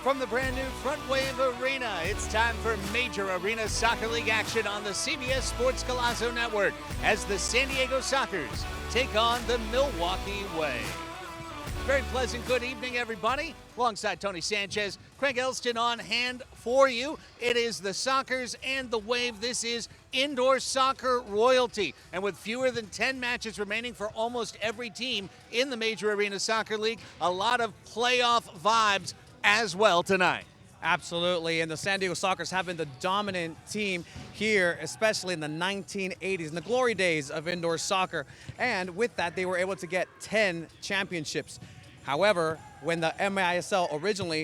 From the brand new Frontwave Arena, it's time for Major Arena Soccer League action on the CBS Sports Golazo Network as the San Diego Sockers take on the Milwaukee Wave. Very pleasant good evening, everybody. Alongside Tony Sanchez, Craig Elston on hand for you. It is the Sockers and the Wave. This is indoor soccer royalty. And with fewer than 10 matches remaining for almost every team in the Major Arena Soccer League, a lot of playoff vibes as well tonight. Absolutely, and the San Diego Sockers have been the dominant team here, especially in the 1980s, in the glory days of indoor soccer. And with that, they were able to get 10 championships. However, when the MASL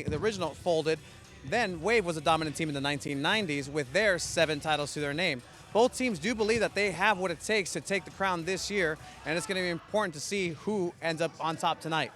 the original folded, then Wave was a dominant team in the 1990s with their 7 titles to their name. Both teams do believe that they have what it takes to take the crown this year, and it's going to be important to see who ends up on top tonight.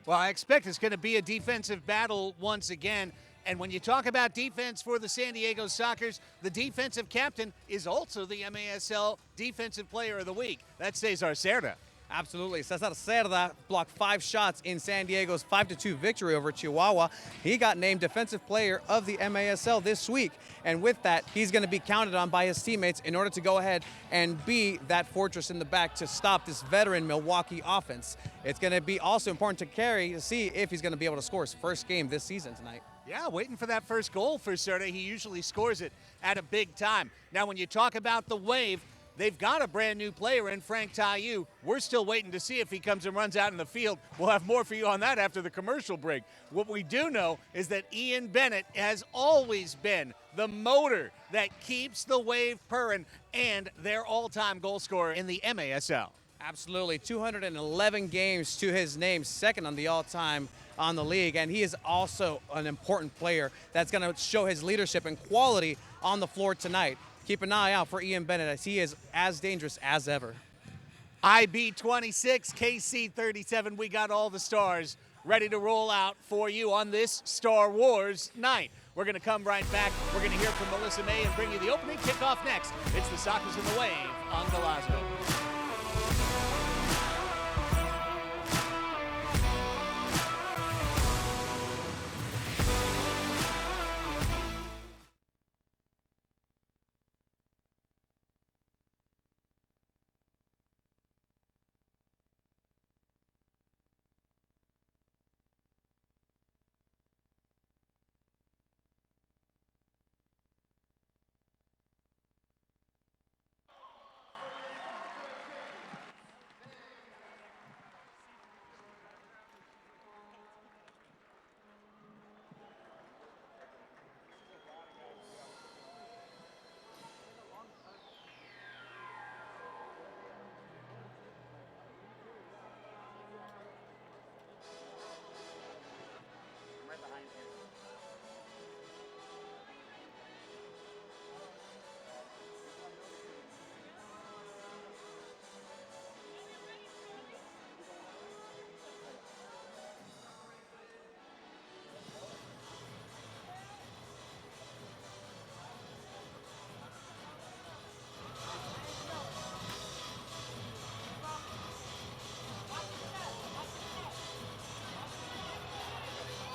Well, I expect it's going to be a defensive battle once again. And when you talk about defense for the San Diego Sockers, the defensive captain is also the MASL Defensive Player of the Week. That's Cesar Cerda. Absolutely. Cesar Cerda blocked 5 shots in San Diego's 5-2 victory over Chihuahua. He got named Defensive Player of the MASL this week. And with that, he's going to be counted on by his teammates in order to go ahead and be that fortress in the back to stop this veteran Milwaukee offense. It's going to be also important to see if he's going to be able to score his first game this season tonight. Yeah, waiting for that first goal for Cerda. He usually scores it at a big time. Now, when you talk about the Wave, they've got a brand new player in Frank Taillou. We're still waiting to see if he comes and runs out in the field. We'll have more for you on that after the commercial break. What we do know is that Bennett has always been the motor that keeps the Wave purring and their all-time goal scorer in the MASL. Absolutely, 211 games to his name, second on the all-time on the league, and he is also an important player that's going to show his leadership and quality on the floor tonight. Keep an eye out for Bennett as he is as dangerous as ever. IB 26, KC 37, we got all the stars ready to roll out for you on this Star Wars night. We're going to come right back. We're going to hear from Melissa May and bring you the opening kickoff next. It's the Sockers and the Wave on Golazo.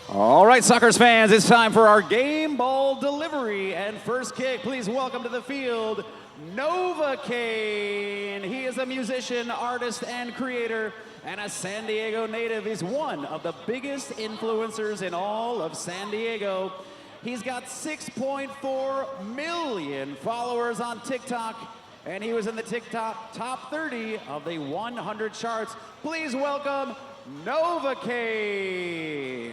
All right, Sockers fans, it's time for our game ball delivery. And first kick, please welcome to the field, Novocaine. He is a musician, artist, and creator, and a San Diego native. He's one of the biggest influencers in all of San Diego. He's got 6.4 million followers on TikTok, and he was in the TikTok top 30 of the 100 charts. Please welcome Novocaine.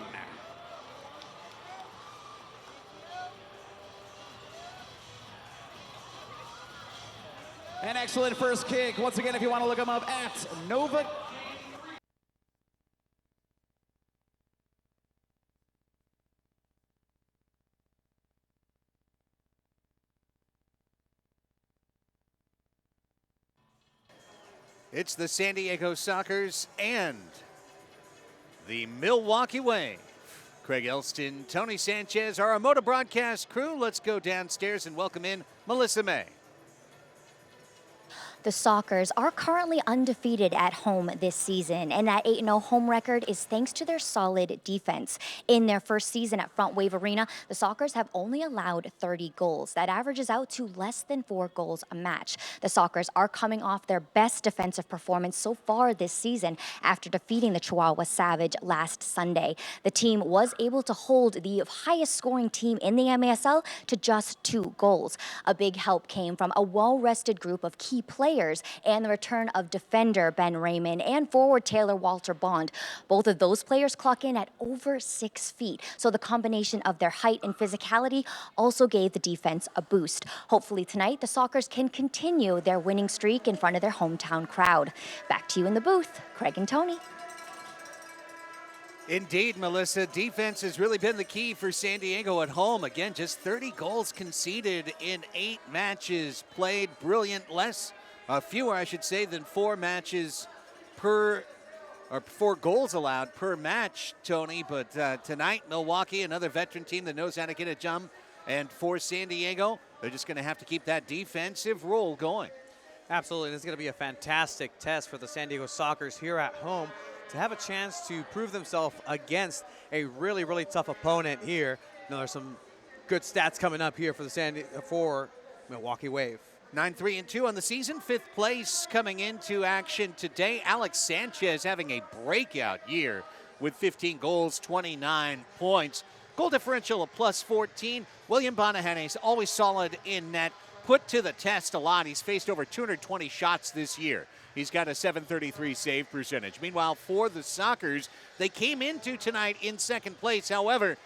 An excellent first kick. Once again, if you want to look him up at Nova. It's the San Diego Sockers and the Milwaukee Wave. Craig Elston, Tony Sanchez, our Moto broadcast crew. Let's go downstairs and welcome in Melissa May. The Sockers are currently undefeated at home this season, and that 8-0 home record is thanks to their solid defense. In their first season at Frontwave Arena, the Sockers have only allowed 30 goals. That averages out to less than 4 goals a match. The Sockers are coming off their best defensive performance so far this season after defeating the Chihuahua Savage last Sunday. The team was able to hold the highest scoring team in the MASL to just 2 goals. A big help came from a well-rested group of key players and the return of defender Ben Raymond and forward Taylor Walter Bond. Both of those players clock in at over 6 feet, so the combination of their height and physicality also gave the defense a boost. Hopefully tonight, the Sockers can continue their winning streak in front of their hometown crowd. Back to you in the booth, Craig and Tony. Indeed, Melissa, defense has really been the key for San Diego at home. Again, just 30 goals conceded in 8 matches played. Brilliant, fewer, I should say, than 4 matches per, or 4 goals allowed per match, Tony. But tonight, Milwaukee, another veteran team that knows how to get a jump. And for San Diego, they're just going to have to keep that defensive role going. Absolutely. This is going to be a fantastic test for the San Diego Sockers here at home to have a chance to prove themselves against a really, really tough opponent here. You know, there's some good stats coming up here for the Milwaukee Wave. 9-3-2 on the season, 5th place coming into action today. Alex Sanchez having a breakout year with 15 goals, 29 points. Goal differential of +14. William Bonahane's always solid in net, put to the test a lot. He's faced over 220 shots this year. He's got a .733 save percentage. Meanwhile, for the Sockers, they came into tonight in 2nd place. However,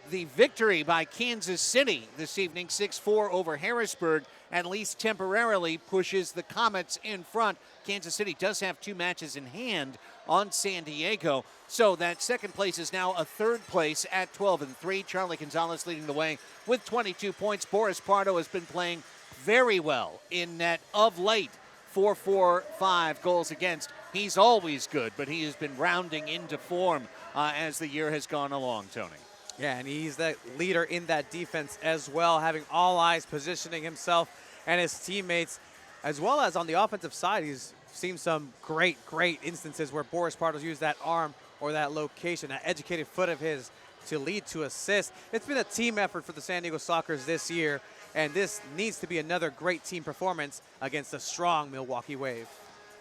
the victory by Kansas City this evening, 6-4 over Harrisburg, at least temporarily pushes the Comets in front. Kansas City does have 2 matches in hand on San Diego, so that 2nd place is now a 3rd place at 12-3. Charlie Gonzalez leading the way with 22 points. Boris Pardo has been playing very well in net of late. 4-4-5 goals against. He's always good, but he has been rounding into form as the year has gone along, Tony. Yeah, and he's the leader in that defense as well, having all eyes positioning himself and his teammates, as well as on the offensive side. He's seen some great instances where Boris Pardo's used that arm or that location, that educated foot of his, to lead to assists. It's been a team effort for the San Diego Sockers this year, and this needs to be another great team performance against a strong Milwaukee Wave.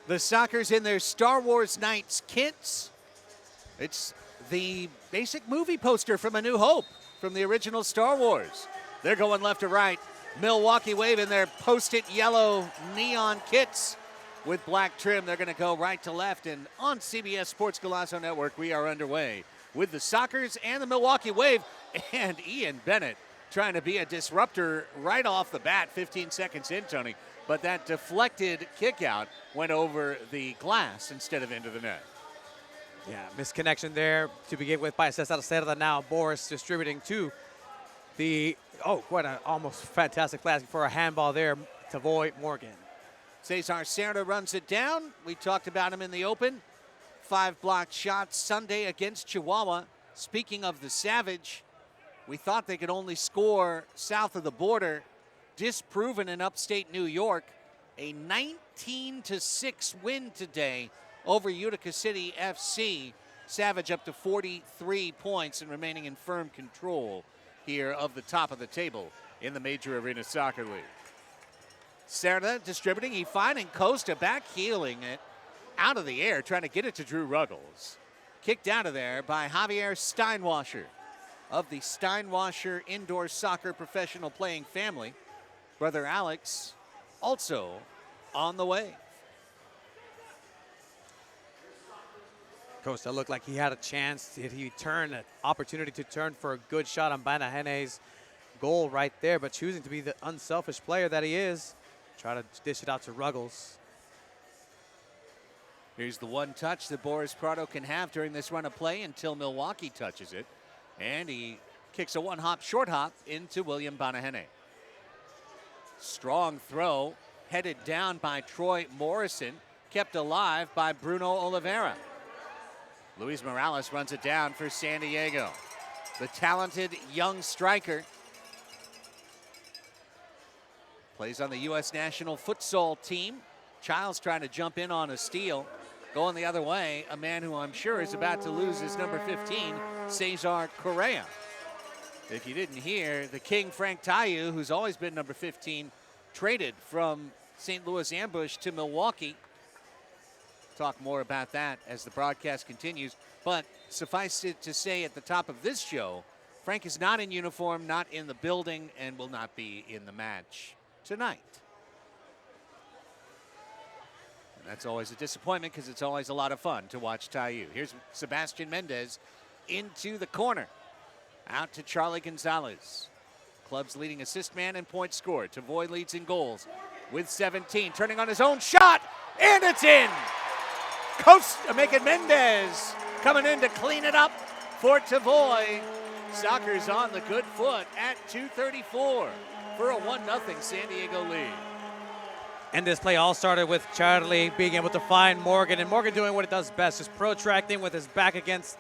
The Sockers in their Star Wars Nights kits. It's the basic movie poster from A New Hope, from the original Star Wars. They're going left to right. Milwaukee Wave in their post-it yellow neon kits with black trim. They're going to go right to left. And on CBS Sports Golazo Network, we are underway with the Sockers and the Milwaukee Wave. And Ian Bennett trying to be a disruptor right off the bat, 15 seconds in, Tony. But that deflected kick out went over the glass instead of into the net. Yeah, misconnection there to begin with by Cesar Cerda. Now Boris distributing to the, what an almost fantastic pass for a handball there to Voy Morgan. Cesar Cerda runs it down. We talked about him in the open. 5 blocked shots Sunday against Chihuahua. Speaking of the Savage, we thought they could only score south of the border. Disproven in upstate New York. A 19-6 win today over Utica City FC. Savage up to 43 points and remaining in firm control here of the top of the table in the Major Arena Soccer League. Cerda distributing, he finding Costa back heeling it out of the air, trying to get it to Drew Ruggles. Kicked out of there by Javier Steinwasser of the Steinwasser indoor soccer professional playing family. Brother Alex also on the way. Costa looked like he had a chance. Did he turn, an opportunity to turn for a good shot on Banahane's goal right there, but choosing to be the unselfish player that he is, try to dish it out to Ruggles. Here's the one touch that Boris Pardo can have during this run of play until Milwaukee touches it. And he kicks a one-hop, short hop into William Banahene. Strong throw, headed down by Troy Morrison, kept alive by Bruno Oliveira. Luis Morales runs it down for San Diego. The talented young striker Plays on the U.S. national futsal team. Childs trying to jump in on a steal. Going the other way, a man who I'm sure is about to lose his number 15, Cesar Correa. If you didn't hear, the king, Frank Tayu, who's always been number 15, traded from St. Louis Ambush to Milwaukee. Talk more about that as the broadcast continues. But suffice it to say at the top of this show, Frank is not in uniform, not in the building, and will not be in the match tonight. And that's always a disappointment because it's always a lot of fun to watch Tayu. Here's Sebastian Mendez into the corner. Out to Charlie Gonzalez. Club's leading assist man and points scored. Tavoy leads in goals with 17. Turning on his own shot, and it's in! Making Mendez coming in to clean it up for Tavoy. Sockers on the good foot at 2:34 for a 1-0 San Diego lead. And this play all started with Charlie being able to find Morgan, and Morgan doing what it does best, just protracting with his back against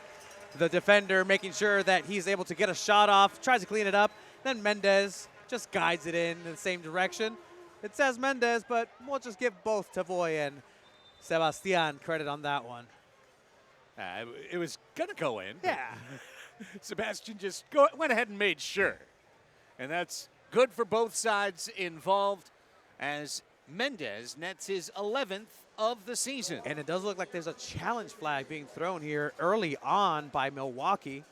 the defender, making sure that he's able to get a shot off, tries to clean it up. Then Mendez just guides it in the same direction. It says Mendez, but we'll just give both Tavoy and Sebastian credit on that one. It was going to go in. Yeah. Sebastian just went ahead and made sure. And that's good for both sides involved as Mendez nets his 11th of the season. And it does look like there's a challenge flag being thrown here early on by Milwaukee.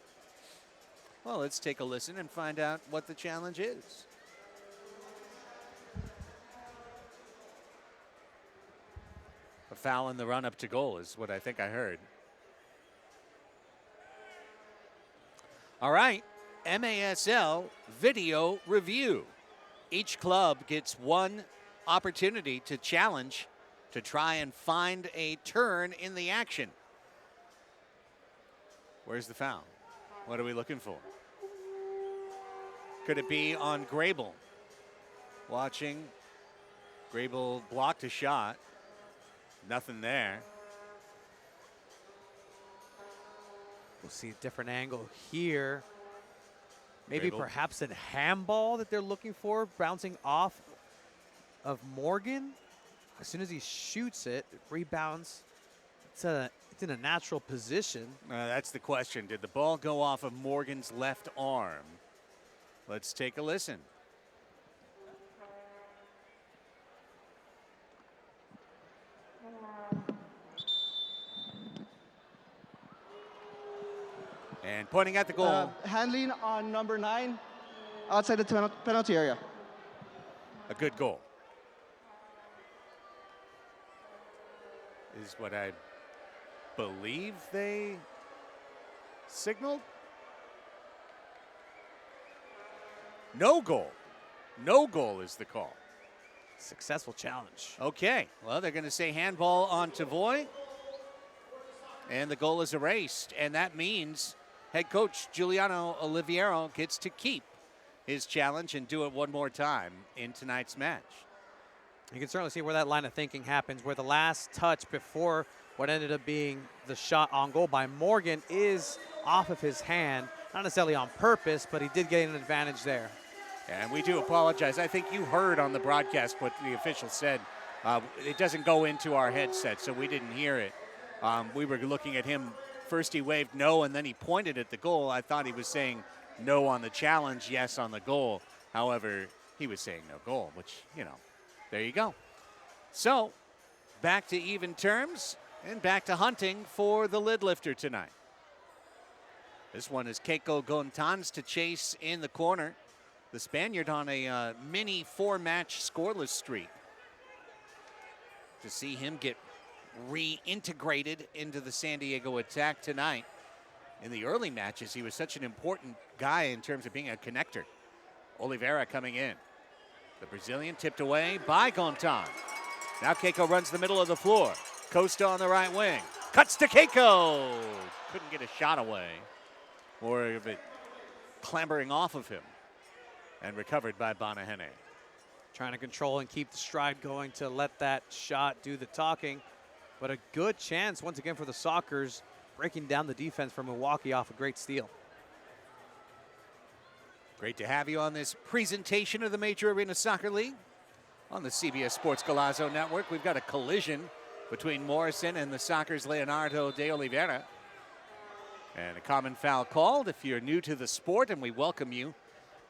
Well, let's take a listen and find out what the challenge is. A foul in the run-up to goal is what I think I heard. All right, MASL video review. Each club gets one opportunity to challenge to try and find a turn in the action. Where's the foul? What are we looking for? Could it be on Grable? Watching. Grable blocked a shot. Nothing there. We'll see a different angle here. Maybe Grable. perhaps a handball that they're looking for, bouncing off of Morgan. As soon as he shoots it, it rebounds. It's in a natural position. That's the question. Did the ball go off of Morgan's left arm? Let's take a listen. And pointing at the goal. Handling on number 9 outside the penalty area. A good goal. Is what I believe they signaled. No goal. No goal is the call. Successful challenge. Okay, well, they're going to say handball on Tavoy. And the goal is erased. And that means head coach Giuliano Oliviero gets to keep his challenge and do it one more time in tonight's match. You can certainly see where that line of thinking happens, where the last touch before what ended up being the shot on goal by Morgan is off of his hand. Not necessarily on purpose, but he did get an advantage there. And we do apologize. I think you heard on the broadcast what the official said. It doesn't go into our headset, so we didn't hear it. We were looking at him. First he waved no, and then he pointed at the goal. I thought he was saying no on the challenge, yes on the goal. However, he was saying no goal, which, you know, there you go. So, back to even terms and back to hunting for the lid lifter tonight. This one is Keiko Gontans to chase in the corner. The Spaniard on a mini 4-match scoreless streak. To see him get reintegrated into the San Diego attack tonight. In the early matches, he was such an important guy in terms of being a connector. Oliveira coming in. The Brazilian tipped away by Gontan. Now Keiko runs the middle of the floor. Costa on the right wing. Cuts to Keiko. Couldn't get a shot away. More of it clambering off of him. And recovered by Banahene. Trying to control and keep the stride going to let that shot do the talking. But a good chance once again for the Sockers, breaking down the defense for Milwaukee off a great steal. Great to have you on this presentation of the Major Arena Soccer League. on the CBS Sports Golazo Network. We've got a collision between Morrison and the Soccer's Leonardo de Oliveira. And a common foul called if you're new to the sport, and we welcome you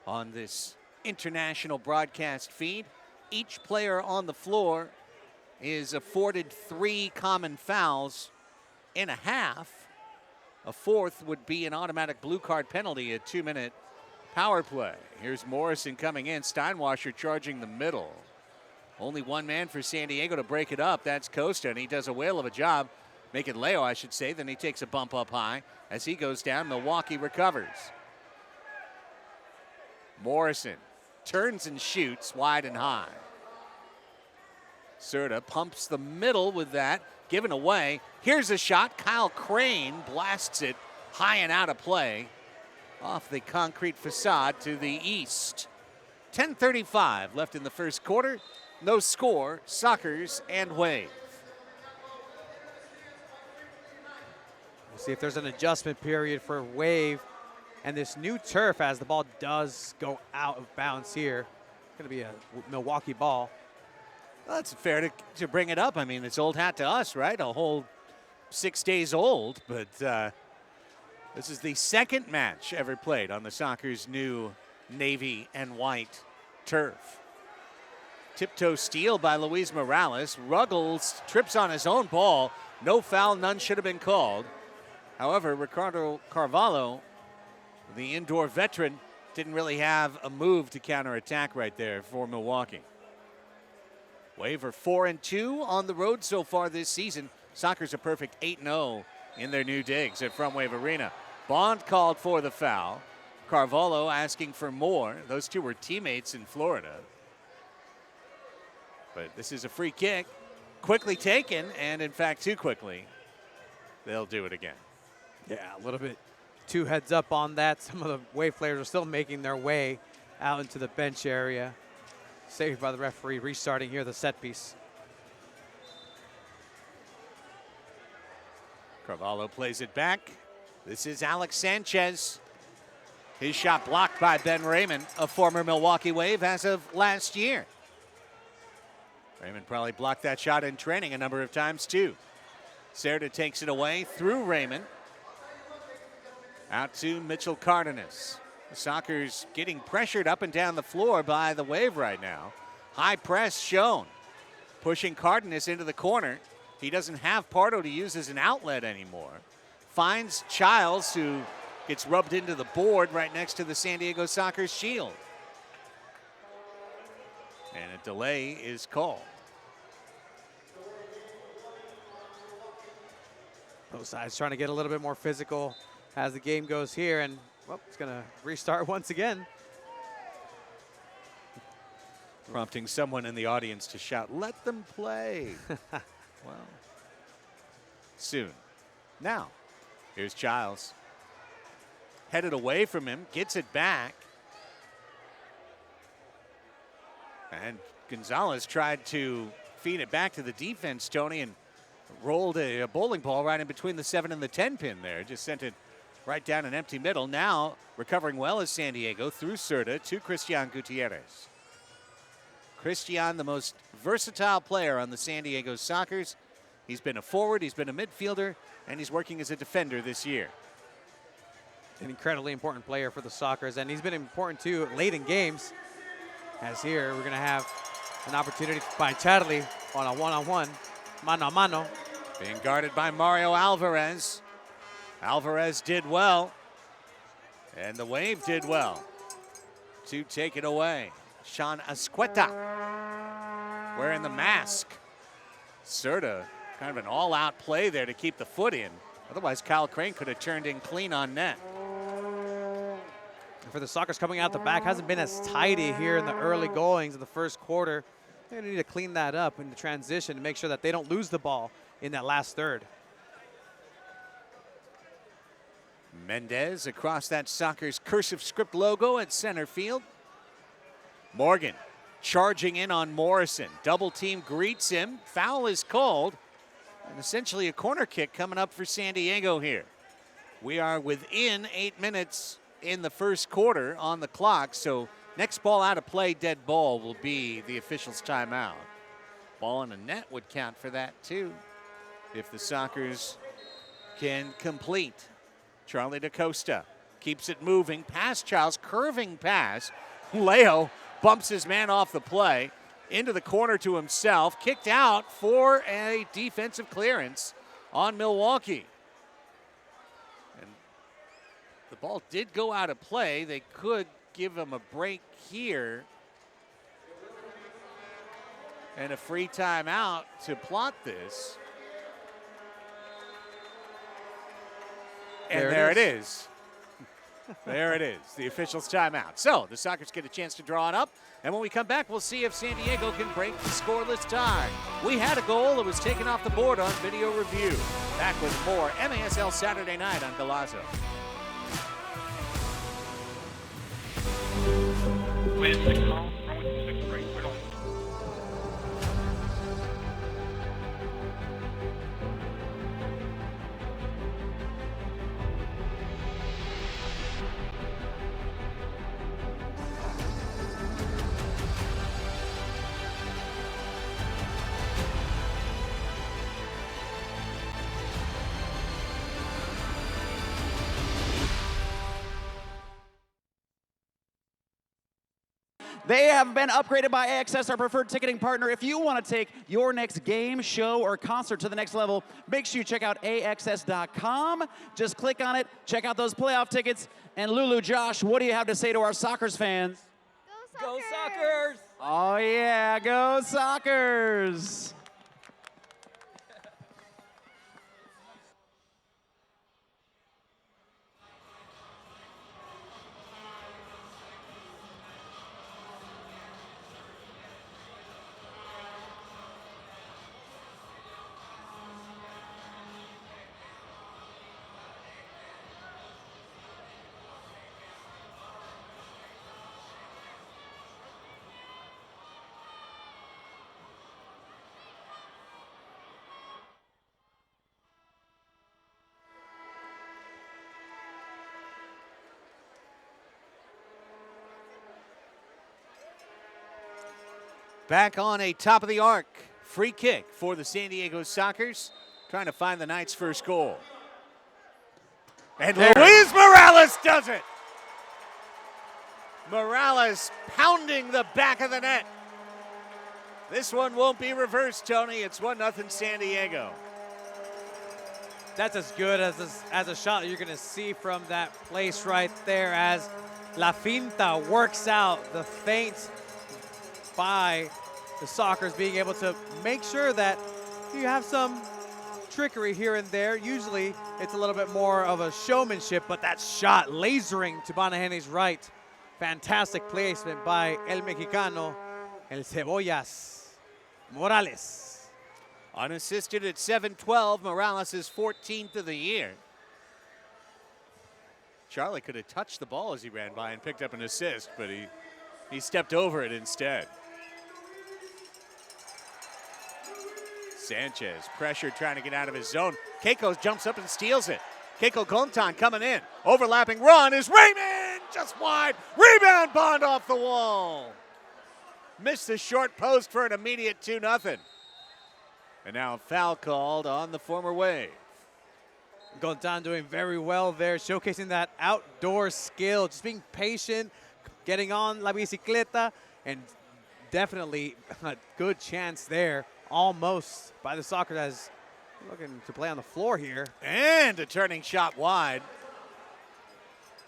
on this international broadcast feed. Each player on the floor is afforded 3 common fouls in a half. A fourth would be an automatic blue card penalty, a 2-minute power play. Here's Morrison coming in, Steinwasser charging the middle. Only one man for San Diego to break it up. That's Costa, and he does a whale of a job. Make it Leo, I should say. Then he takes a bump up high. As he goes down, Milwaukee recovers. Morrison turns and shoots wide and high. Serta pumps the middle with that, given away. Here's a shot. Kyle Crane blasts it high and out of play off the concrete facade to the east. 10:35 left in the first quarter. No score, Sockers and Wave. We'll see if there's an adjustment period for Wave and this new turf as the ball does go out of bounds here. It's going to be a Milwaukee ball. Well, it's fair to bring it up. I mean, it's old hat to us, right? A whole 6 days old, but this is the second match ever played on the Sockers' new navy and white turf. Tiptoe steal by Luiz Morales. Ruggles trips on his own ball. No foul, none should have been called. However, Ricardo Carvalho, the indoor veteran, didn't really have a move to counterattack right there for Milwaukee. Wave are 4-2 on the road so far this season. Sockers a perfect 8-0 in their new digs at Frontwave Arena. Bond called for the foul. Carvalho asking for more. Those two were teammates in Florida. But this is a free kick, quickly taken, and in fact too quickly. They'll do it again. Yeah, a little bit too heads up on that. Some of the Wave players are still making their way out into the bench area. Saved by the referee, restarting here the set piece. Carvalho plays it back. This is Alex Sanchez. His shot blocked by Ben Raymond, a former Milwaukee Wave as of last year. Raymond probably blocked that shot in training a number of times too. Cerda takes it away through Raymond. Out to Mitchell Cardenas. The Sockers getting pressured up and down the floor by the Wave right now. High press shown. Pushing Cardenas into the corner. He doesn't have Pardo to use as an outlet anymore. Finds Childs, who gets rubbed into the board right next to the San Diego Sockers shield. And a delay is called. Both sides trying to get a little bit more physical as the game goes here, and well, it's going to restart once again. Prompting someone in the audience to shout, "Let them play." Well, soon. Now, here's Childs. Headed away from him, gets it back. And Gonzalez tried to feed it back to the defense, Tony, and rolled a bowling ball right in between the 7 and the 10 pin there. Just sent it right down an empty middle. Now recovering well is San Diego through Cerda to Christian Gutierrez. Christian, the most versatile player on the San Diego Sockers. He's been a forward, he's been a midfielder, and he's working as a defender this year. An incredibly important player for the Sockers, and he's been important too late in games. As here, we're going to have an opportunity by Charlie on a one-on-one, mano-a-mano. Being guarded by Mario Alvarez. Alvarez did well, and the Wave did well to take it away. Sean Asqueta wearing the mask. Cerda, kind of an all-out play there to keep the foot in. Otherwise, Kyle Crane could have turned in clean on net. For the Sockers coming out the back, hasn't been as tidy here in the early goings of the first quarter. They're gonna need to clean that up in the transition to make sure that they don't lose the ball in that last third. Mendez across that Sockers cursive script logo at center field. Morgan charging in on Morrison. Double team greets him. Foul is called. And essentially a corner kick coming up for San Diego here. We are within 8 minutes in the first quarter on the clock, so Next ball out of play, dead ball, will be the official's timeout. Ball in the net would count for that too, if the Sockers can complete. Charlie DaCosta keeps it moving. Past Childs, curving pass. Leo bumps his man off the play into the corner to himself. Kicked out for a defensive clearance on Milwaukee. And the ball did go out of play. They could give him a break here. And a free timeout to plot this. And there it is. There it is, the official's timeout. So the Sockers get a chance to draw it up. And when we come back, we'll see if San Diego can break the scoreless tie. We had a goal that was taken off the board on video review. Back with more MASL Saturday Night on Golazo. They have been upgraded by AXS, our preferred ticketing partner. If you want to take your next game, show, or concert to the next level, make sure you check out AXS.com. Just click on it, check out those playoff tickets. And Lulu, Josh, what do you have to say to our Sockers fans? Go Sockers! Oh yeah, go Sockers! Back on a top of the arc. Free kick for the San Diego Sockers. Trying to find the Knights' first goal. And Luiz Morales does it. Morales pounding the back of the net. This one won't be reversed, Tony. It's 1-0 San Diego. That's as good as a shot you're going to see from that place right there as La Finta works out the feint by the Sockers, being able to make sure that you have some trickery here and there. Usually it's a little bit more of a showmanship, but that shot lasering to Banahene's right. Fantastic placement by El Mexicano, El Cebollas Morales. Unassisted at 7-12. Morales is 14th of the year. Charlie could have touched the ball as he ran by and picked up an assist, but he stepped over it instead. Sanchez, pressure trying to get out of his zone. Keiko jumps up and steals it. Keiko Gontan coming in. Overlapping run is Raymond, just wide. Rebound, Bond off the wall. Missed the short post for an immediate 2-0. And now a foul called on the former Wave. Gontan doing very well there, showcasing that outdoor skill, just being patient, getting on la bicicleta, and definitely a good chance there, almost by the Sockers as looking to play on the floor here. And a turning shot wide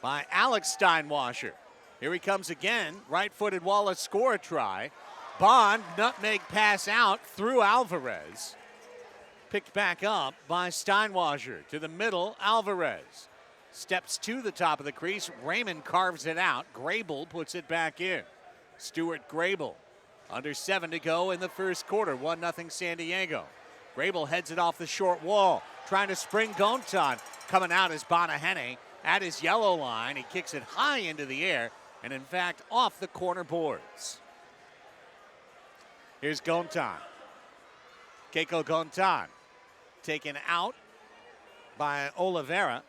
by Alex Steinwasser. Here he comes again, right-footed Wallace score a try. Bond, nutmeg pass out through Alvarez. Picked back up by Steinwasser to the middle, Alvarez. Steps to the top of the crease, Raymond carves it out. Grable puts it back in. Stuart Grable, under 7 to go in the first quarter, 1-0 San Diego. Grable heads it off the short wall, trying to spring Gontan. Coming out is Banahene at his yellow line. He kicks it high into the air, and in fact, off the corner boards. Here's Gontan. Keiko Gontan taken out by Oliveira.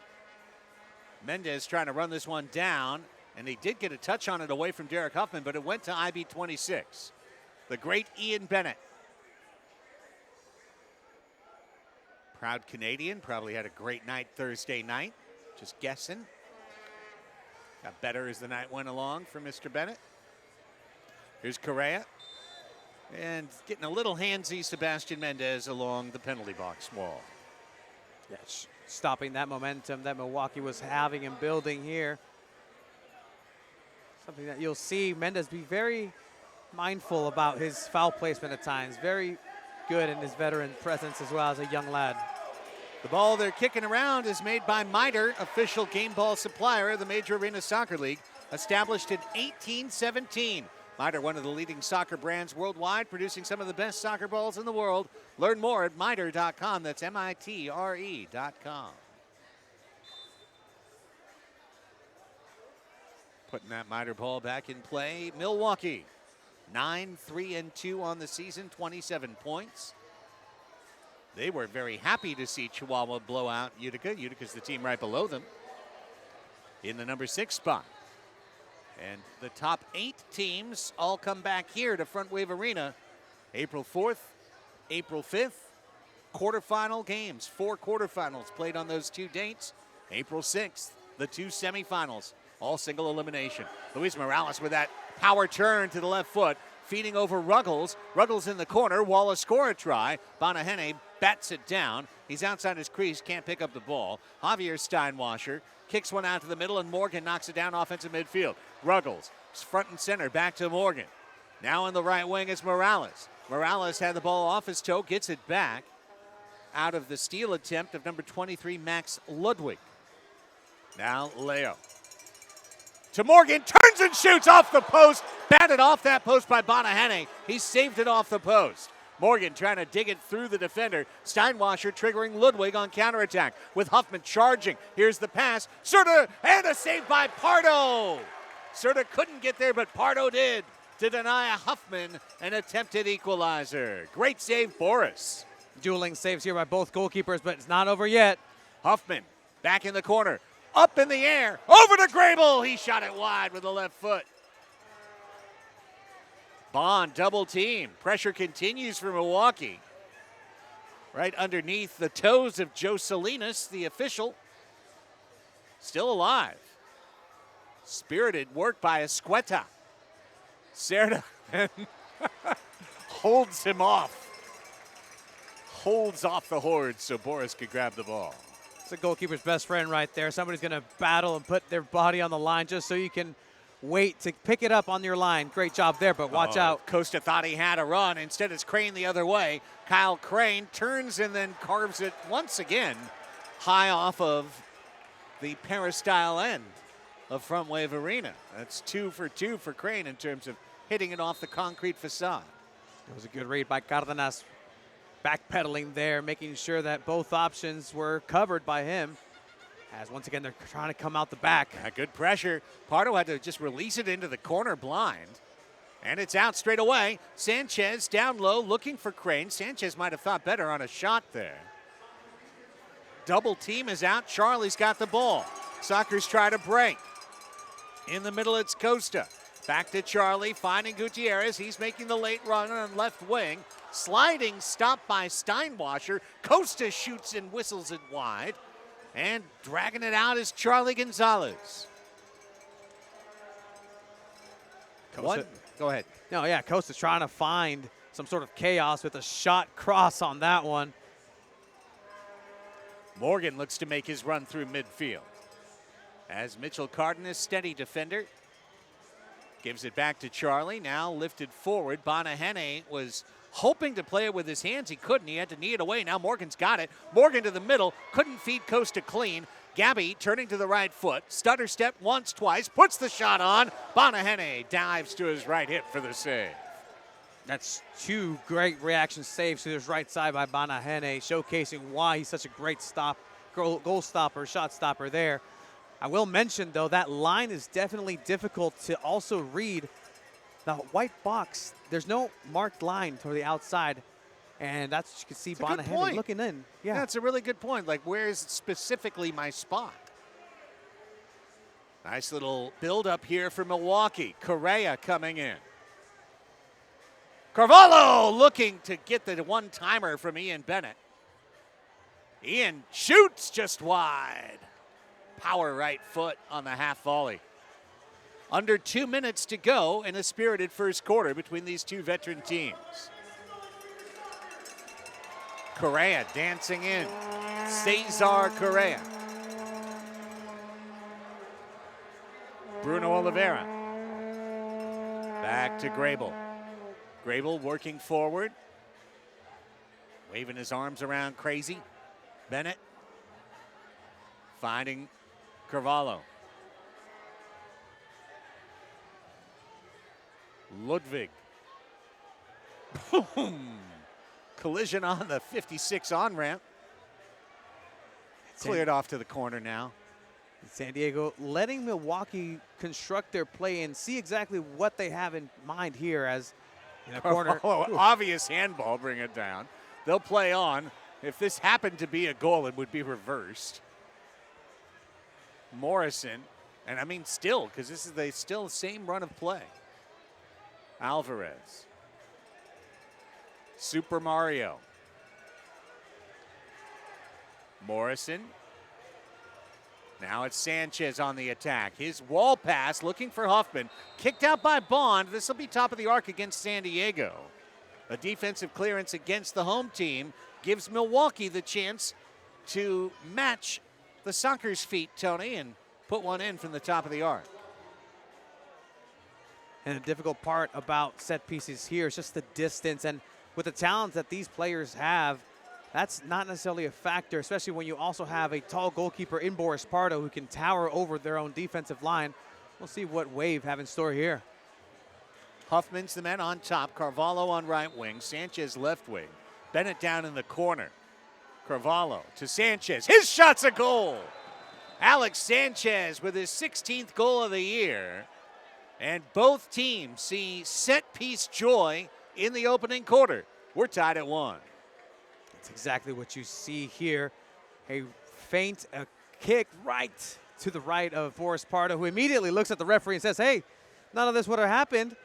Mendez trying to run this one down. And he did get a touch on it away from Derek Huffman, but it went to IB 26. The great Ian Bennett. Proud Canadian, probably had a great night Thursday night. Just guessing. Got better as the night went along for Mr. Bennett. Here's Correa. And getting a little handsy, Sebastian Mendez along the penalty box wall. Yes, stopping that momentum that Milwaukee was having and building here. Something that you'll see Mendez be very mindful about his foul placement at times. Very good in his veteran presence as well as a young lad. The ball they're kicking around is made by Miter, official game ball supplier of the Major Arena Soccer League, established in 1817. Miter, one of the leading soccer brands worldwide, producing some of the best soccer balls in the world. Learn more at miter.com. That's MITRE.com. Putting that Miter ball back in play. Milwaukee, 9-3-2 on the season, 27 points. They were very happy to see Chihuahua blow out Utica. Utica's the team right below them in the number 6 spot. And the top 8 teams all come back here to Frontwave Arena April 4th, April 5th. Quarterfinal games, 4 quarterfinals played on those 2 dates. April 6th, the 2 semifinals, all single elimination. Luiz Morales with that power turn to the left foot, feeding over Ruggles. Ruggles in the corner. Wallace score a try. Bonahene bats it down. He's outside his crease, can't pick up the ball. Javier Steinwasser kicks one out to the middle, and Morgan knocks it down offensive midfield. Ruggles, front and center, back to Morgan. Now in the right wing is Morales. Morales had the ball off his toe, gets it back out of the steal attempt of number 23, Max Ludwig. Now Leo. To Morgan, turns and shoots off the post. Batted off that post by Bonahene. He saved it off the post. Morgan trying to dig it through the defender. Steinwasser triggering Ludwig on counterattack with Huffman charging. Here's the pass. Serta, and a save by Pardo. Serta couldn't get there, but Pardo did to deny Huffman an attempted equalizer. Great save, Boris. Dueling saves here by both goalkeepers, but it's not over yet. Huffman back in the corner. Up in the air, over to Grable. He shot it wide with the left foot. Bond double team. Pressure continues for Milwaukee. Right underneath the toes of Joe Salinas, the official. Still alive. Spirited work by Escueta. Cerda holds him off. Holds off the horde so Boris could grab the ball. It's the goalkeeper's best friend right there. Somebody's going to battle and put their body on the line just so you can wait to pick it up on your line. Great job there, but watch out. Costa thought he had a run. Instead, it's Crane the other way. Kyle Crane turns and then carves it once again high off of the peristyle end of Frontwave Arena. That's 2 for 2 for Crane in terms of hitting it off the concrete facade. It was a good read by Cardenas. Backpedaling there, making sure that both options were covered by him. As once again, they're trying to come out the back. Good pressure. Pardo had to just release it into the corner blind. And it's out straight away. Sanchez down low looking for Crane. Sanchez might have thought better on a shot there. Double team is out. Charlie's got the ball. Sockers try to break. In the middle, it's Costa. Back to Charlie, finding Gutierrez. He's making the late run on left wing. Sliding stop by Steinwasser. Costa shoots and whistles it wide. And dragging it out is Charlie Gonzalez. Costa. Go ahead. No, yeah, Costa's trying to find some sort of chaos with a shot cross on that one. Morgan looks to make his run through midfield. As Mitchell Cardenas, steady defender, gives it back to Charlie. Now lifted forward. Bonahene was hoping to play it with his hands. He couldn't. He had to knee it away. Now Morgan's got it. Morgan to the middle. Couldn't feed Costa clean. Gabby turning to the right foot. Stutter step once, twice. Puts the shot on. Bonahene dives to his right hip for the save. That's 2 great reaction saves to his right side by Bonahene, showcasing why he's such a great goal stopper, shot stopper there. I will mention, though, that line is definitely difficult to also read. The white box, there's no marked line to the outside, and that's what you can see Bonahene looking in. Yeah, that's a really good point. Like, where's specifically my spot? Nice little build up here for Milwaukee. Correa coming in. Carvalho looking to get the one-timer from Ian Bennett. Ian shoots just wide. Power right foot on the half volley. Under 2 minutes to go in a spirited first quarter between these two veteran teams. Correa dancing in. Cesar Correa. Bruno Oliveira. Back to Grable. Grable working forward. Waving his arms around crazy. Bennett. Finding Carvalho. Ludwig. Boom. Collision on the 56 on-ramp. Cleared off to the corner now. San Diego letting Milwaukee construct their play and see exactly what they have in mind here as in a corner. Obvious handball, bring it down. They'll play on. If this happened to be a goal, it would be reversed. Morrison, and I mean still, because this is still the same run of play. Alvarez. Super Mario. Morrison. Now it's Sanchez on the attack. His wall pass looking for Huffman. Kicked out by Bond. This will be top of the arc against San Diego. A defensive clearance against the home team gives Milwaukee the chance to match the Sockers' feet, Tony, and put one in from the top of the arc. And the difficult part about set pieces here is just the distance. And with the talents that these players have, that's not necessarily a factor, especially when you also have a tall goalkeeper in Boris Pardo who can tower over their own defensive line. We'll see what Wave have in store here. Huffman's the man on top. Carvalho on right wing. Sanchez left wing. Bennett down in the corner. Carvalho to Sanchez. His shot's a goal. Alex Sanchez with his 16th goal of the year. And both teams see set-piece joy in the opening quarter. We're tied at 1. That's exactly what you see here. A feint, a kick right to the right of Boris Pardo, who immediately looks at the referee and says, hey, none of this would have happened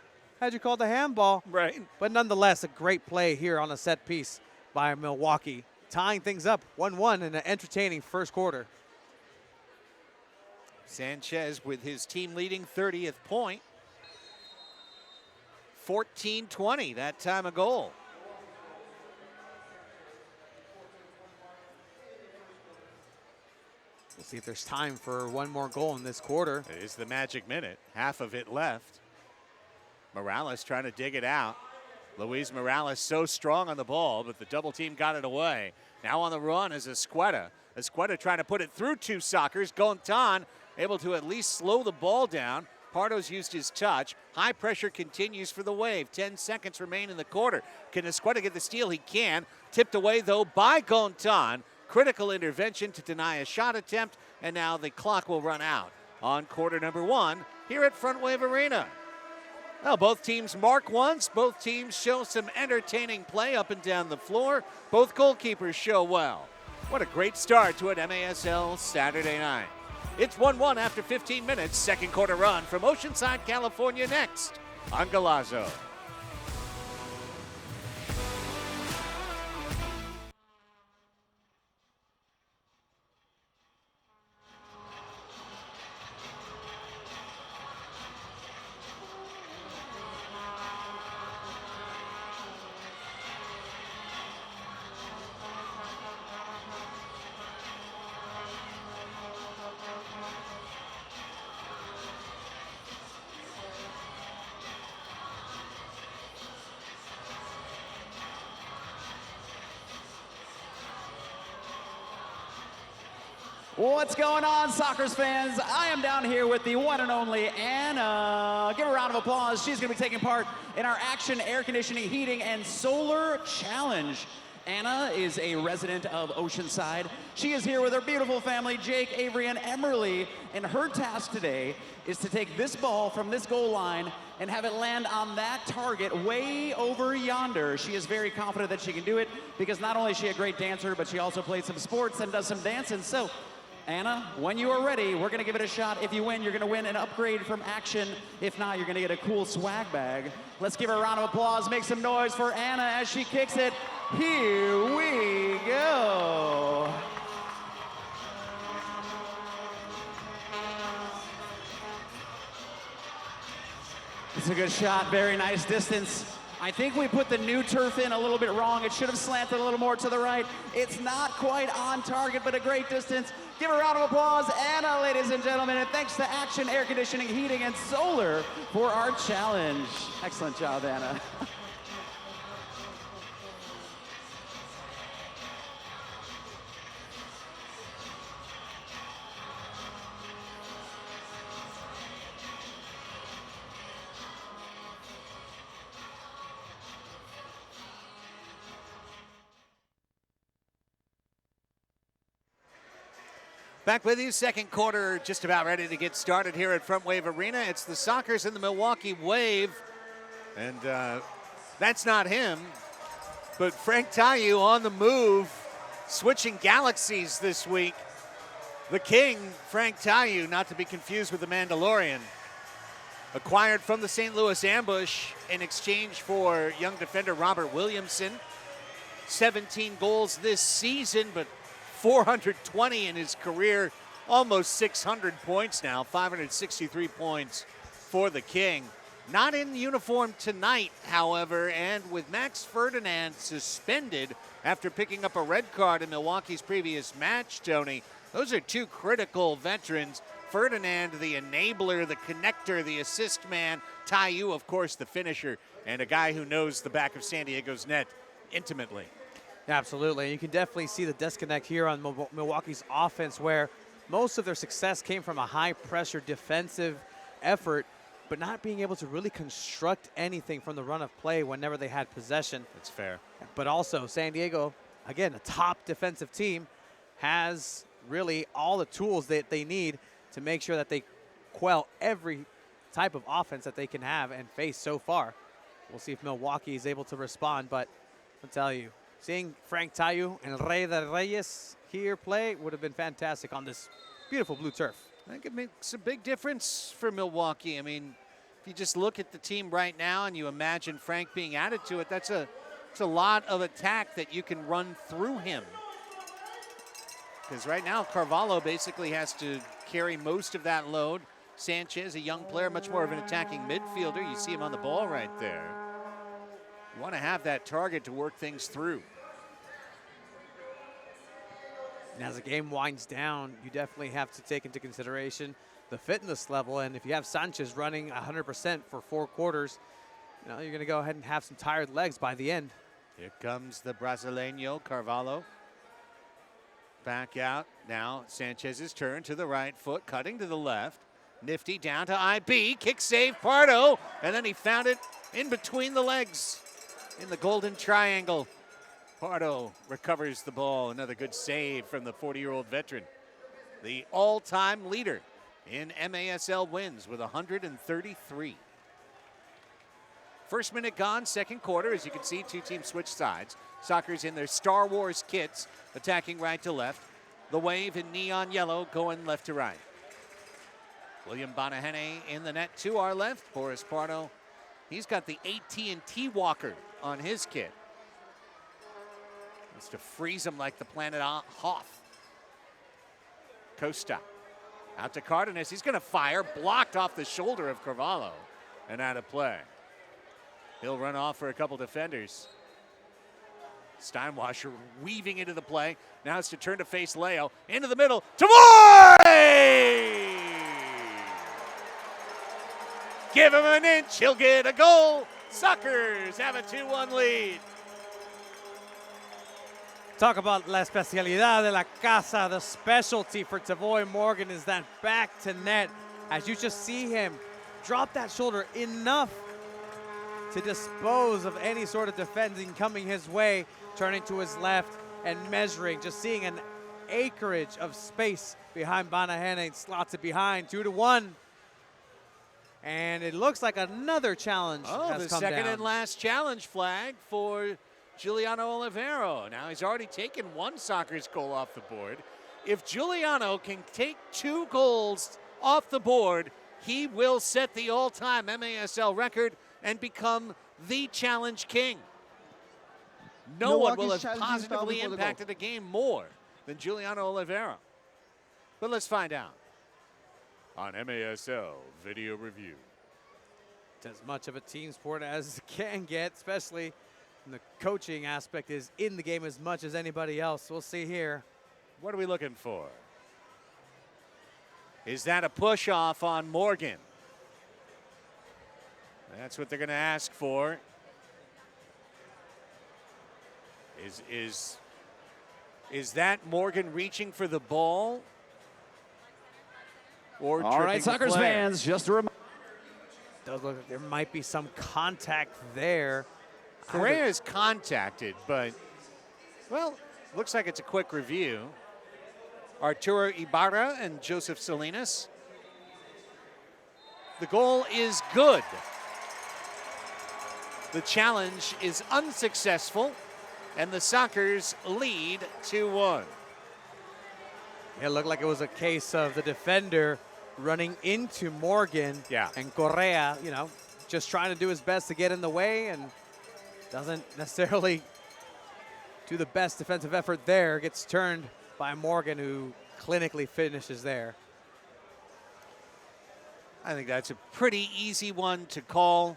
had you called the handball. Right. But nonetheless, a great play here on a set piece by Milwaukee, tying things up 1-1 in an entertaining first quarter. Sanchez with his team-leading 30th point. 14-20, that time a goal. We'll see if there's time for one more goal in this quarter. It is the magic minute, half of it left. Morales trying to dig it out. Luiz Morales so strong on the ball, but the double team got it away. Now on the run is Escueta. Escueta trying to put it through two Sockers. Gontan able to at least slow the ball down. Pardo's used his touch. High pressure continues for the Wave. 10 seconds remain in the quarter. Can Escueta get the steal? He can. Tipped away, though, by Gontan. Critical intervention to deny a shot attempt, and now the clock will run out on quarter number 1 here at Frontwave Arena. Well, both teams mark once. Both teams show some entertaining play up and down the floor. Both goalkeepers show well. What a great start to an MASL Saturday night. It's 1-1 after 15 minutes. Second quarter run from Oceanside, California next on Galazzo. What's going on, Sockers fans? I am down here with the one and only Anna. Give her a round of applause. She's going to be taking part in our Action Air Conditioning, Heating, and Solar Challenge. Anna is a resident of Oceanside. She is here with her beautiful family, Jake, Avery, and Emerly, and her task today is to take this ball from this goal line and have it land on that target way over yonder. She is very confident that she can do it because not only is she a great dancer, but she also plays some sports and does some dancing. So Anna, when you are ready, we're going to give it a shot. If you win, you're going to win an upgrade from Action. If not, you're going to get a cool swag bag. Let's give her a round of applause. Make some noise for Anna as she kicks it. Here we go. It's a good shot, very nice distance. I think we put the new turf in a little bit wrong. It should have slanted a little more to the right. It's not quite on target, but a great distance. Give a round of applause, Anna, ladies and gentlemen, and thanks to Action Air Conditioning, Heating, and Solar for our challenge. Excellent job, Anna. Back with you, second quarter just about ready to get started here at Frontwave Arena. It's the Sockers and the Milwaukee Wave, and that's not him, but Frank Tayu on the move, switching galaxies this week. The King, Frank Tayu, not to be confused with the Mandalorian, acquired from the St. Louis Ambush in exchange for young defender Robert Williamson. 17 goals this season, but 420 in his career, almost 600 points now, 563 points for the King. Not in uniform tonight, however, and with Max Ferdinand suspended after picking up a red card in Milwaukee's previous match, Tony, those are two critical veterans. Ferdinand, the enabler, the connector, the assist man. Tayu, of course, the finisher, and a guy who knows the back of San Diego's net intimately. Absolutely. You can definitely see the disconnect here on Milwaukee's offense, where most of their success came from a high-pressure defensive effort, but not being able to really construct anything from the run of play whenever they had possession. That's fair. But also, San Diego, again, a top defensive team, has really all the tools that they need to make sure that they quell every type of offense that they can have and face so far. We'll see if Milwaukee is able to respond, but I'll tell you, seeing Frank Tayu and Rey de Reyes here play would have been fantastic on this beautiful blue turf. I think it makes a big difference for Milwaukee. I mean, if you just look at the team right now and you imagine Frank being added to it, it's a lot of attack that you can run through him. Because right now, Carvalho basically has to carry most of that load. Sanchez, a young player, much more of an attacking midfielder. You see him on the ball right there. You want to have that target to work things through. And as the game winds down, you definitely have to take into consideration the fitness level. And if you have Sanchez running 100% for 4 quarters, you know, you're going to go ahead and have some tired legs by the end. Here comes the Brasileño, Carvalho. Back out. Now Sanchez's turn to the right foot, cutting to the left. Nifty down to IB. Kick save, Pardo. And then he found it in between the legs in the golden triangle. Pardo recovers the ball. Another good save from the 40-year-old veteran. The all-time leader in MASL wins with 133. First minute gone, second quarter. As you can see, two teams switch sides. Sockers in their Star Wars kits, attacking right to left. The Wave in neon yellow going left to right. William Bonahene in the net to our left. Boris Pardo, he's got the AT&T Walker on his kit. Wants to freeze him like the planet Hoth. Costa out to Cardenas. He's going to fire, blocked off the shoulder of Carvalho and out of play. He'll run off for a couple defenders. Steinwasser weaving into the play. Now it's to turn to face Leo. Into the middle. Tavoy! Give him an inch, he'll get a goal. Sockers have a 2-1 lead. Talk about la especialidad de la casa. The specialty for Tavoy Morgan is that back to net. As you just see him drop that shoulder enough to dispose of any sort of defending coming his way, turning to his left and measuring, just seeing an acreage of space behind Bonahene, slots it behind, 2-1. And it looks like another challenge has come down. The second and last challenge flag for Giuliano Olivero. Now he's already taken one Sockers goal off the board. If Giuliano can take 2 goals off the board, he will set the all-time MASL record and become the challenge king. No one will have positively impacted a game more than Giuliano Oliveira. But let's find out on MASL Video Review. It's as much of a team sport as it can get, especially when the coaching aspect is in the game as much as anybody else. We'll see here. What are we looking for? Is that a push-off on Morgan? That's what they're going to ask for. Is that Morgan reaching for the ball? Or all right, Sockers fans, just a reminder. Does look like there might be some contact there. Correa is contacted, but, well, looks like it's a quick review. Arturo Ibarra and Joseph Salinas. The goal is good. The challenge is unsuccessful, and the Sockers lead 2-1. It looked like it was a case of the defender running into Morgan. Yeah. And Correa, you know, just trying to do his best to get in the way and doesn't necessarily do the best defensive effort there. Gets turned by Morgan, who clinically finishes there. I think that's a pretty easy one to call.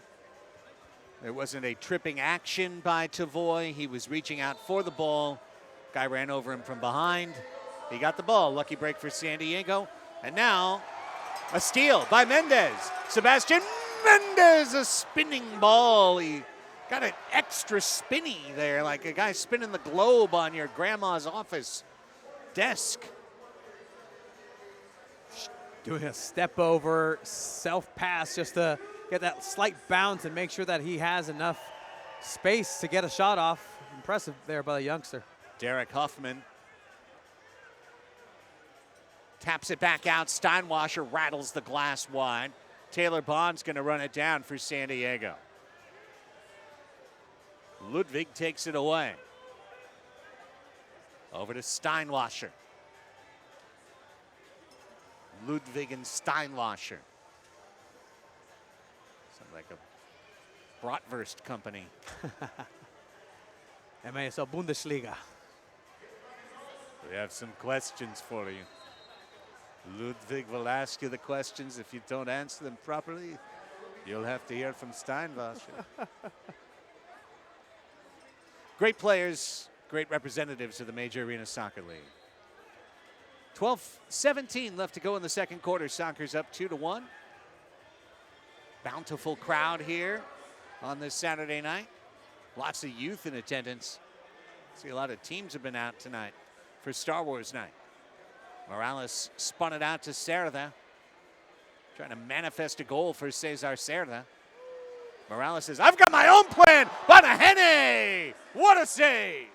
There wasn't a tripping action by Tavoy. He was reaching out for the ball. Guy ran over him from behind. He got the ball. Lucky break for San Diego. And now a steal by Mendez. Sebastian Mendez, a spinning ball. He got it extra spinny there, like a guy spinning the globe on your grandma's office desk. Doing a step over, self pass just to get that slight bounce and make sure that he has enough space to get a shot off. Impressive there by the youngster. Derek Huffman taps it back out. Steinwasser rattles the glass wide. Taylor Bond's going to run it down for San Diego. Ludwig takes it away. Over to Steinwasser. Ludwig and Steinwasser. Sounds like a bratwurst company. MASL Bundesliga. We have some questions for you. Ludwig will ask you the questions. If you don't answer them properly, you'll have to hear from Steinwasser. Great players, great representatives of the Major Arena Soccer League. 12:17 left to go in the second quarter. Sockers up 2-1. Bountiful crowd here on this Saturday night. Lots of youth in attendance. See, a lot of teams have been out tonight for Star Wars night. Morales spun it out to Cerda. Trying to manifest a goal for Cesar Cerda. Morales says, I've got my own plan. Banahene! What a save!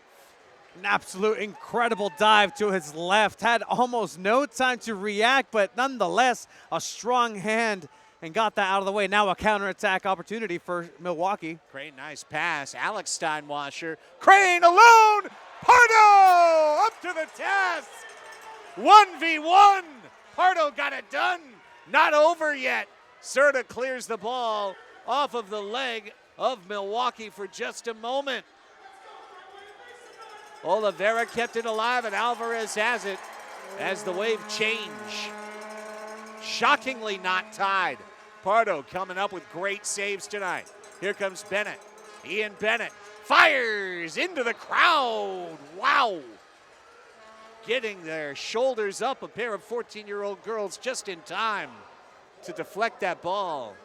An absolute incredible dive to his left. Had almost no time to react, but nonetheless, a strong hand and got that out of the way. Now a counterattack opportunity for Milwaukee. Great, nice pass. Alex Steinwasser. Crane alone! Pardo up to the task! 1v1! Pardo got it done. Not over yet. Cerda clears the ball off of the leg of Milwaukee for just a moment. Oliveira kept it alive, and Alvarez has it as the wave change. Shockingly not tied. Pardo coming up with great saves tonight. Here comes Bennett. Ian Bennett fires into the crowd. Wow. Getting their shoulders up, a pair of 14-year-old girls just in time to deflect that ball.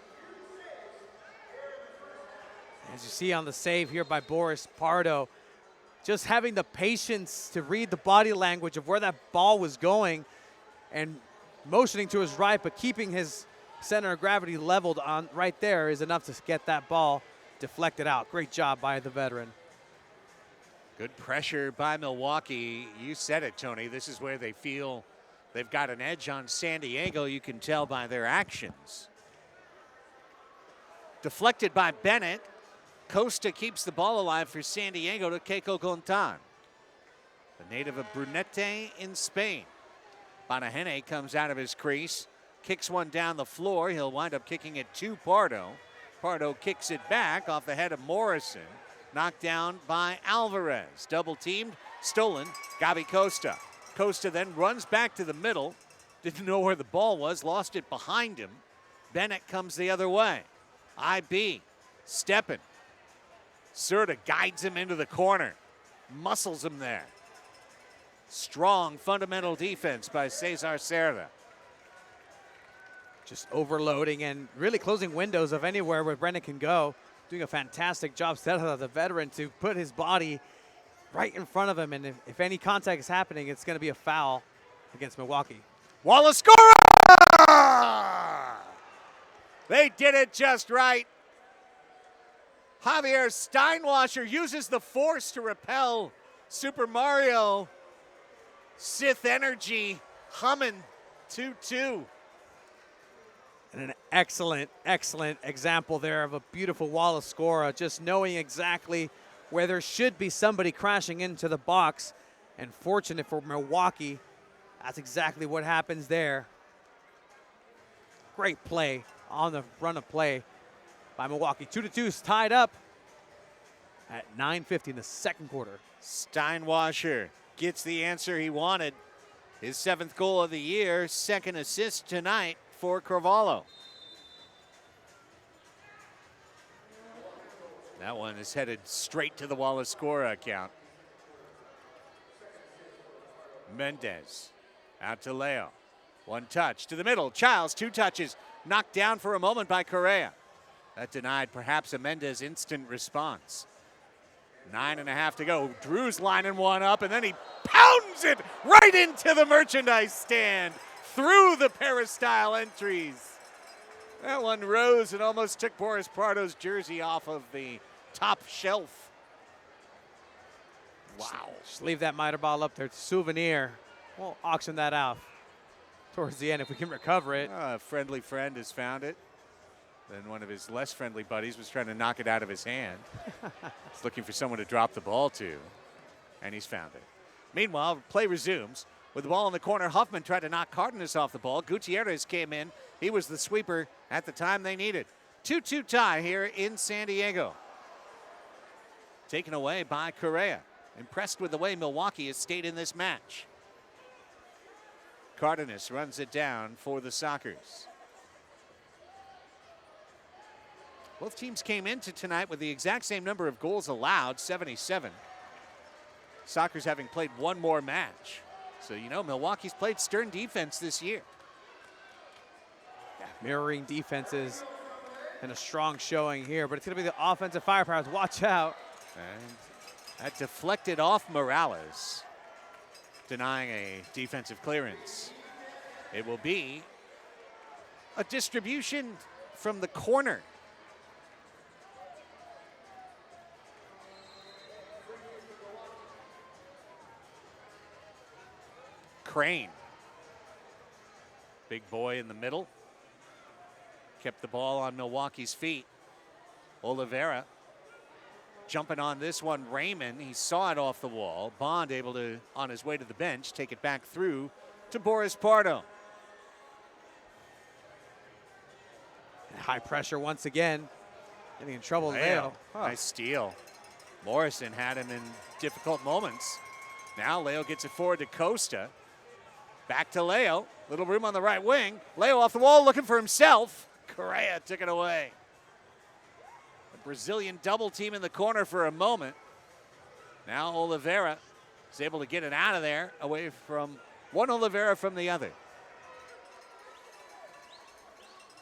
As you see on the save here by Boris Pardo, just having the patience to read the body language of where that ball was going and motioning to his right, but keeping his center of gravity leveled on right there is enough to get that ball deflected out. Great job by the veteran. Good pressure by Milwaukee. You said it, Tony. This is where they feel they've got an edge on San Diego. You can tell by their actions. Deflected by Bennett. Costa keeps the ball alive for San Diego to Keiko Gontan, the native of Brunete in Spain. Banahene comes out of his crease, kicks one down the floor. He'll wind up kicking it to Pardo. Pardo kicks it back off the head of Morrison. Knocked down by Alvarez. Double teamed, stolen, Gabi Costa. Costa then runs back to the middle. Didn't know where the ball was, lost it behind him. Bennett comes the other way. IB, stepping. Serta guides him into the corner. Muscles him there. Strong fundamental defense by Cesar Cerda. Just overloading and really closing windows of anywhere where Brennan can go. Doing a fantastic job, Cerda, the veteran, to put his body right in front of him. And if any contact is happening, it's going to be a foul against Milwaukee. Wallace scorer! They did it just right. Javier Steinwasser uses the force to repel Super Mario. Sith energy humming 2-2. And an excellent, excellent example there of a beautiful Wallace scorer, just knowing exactly where there should be somebody crashing into the box. And fortunate for Milwaukee, that's exactly what happens there. Great play on the run of play by Milwaukee. 2-2 is tied up at 9:50 in the second quarter. Steinwasser gets the answer he wanted. His 7th goal of the year, 2nd assist tonight for Carvalho. That one is headed straight to the Wallace scorer account. Mendez out to Leo. One touch to the middle. Childs, 2 touches. Knocked down for a moment by Correa. That denied perhaps a Mendez instant response. 9.5 to go. Drew's lining one up, and then he pounds it right into the merchandise stand through the peristyle entries. That one rose and almost took Boris Pardo's jersey off of the top shelf. Wow. Just leave that miter ball up there. It's a souvenir. We'll auction that out towards the end if we can recover it. A friendly friend has found it. Then one of his less friendly buddies was trying to knock it out of his hand. He's looking for someone to drop the ball to, and he's found it. Meanwhile, play resumes. With the ball in the corner, Huffman tried to knock Cardenas off the ball. Gutierrez came in. He was the sweeper at the time they needed. 2-2 tie here in San Diego. Taken away by Correa. Impressed with the way Milwaukee has stayed in this match. Cardenas runs it down for the Sockers. Both teams came into tonight with the exact same number of goals allowed, 77. Sockers having played one more match. So, you know, Milwaukee's played stern defense this year. Yeah, mirroring defenses and a strong showing here, but it's going to be the offensive firepower. Watch out. And that deflected off Morales, denying a defensive clearance. It will be a distribution from the corner. Crane, big boy in the middle, kept the ball on Milwaukee's feet. Oliveira jumping on this one. Raymond, he saw it off the wall. Bond able to, on his way to the bench, take it back through to Boris Pardo. High pressure once again. Getting in trouble Leo. Leo. Nice steal. Morrison had him in difficult moments. Now Leo gets it forward to Costa. Back to Leo. Little room on the right wing. Leo off the wall looking for himself. Correa took it away. A Brazilian double team in the corner for a moment. Now Oliveira is able to get it out of there, away from one Oliveira from the other.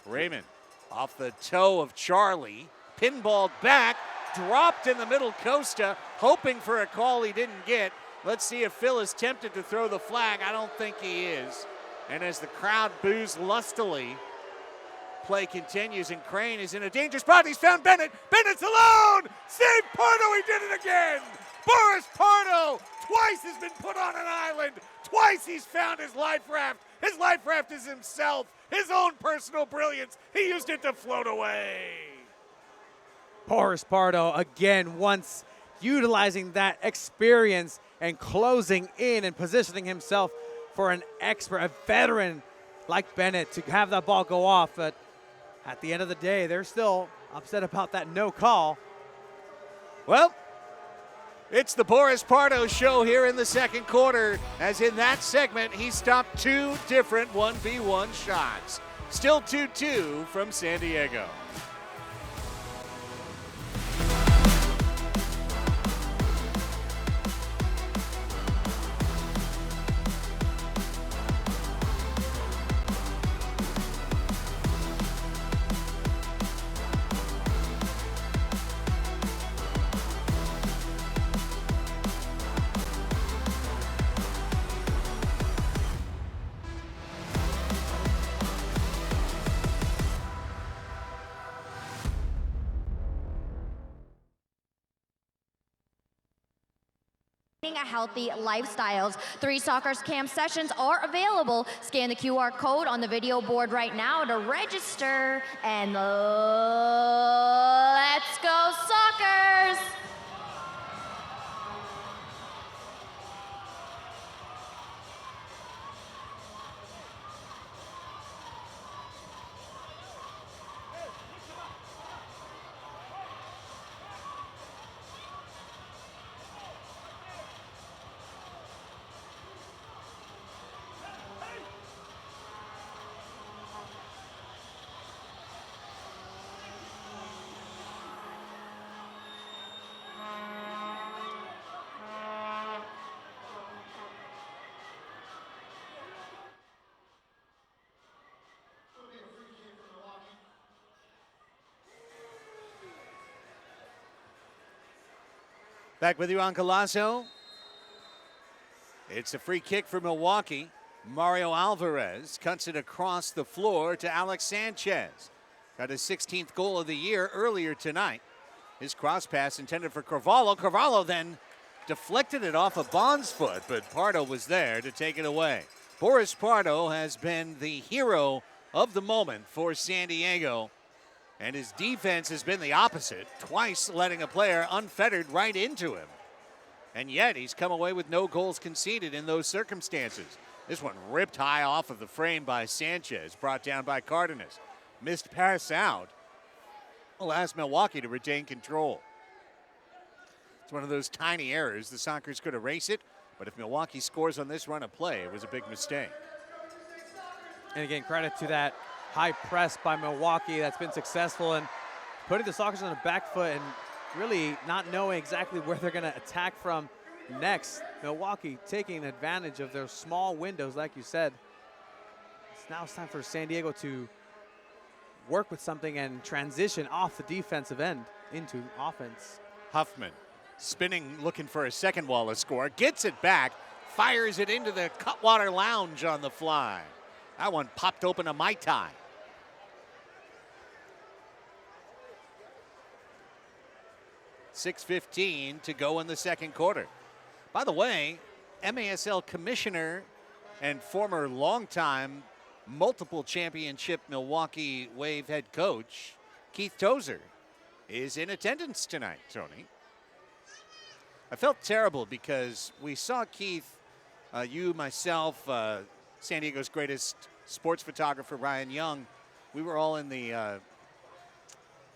Raymond off the toe of Charlie. Pinballed back. Dropped in the middle. Costa hoping for a call he didn't get. Let's see if Phil is tempted to throw the flag. I don't think he is. And as the crowd boos lustily, play continues, and Crane is in a dangerous spot. He's found Bennett. Bennett's alone. Save Pardo. He did it again. Boris Pardo twice has been put on an island. Twice he's found his life raft. His life raft is himself. His own personal brilliance. He used it to float away. Boris Pardo again, once utilizing that experience and closing in and positioning himself for an expert, a veteran like Bennett to have that ball go off. But at the end of the day, they're still upset about that no call. Well, it's the Boris Pardo show here in the second quarter, as in that segment, he stopped 2 different 1v1 shots. Still 2-2 from San Diego. A healthy lifestyles. 3 Soccer's camp sessions are available. Scan the QR code on the video board right now to register, and let's go Sockers! Back with you on Colasso. It's a free kick for Milwaukee. Mario Alvarez cuts it across the floor to Alex Sanchez. Got his 16th goal of the year earlier tonight. His cross pass intended for Carvalho. Carvalho then deflected it off of Bond's foot, but Pardo was there to take it away. Boris Pardo has been the hero of the moment for San Diego, and his defense has been the opposite, twice letting a player unfettered right into him. And yet he's come away with no goals conceded in those circumstances. This one ripped high off of the frame by Sanchez, brought down by Cardenas. Missed pass out. Allows Milwaukee to retain control. It's one of those tiny errors. The Sockers could erase it, but if Milwaukee scores on this run of play, it was a big mistake. And again, credit to that high press by Milwaukee that's been successful in putting the Sockers on the back foot and really not knowing exactly where they're going to attack from next. Milwaukee taking advantage of their small windows, like you said. Now it's time for San Diego to work with something and transition off the defensive end into offense. Huffman spinning, looking for a second Wallace score. Gets it back, fires it into the Cutwater Lounge on the fly. That one popped open a Mai Tai. .6:15 to go in the second quarter. By the way, MASL commissioner and former longtime multiple championship Milwaukee Wave head coach Keith Tozer is in attendance tonight, Tony. I felt terrible because we saw Keith, you, myself, San Diego's greatest sports photographer, Ryan Young. We were all in the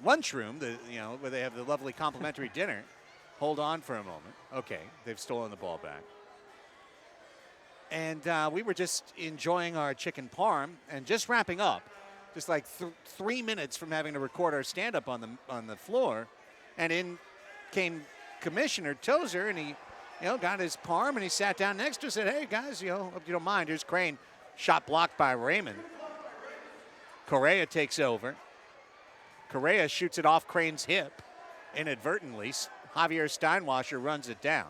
lunchroom, where they have the lovely complimentary dinner. Hold on for a moment. Okay, they've stolen the ball back. And we were just enjoying our chicken parm and just wrapping up, just like 3 minutes from having to record our stand-up on the floor. And in came Commissioner Tozer, and he got his parm, and he sat down next to us and said, hey, guys, hope you don't mind. Here's Crane. Shot blocked by Raymond. Correa takes over. Correa shoots it off Crane's hip inadvertently. Javier Steinwasser runs it down.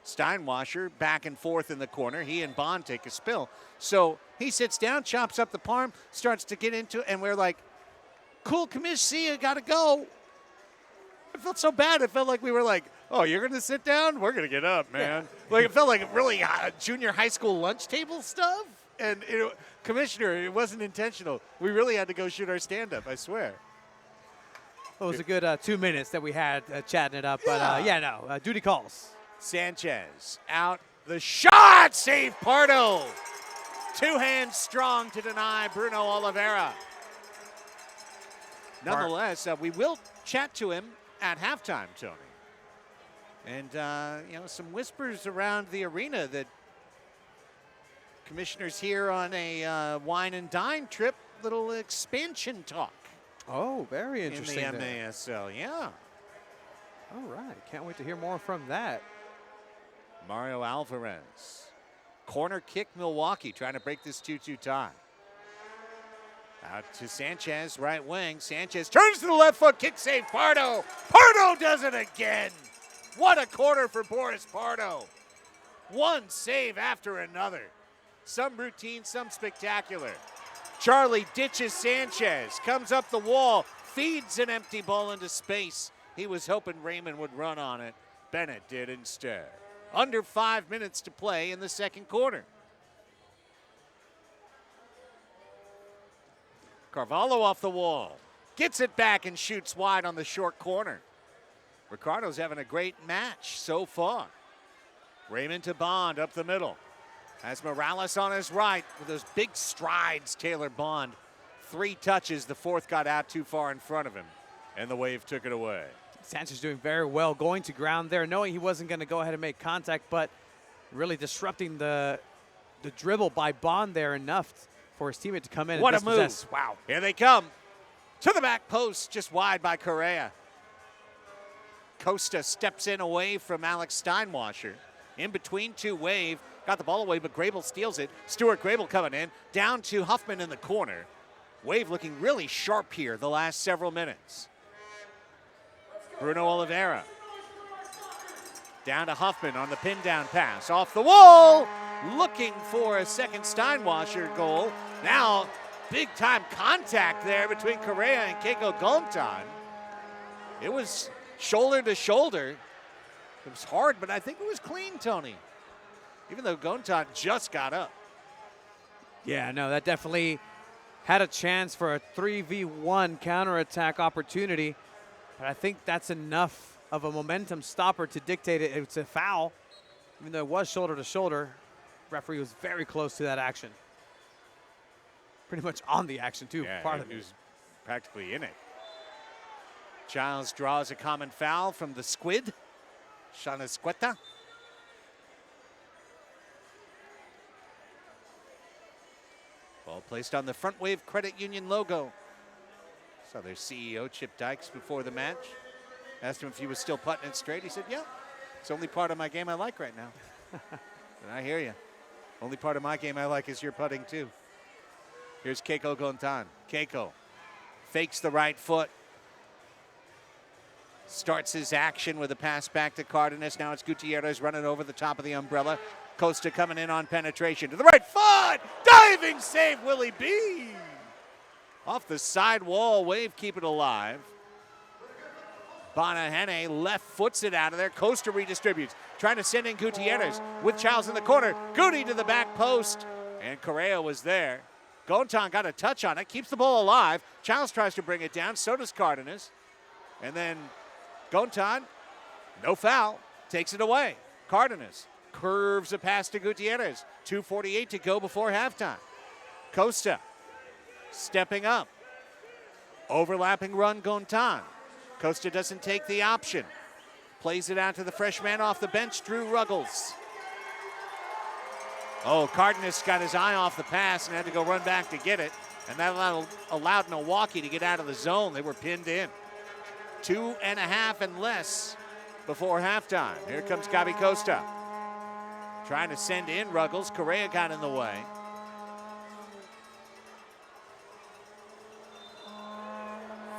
Steinwasser back and forth in the corner. He and Bond take a spill. So he sits down, chops up the parm, starts to get into it, and we're like, cool, commish, see you, gotta go. It felt so bad. It felt like we were like, oh, you're going to sit down? We're going to get up, man. Like, it felt like really junior high school lunch table stuff. And, Commissioner, it wasn't intentional. We really had to go shoot our stand-up, I swear. Well, it was a good 2 minutes that we had chatting it up. But, duty calls. Sanchez out The shot! Save Pardo. 2 hands strong to deny Bruno Oliveira. Nonetheless, we will chat to him at halftime, Tony. And, some whispers around the arena that commissioners here on a wine and dine trip, little expansion talk. Oh, very interesting. In the MASL, yeah. All right, can't wait to hear more from that. Mario Alvarez. Corner kick Milwaukee, trying to break this 2-2 tie. Out to Sanchez, right wing. Sanchez turns to the left foot, kick save Pardo. Pardo does it again. What a quarter for Boris Pardo. One save after another. Some routine, some spectacular. Charlie ditches Sanchez, comes up the wall, feeds an empty ball into space. He was hoping Raymond would run on it. Bennett did instead. Under 5 minutes to play in the second quarter. Carvalho off the wall. Gets it back and shoots wide on the short corner. Ricardo's having a great match so far. Raymond to Bond up the middle. Has Morales on his right with those big strides, Taylor Bond. 3 touches, the 4th got out too far in front of him, and the Wave took it away. Sanchez doing very well, going to ground there, knowing he wasn't going to go ahead and make contact, but really disrupting the dribble by Bond there enough for his teammate to come in what and dispossess. A move. Wow. Here they come. To the back post, just wide by Correa. Costa steps in away from Alex Steinwasser. In between 2 Wave. Got the ball away, but Grable steals it. Stuart Grable coming in. Down to Huffman in the corner. Wave looking really sharp here the last several minutes. Bruno Oliveira. Down to Huffman on the pin down pass. Off the wall. Looking for a second Steinwasser goal. Now, big time contact there between Correa and Keiko Gontan. It was shoulder to shoulder. It was hard, but I think it was clean, Tony. Even though Gontan just got up. Yeah, no, that definitely had a chance for a 3v1 counterattack opportunity. But I think that's enough of a momentum stopper to dictate it. It's a foul, even though it was shoulder to shoulder. Referee was very close to that action. Pretty much on the action, too. Yeah, part of he it. was practically in it. Giles draws a common foul from the Squid. Shanesqueta. Ball placed on the Frontwave Credit Union logo. Saw their CEO, Chip Dykes, before the match. Asked him if he was still putting it straight. He said, yeah, it's the only part of my game I like right now. And I hear you. Only part of my game I like is your putting, too. Here's Keiko Gontan. Keiko fakes the right foot. Starts his action with a pass back to Cardenas. Now it's Gutierrez running over the top of the umbrella. Costa coming in on penetration. To the right foot! Diving save, Willie B! Off the side wall, Wave keep it alive. Bonahene left foots it out of there. Costa redistributes. Trying to send in Gutierrez with Childs in the corner. Guti to the back post. And Correa was there. Gontan got a touch on it. Keeps the ball alive. Childs tries to bring it down. So does Cardenas. And then Gontan, no foul, takes it away. Cardenas curves a pass to Gutierrez. 2:48 to go before halftime. Costa stepping up. Overlapping run Gontan. Costa doesn't take the option. Plays it out to the freshman off the bench, Drew Ruggles. Oh, Cardenas got his eye off the pass and had to go run back to get it. And that allowed Milwaukee to get out of the zone. They were pinned in. 2.5 and less before halftime. Here comes Gabi Costa. Trying to send in Ruggles. Correa got in the way.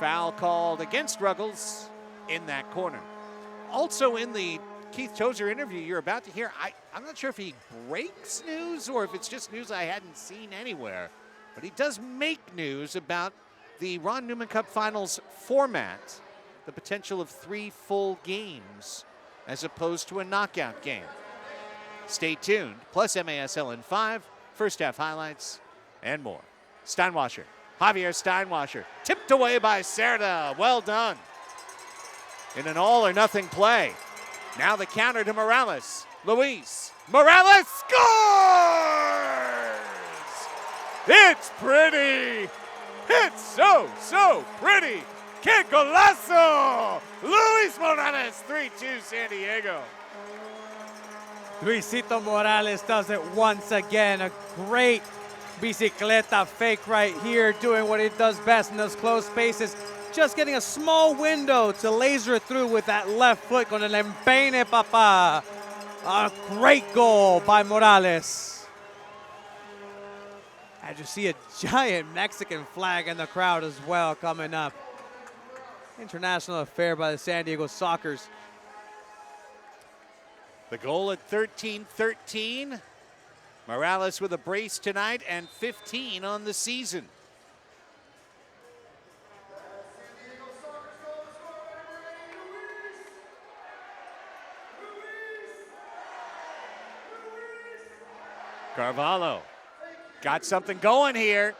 Foul called against Ruggles in that corner. Also in the Keith Tozer interview you're about to hear, I'm not sure if he breaks news or if it's just news I hadn't seen anywhere, but he does make news about the Ron Newman Cup Finals format, the potential of 3 full games as opposed to a knockout game. Stay tuned, plus MASL in 5, first half highlights, and more. Steinwasser, Javier Steinwasser, tipped away by Cerda. Well done. In an all or nothing play. Now the counter to Morales. Luiz. Morales scores! It's pretty. It's so pretty. ¡Qué golazo! Luis Morales, 3-2 San Diego. Luisito Morales does it once again. A great bicicleta fake right here, doing what he does best in those closed spaces. Just getting a small window to laser it through with that left foot con el empeine, papá. A great goal by Morales. As you see a giant Mexican flag in the crowd as well coming up. International affair by the San Diego Sockers. The goal at 13-13. Morales with a brace tonight and 15 on the season. Carvalho got something going here,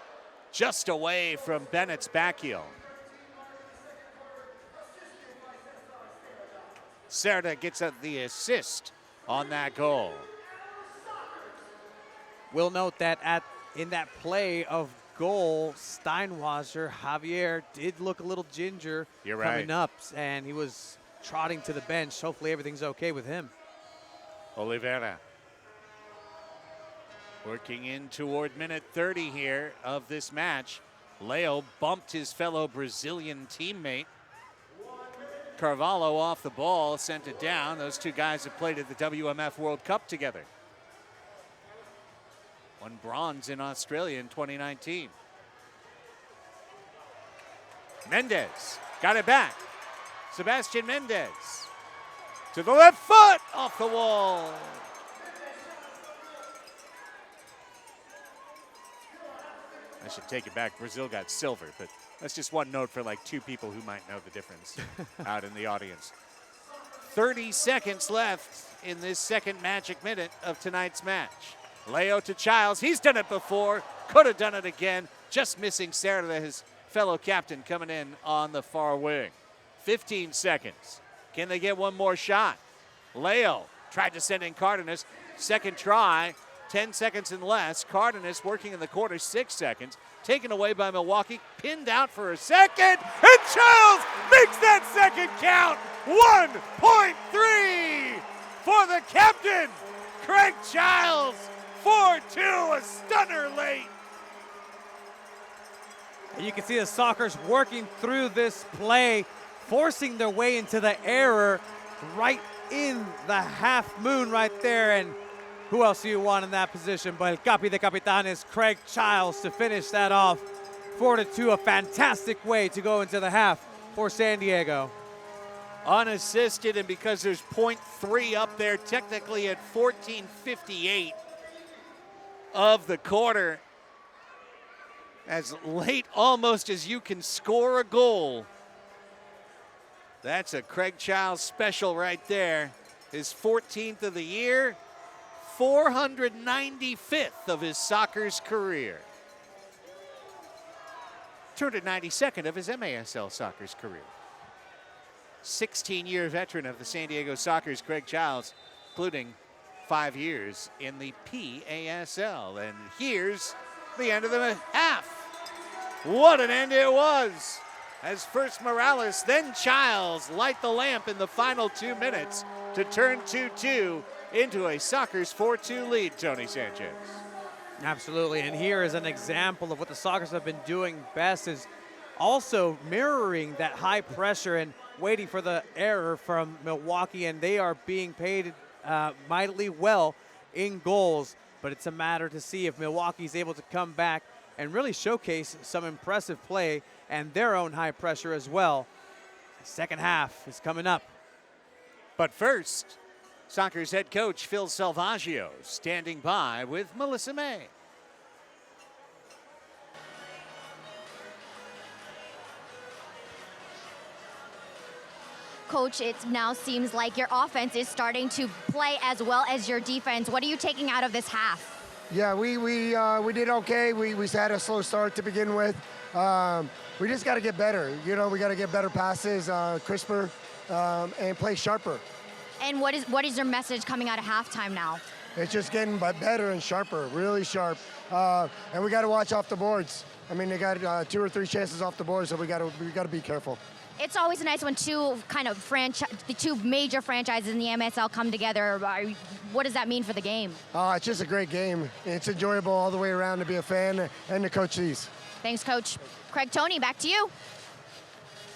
just away from Bennett's back heel. Cerda gets the assist on that goal. We'll note that in that play of goal, Steinwasser, Javier, did look a little ginger coming up, and he was trotting to the bench. Hopefully everything's okay with him. Oliveira working in toward minute 30 here of this match. Leo bumped his fellow Brazilian teammate. Carvalho off the ball, sent it down. Those two guys have played at the WMF World Cup together. Won bronze in Australia in 2019. Mendez got it back. Sebastian Mendez to the left foot, off the wall. I should take it back. Brazil got silver, but that's just one note for like two people who might know the difference out in the audience. 30 seconds left in this second magic minute of tonight's match. Leo to Childs. He's done it before. Could have done it again. Just missing Cerda, his fellow captain, coming in on the far wing. 15 seconds. Can they get one more shot? Leo tried to send in Cardenas. Second try. 10 seconds and less. Cardenas working in the corner, 6 seconds. Taken away by Milwaukee. Pinned out for a second. And Childs makes that second count. 1.3 for the captain, Craig Childs. 4-2, a stunner late. And you can see the Sockers working through this play, forcing their way into the error right in the half moon right there. And who else do you want in that position but El Capi de Capitanes, Craig Childs, to finish that off. 4-2, a fantastic way to go into the half for San Diego. Unassisted, and because there's 0.3 up there, technically at 14:58 of the quarter. As late almost as you can score a goal. That's a Craig Childs special right there. His 14th of the year, 495th of his Sockers career. 292nd of his MASL Sockers career. 16-year veteran of the San Diego Sockers, Craig Childs, including 5 years in the PASL. And here's the end of the half. What an end it was. As first Morales, then Childs light the lamp in the final 2 minutes to turn 2-2 into a Sockers 4-2 lead, Tony Sanchez. Absolutely, and here is an example of what the Sockers have been doing best, is also mirroring that high pressure and waiting for the error from Milwaukee, and they are being paid mightily well in goals, but it's a matter to see if Milwaukee's able to come back and really showcase some impressive play and their own high pressure as well. Second half is coming up. But first, Sockers head coach Phil Salvaggio standing by with Melissa May. Coach, it now seems like your offense is starting to play as well as your defense. What are you taking out of this half? Yeah, we did okay. We had a slow start to begin with. We just got to get better. You know, we got to get better passes, crisper, and play sharper. And what is your message coming out of halftime now? It's just getting better and sharper, really sharp. And we got to watch off the boards. I mean, they got 2 or 3 chances off the board, so we got to be careful. It's always nice when the two major franchises in the MASL come together. What does that mean for the game? It's just a great game. It's enjoyable all the way around to be a fan and to coach these. Thanks, Coach. Craig, Tony, back to you.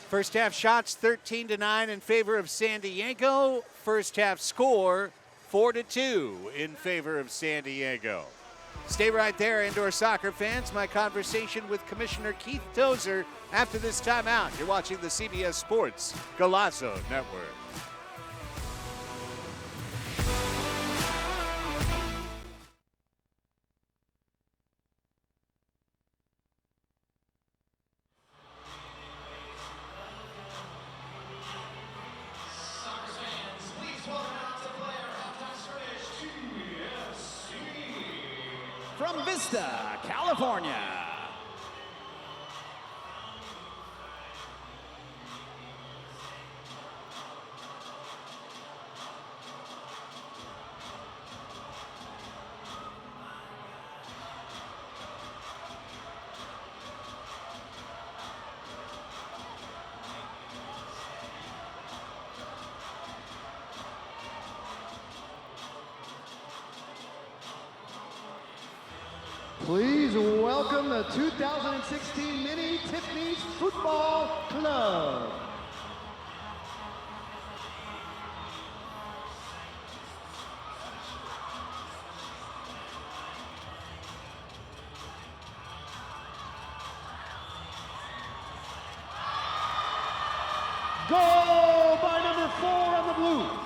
First half shots 13-9 in favor of San Diego. First half score 4-2 in favor of San Diego. Stay right there, indoor soccer fans. My conversation with Commissioner Keith Tozer after this timeout. You're watching the CBS Sports Golazo Network. From Vista, California. Please welcome the 2016 Mini Tiffany's Football Club. Goal by number 4 on the blue.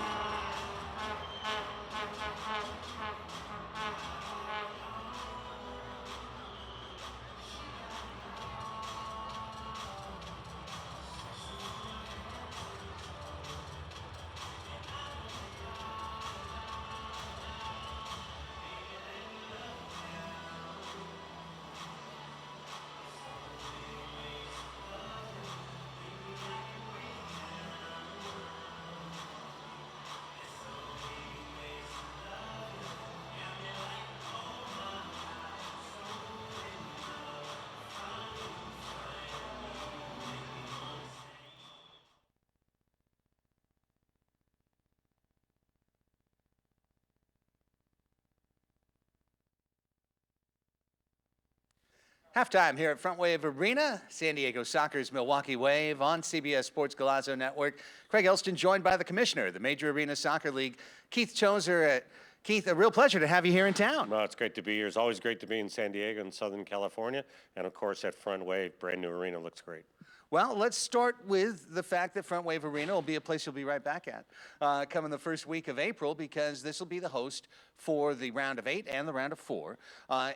Halftime here at Frontwave Arena, San Diego Soccer's Milwaukee Wave on CBS Sports Golazo Network. Craig Elston joined by the commissioner of the Major Arena Soccer League, Keith Tozer. Keith, a real pleasure to have you here in town. Well, it's great to be here. It's always great to be in San Diego and Southern California. And, of course, at Frontwave, brand new arena looks great. Well, let's start with the fact that Frontwave Arena will be a place you'll be right back at coming the first week of April, because this will be the host for the round of 8 and the round of 4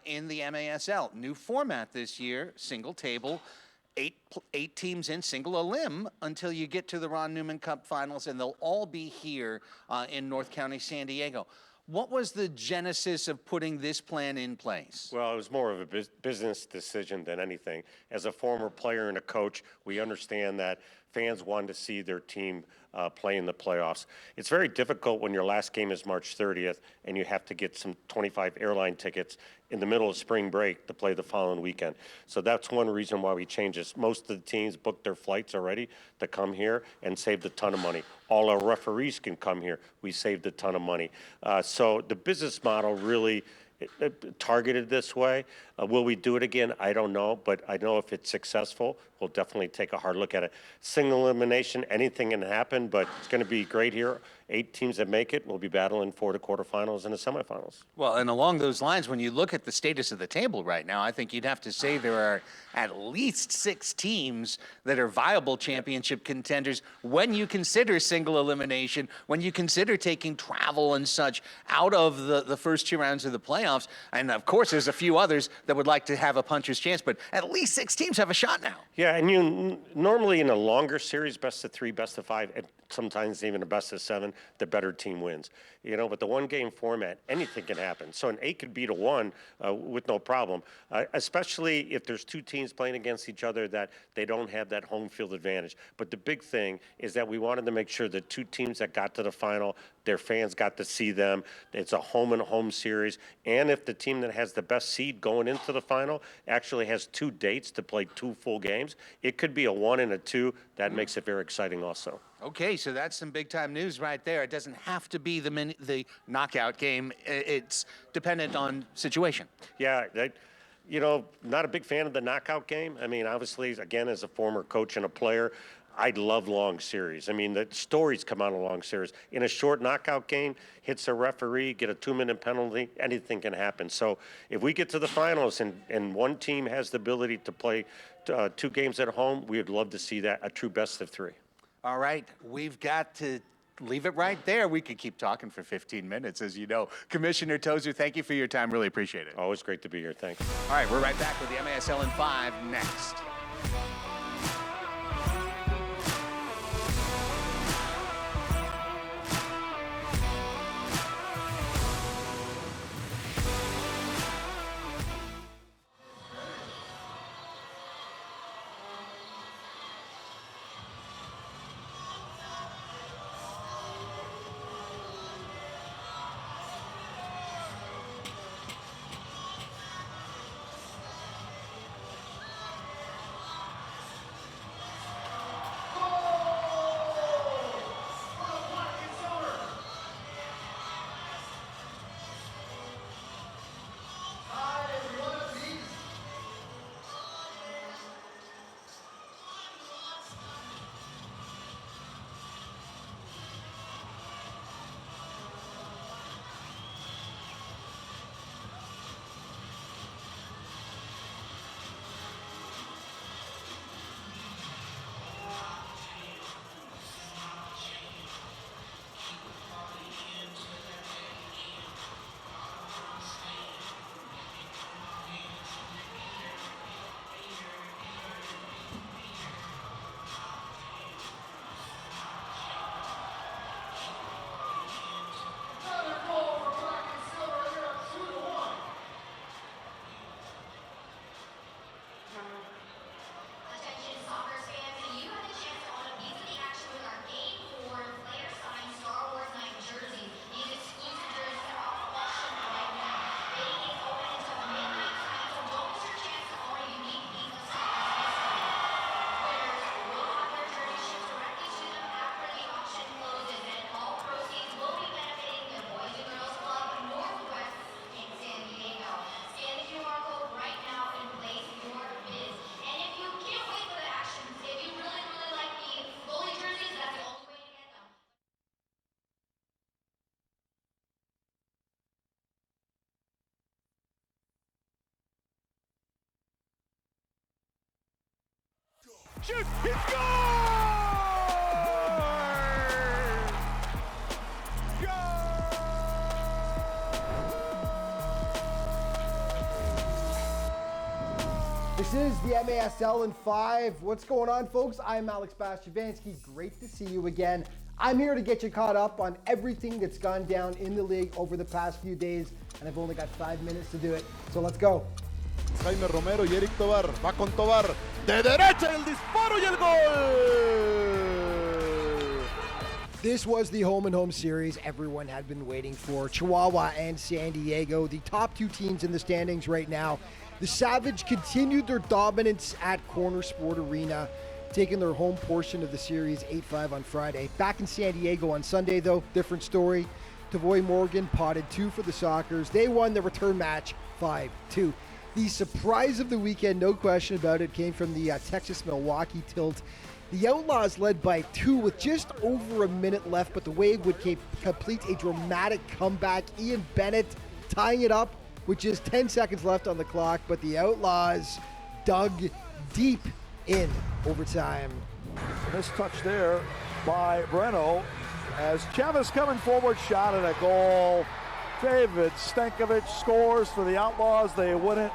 in the MASL. New format this year, single table, 8 teams in, single elim until you get to the Ron Newman Cup finals, and they'll all be here in North County, San Diego. What was the genesis of putting this plan in place? Well, it was more of a business decision than anything. As a former player and a coach, we understand that fans want to see their team play in the playoffs. It's very difficult when your last game is March 30th and you have to get some 25 airline tickets in the middle of spring break to play the following weekend. So that's one reason why we changed this. Most of the teams booked their flights already to come here and saved a ton of money. All our referees can come here. We saved a ton of money. So the business model really targeted this way. Will we do it again? I don't know, but I know if it's successful, we'll definitely take a hard look at it. Single elimination, anything can happen, but it's going to be great here. 8 teams that make it will be battling for the quarterfinals and the semifinals. Well, and along those lines, when you look at the status of the table right now, I think you'd have to say there are at least 6 teams that are viable championship contenders when you consider single elimination, when you consider taking travel and such out of the first 2 rounds of the playoffs. And of course, there's a few others that would like to have a puncher's chance, but at least 6 teams have a shot now. Yeah, and you normally in a longer series, best of 3, best of 5, sometimes even a best of 7, the better team wins. But the one-game format, anything can happen. So an 8 could beat a 1 with no problem, especially if there's 2 teams playing against each other that they don't have that home field advantage. But the big thing is that we wanted to make sure the 2 teams that got to the final, their fans got to see them. It's a home-and-home series. And if the team that has the best seed going into the final actually has 2 dates to play 2 full games, it could be a 1 and a 2. That makes it very exciting also. Okay, so that's some big-time news right there. It doesn't have to be the knockout game. It's dependent on situation. Yeah, not a big fan of the knockout game. I mean, obviously, again, as a former coach and a player, I love long series. I mean, the stories come out of long series. In a short knockout game, hits a referee, get a 2-minute penalty, anything can happen. So if we get to the finals and one team has the ability to play 2 games at home, we would love to see that, a true best of 3. All right, we've got to leave it right there. We could keep talking for 15 minutes, as you know. Commissioner Tozer, thank you for your time. Really appreciate it. Always great to be here. Thanks. All right, we're right back with the MASL in 5 next. Shoot! He scores! This is the MASL in 5. What's going on, folks? I'm Alex Bastiavansky. Great to see you again. I'm here to get you caught up on everything that's gone down in the league over the past few days, and I've only got 5 minutes to do it. So let's go. Jaime Romero y Eric Tobar. Va con Tobar. De derecha el disparo y el gol. This was the home and home series everyone had been waiting for. Chihuahua and San Diego, the top 2 teams in the standings right now. The Savage continued their dominance at Corner Sport Arena, taking their home portion of the series 8-5 on Friday. Back in San Diego on Sunday, though, different story. Tavoy Morgan potted 2 for the Sockers. They won the return match 5-2. The surprise of the weekend, no question about it, came from the Texas-Milwaukee tilt. The Outlaws led by 2 with just over a minute left, but the Wave would complete a dramatic comeback. Ian Bennett tying it up with just 10 seconds left on the clock, but the Outlaws dug deep in overtime. This touch there by Breno as Chavez coming forward, shot at a goal. David Stankovic scores for the Outlaws. They win it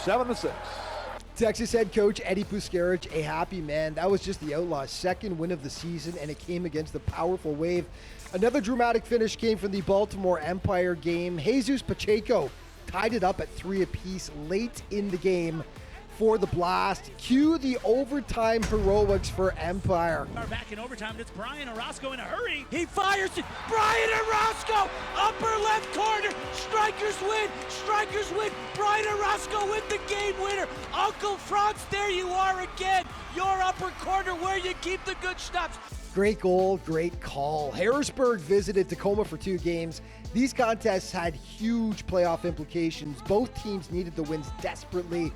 7-6. Texas head coach Eddie Puskarich, a happy man. That was just the Outlaws' second win of the season, and it came against the powerful Wave. Another dramatic finish came from the Baltimore Empire game. Jesus Pacheco tied it up at 3 apiece late in the game for the Blast. Cue the overtime heroics for Empire. Are back in overtime. It's Brian Orozco in a hurry. He fires it. Brian Orozco, upper left corner. Strikers win. Strikers win. Brian Orozco with the game winner. Uncle Franz, there you are again. Your upper corner where you keep the good stuff. Great goal, great call. Harrisburg visited Tacoma for 2 games. These contests had huge playoff implications. Both teams needed the wins desperately.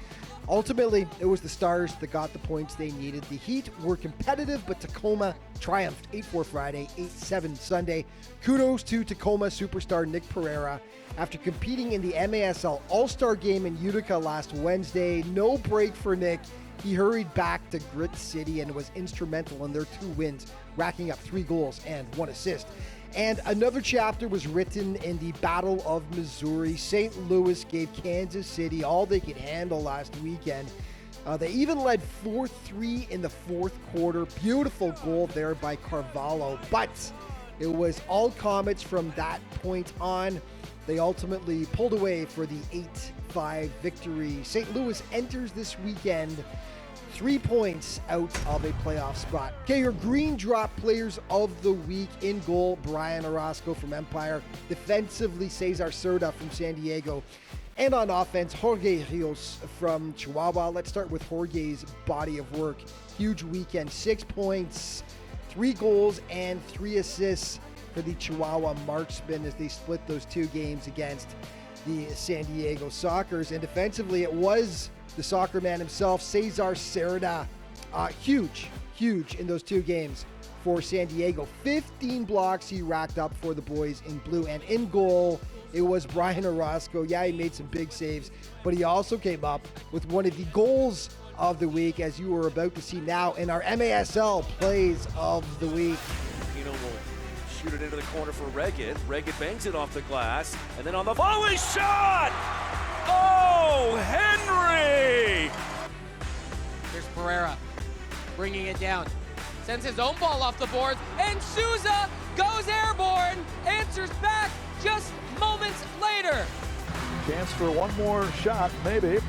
Ultimately, it was the Stars that got the points they needed. The Heat were competitive, but Tacoma triumphed 8-4 Friday, 8-7 Sunday. Kudos to Tacoma superstar Nick Pereira. After competing in the MASL All-Star Game in Utica last Wednesday, no break for Nick. He hurried back to Grit City and was instrumental in their 2 wins, racking up 3 goals and 1 assist. And another chapter was written in the Battle of Missouri. St. Louis gave Kansas City all they could handle last weekend. They even led 4-3 in the 4th quarter. Beautiful goal there by Carvalho, but it was all Comets from that point on. They ultimately pulled away for the 8-5 victory. St. Louis enters this weekend 3 points out of a playoff spot. Okay, your Green Drop Players of the Week: in goal, Brian Orozco from Empire. Defensively, Cesar Cerda from San Diego. And on offense, Jorge Rios from Chihuahua. Let's start with Jorge's body of work. Huge weekend, 6 points, 3 goals, and 3 assists for the Chihuahua Marksmen as they split those 2 games against the San Diego Sockers. And defensively, it was the soccer man himself, Cesar Cerda. Huge in those 2 games for San Diego. 15 blocks he racked up for the boys in blue. And in goal, it was Brian Orozco. Yeah, he made some big saves, but he also came up with one of the goals of the week, as you are about to see now in our MASL Plays of the Week. Will shoot it into the corner for Regan. Regan bangs it off the glass, and then on the volley shot! Oh, Henry! Here's Pereira bringing it down. Sends his own ball off the boards, and Souza goes airborne, answers back just moments later. Chance for one more shot, maybe.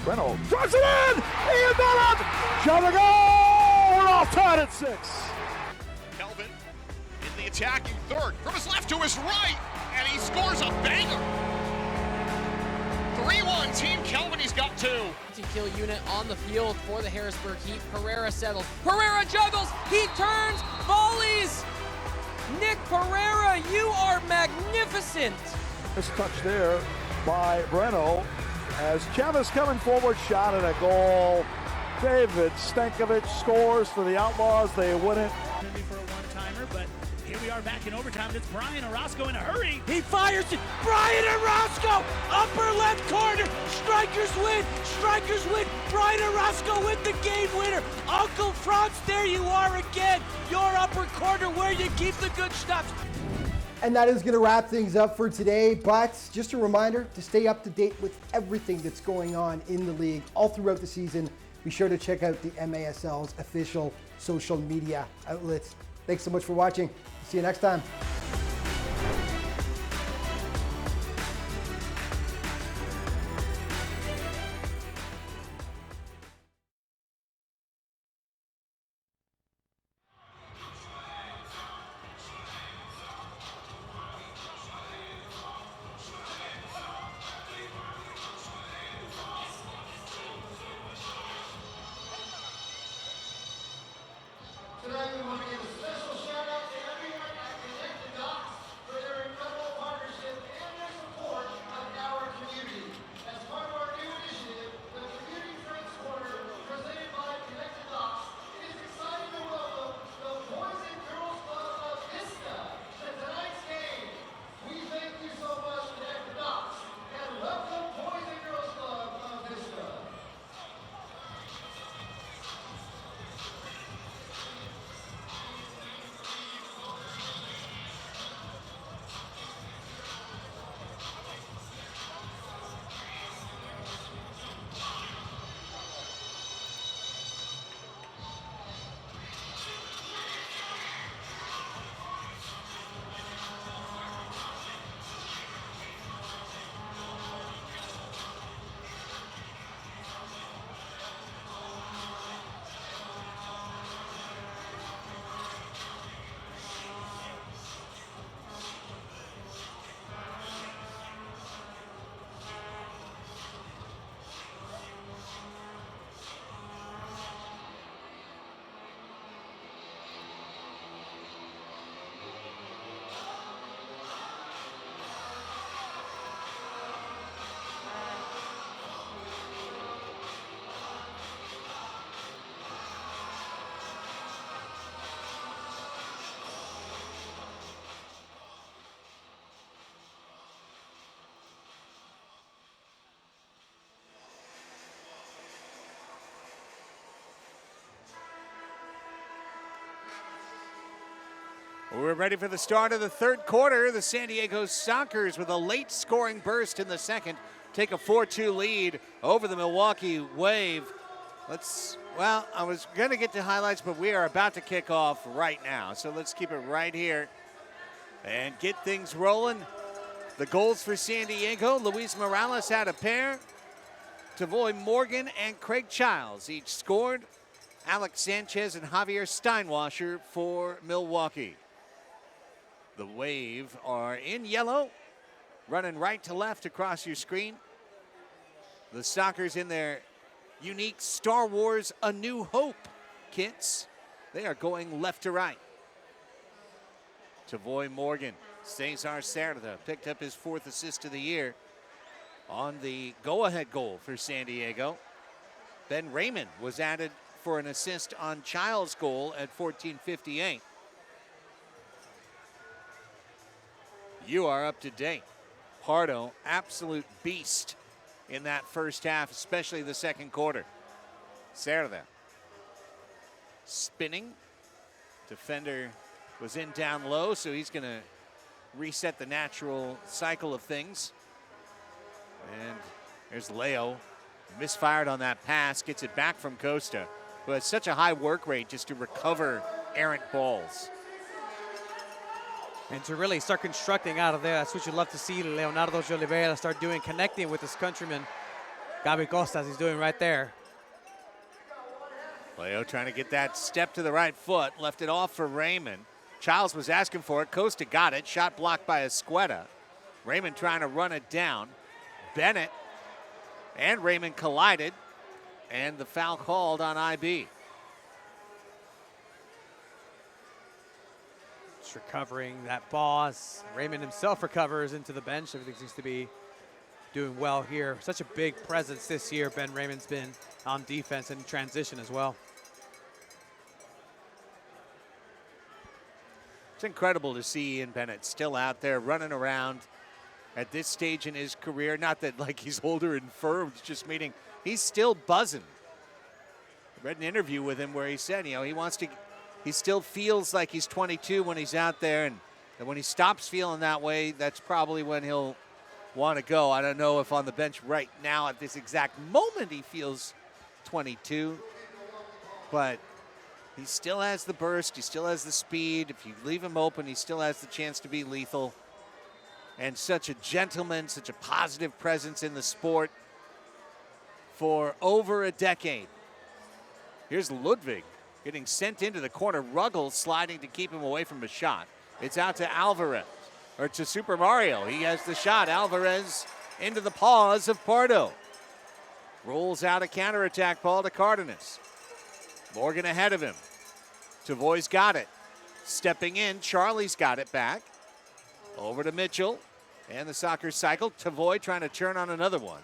Breno drives it in! Ian Bennett! Shot a goal! We're all tied at 6. Kelvin in the attacking third, from his left to his right, and he scores a banger. 3-1 Team Kelvin, he's got 2. Kill unit on the field for the Harrisburg Heat. Pereira settles. Pereira juggles. He turns. Volleys. Nick Pereira, you are magnificent. This touch there by Breno as Chavez coming forward, shot at a goal. David Stankovic scores for the Outlaws. They win it. For a one-timer, but here we are back in overtime. It's Brian Orozco in a hurry. He fires it. Brian Orozco, upper left corner. Strikers win. Strikers win. Brian Orozco with the game winner. Uncle Franz, there you are again. Your upper corner where you keep the good stuff. And that is going to wrap things up for today. But just a reminder to stay up to date with everything that's going on in the league all throughout the season. Be sure to check out the MASL's official social media outlets. Thanks so much for watching. See you next time. Tonight we want to give a special shout out to everyone at Connect the Dots. We're ready for the start of the third quarter. The San Diego Sockers with a late scoring burst in the second take a 4-2 lead over the Milwaukee Wave. Well, I was going to get to highlights, but we are about to kick off right now. So let's keep it right here and get things rolling. The goals for San Diego, Luiz Morales had a pair. Tavoy Morgan and Craig Childs each scored. Alex Sanchez and Javier Steinwasser for Milwaukee. The Wave are in yellow, running right to left across your screen. The Sockers in their unique Star Wars A New Hope kits. They are going left to right. Tavoy Morgan, Cesar Cerda picked up his 4th assist of the year on the go-ahead goal for San Diego. Ben Raymond was added for an assist on Child's goal at 14:58. You are up to date. Pardo, absolute beast in that first half, especially the second quarter. Cerda spinning. Defender was in down low, so he's going to reset the natural cycle of things. And there's Leo. Misfired on that pass, gets it back from Costa, who has such a high work rate just to recover errant balls. And to really start constructing out of there, that's what you love to see Leonardo Oliveira start doing, connecting with his countryman, Gabi Costa, as he's doing right there. Leo trying to get that step to the right foot, left it off for Raymond. Childs was asking for it, Costa got it, shot blocked by Escueta. Raymond trying to run it down. Bennett and Raymond collided, and the foul called on IB. Just recovering that ball as Raymond himself recovers into the bench. Everything seems to be doing well here. Such a big presence this year, Ben Raymond's been on defense and transition as well. It's incredible to see Ian Bennett still out there running around at this stage in his career. Not that like he's older and firm, just meaning he's still buzzing. I read an interview with him where he said, he still feels like he's 22 when he's out there, and when he stops feeling that way, that's probably when he'll want to go. I don't know if on the bench right now at this exact moment he feels 22, but he still has the burst, he still has the speed. If you leave him open, he still has the chance to be lethal. And such a gentleman, such a positive presence in the sport for over a decade. Here's Ludwig getting sent into the corner. Ruggles sliding to keep him away from a shot. It's out to Alvarez, or to Super Mario. He has the shot. Alvarez into the paws of Pardo. Rolls out a counterattack ball to Cardenas. Morgan ahead of him. Tavoy's got it. Stepping in, Charlie's got it back. Over to Mitchell. And the Sockers cycle. Tavoy trying to turn on another one.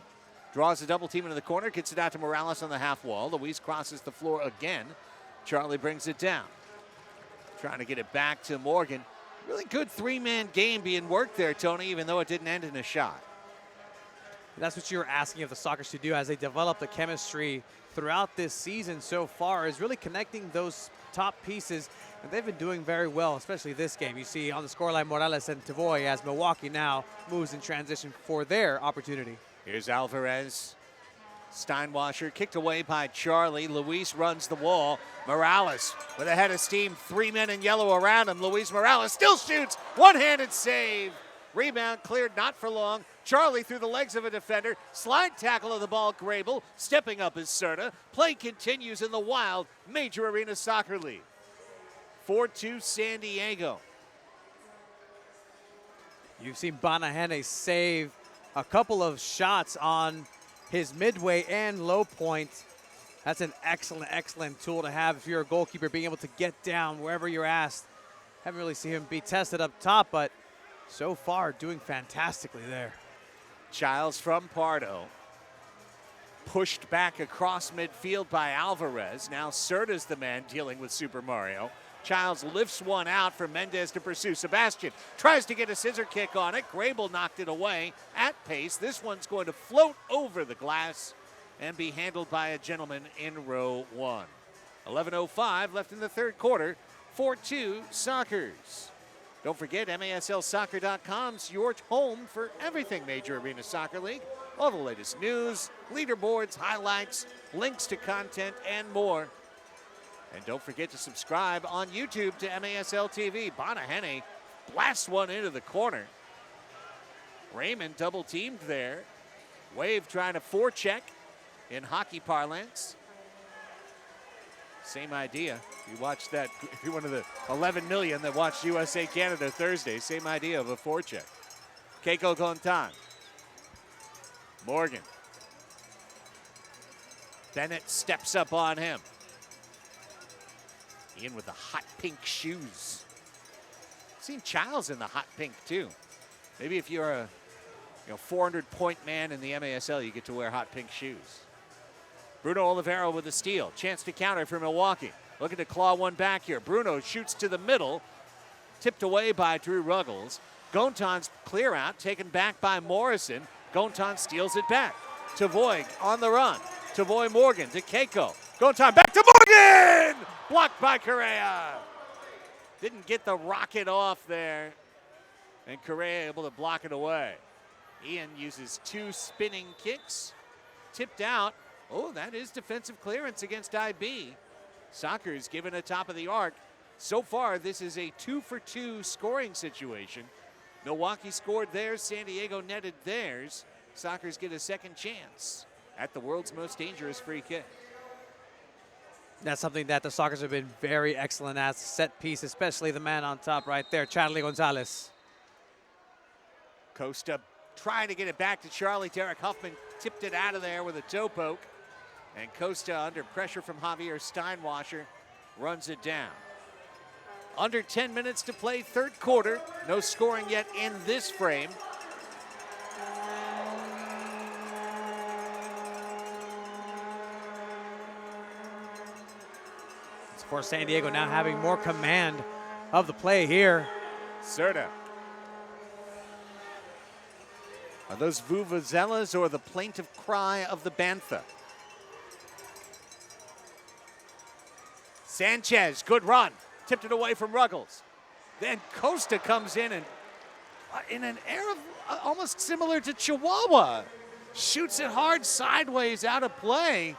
Draws a double team into the corner. Gets it out to Morales on the half wall. Luiz crosses the floor again. Charlie brings it down. Trying to get it back to Morgan. Really good three-man game being worked there, Tony, even though it didn't end in a shot. That's what you were asking of the Sockers to do as they develop the chemistry throughout this season so far, is really connecting those top pieces, and they've been doing very well, especially this game. You see on the scoreline Morales and Tavoy as Milwaukee now moves in transition for their opportunity. Here's Alvarez. Steinwasser kicked away by Charlie. Luiz runs the wall. Morales with a head of steam, 3 men in yellow around him. Luiz Morales still shoots, one-handed save. Rebound cleared, not for long. Charlie through the legs of a defender. Slide tackle of the ball, Grable. Stepping up is Cerda. Play continues in the Wild Major Arena Soccer League. 4-2 San Diego. You've seen Banahene save a couple of shots on his midway and low point. That's an excellent, excellent tool to have if you're a goalkeeper, being able to get down wherever you're asked. Haven't really seen him be tested up top, but so far doing fantastically there. Childs from Pardo. Pushed back across midfield by Alvarez. Now Cerda's the man dealing with Super Mario. Childs lifts one out for Mendez to pursue. Sebastian tries to get a scissor kick on it. Grable knocked it away at pace. This one's going to float over the glass and be handled by a gentleman in row one. 11:05 left in the third quarter. 4-2 Sockers. Don't forget, MASLsoccer.com's your home for everything Major Arena Soccer League. All the latest news, leaderboards, highlights, links to content, and more. And don't forget to subscribe on YouTube to MASL TV. Bonahene blasts one into the corner. Raymond double teamed there. Wave trying to forecheck in hockey parlance. Same idea. You watched that, if you're one of the 11 million that watched USA Canada Thursday, same idea of a forecheck. Keiko Gontan. Morgan. Bennett steps up on him. Ian with the hot pink shoes. Seen Childs in the hot pink too. Maybe if you're a 400-point man in the MASL, you get to wear hot pink shoes. Bruno Oliveira with a steal. Chance to counter for Milwaukee. Looking to claw one back here. Bruno shoots to the middle. Tipped away by Drew Ruggles. Gontan's clear out, taken back by Morrison. Gontan steals it back. Tavoy on the run. Tavoy Morgan to Keiko. Gontan back to Morgan! Blocked by Correa. Didn't get the rocket off there. And Correa able to block it away. Ian uses 2 spinning kicks. Tipped out. Oh, that is defensive clearance against IB. Soccer's given a top of the arc. So far, this is a 2-for-2 scoring situation. Milwaukee scored theirs, San Diego netted theirs. Soccer's get a second chance at the world's most dangerous free kick. That's something that the Sockers have been very excellent at, set piece, especially the man on top right there, Charlie Gonzalez. Costa trying to get it back to Charlie. Derek Huffman tipped it out of there with a toe poke. And Costa, under pressure from Javier Steinwasser, runs it down. Under 10 minutes to play, third quarter. No scoring yet in this frame. It's for San Diego now having more command of the play here. Serta. Are those vuvuzelas or the plaintive cry of the bantha? Sanchez, good run. Tipped it away from Ruggles. Then Costa comes in and in an air of almost similar to Chihuahua. Shoots it hard sideways out of play.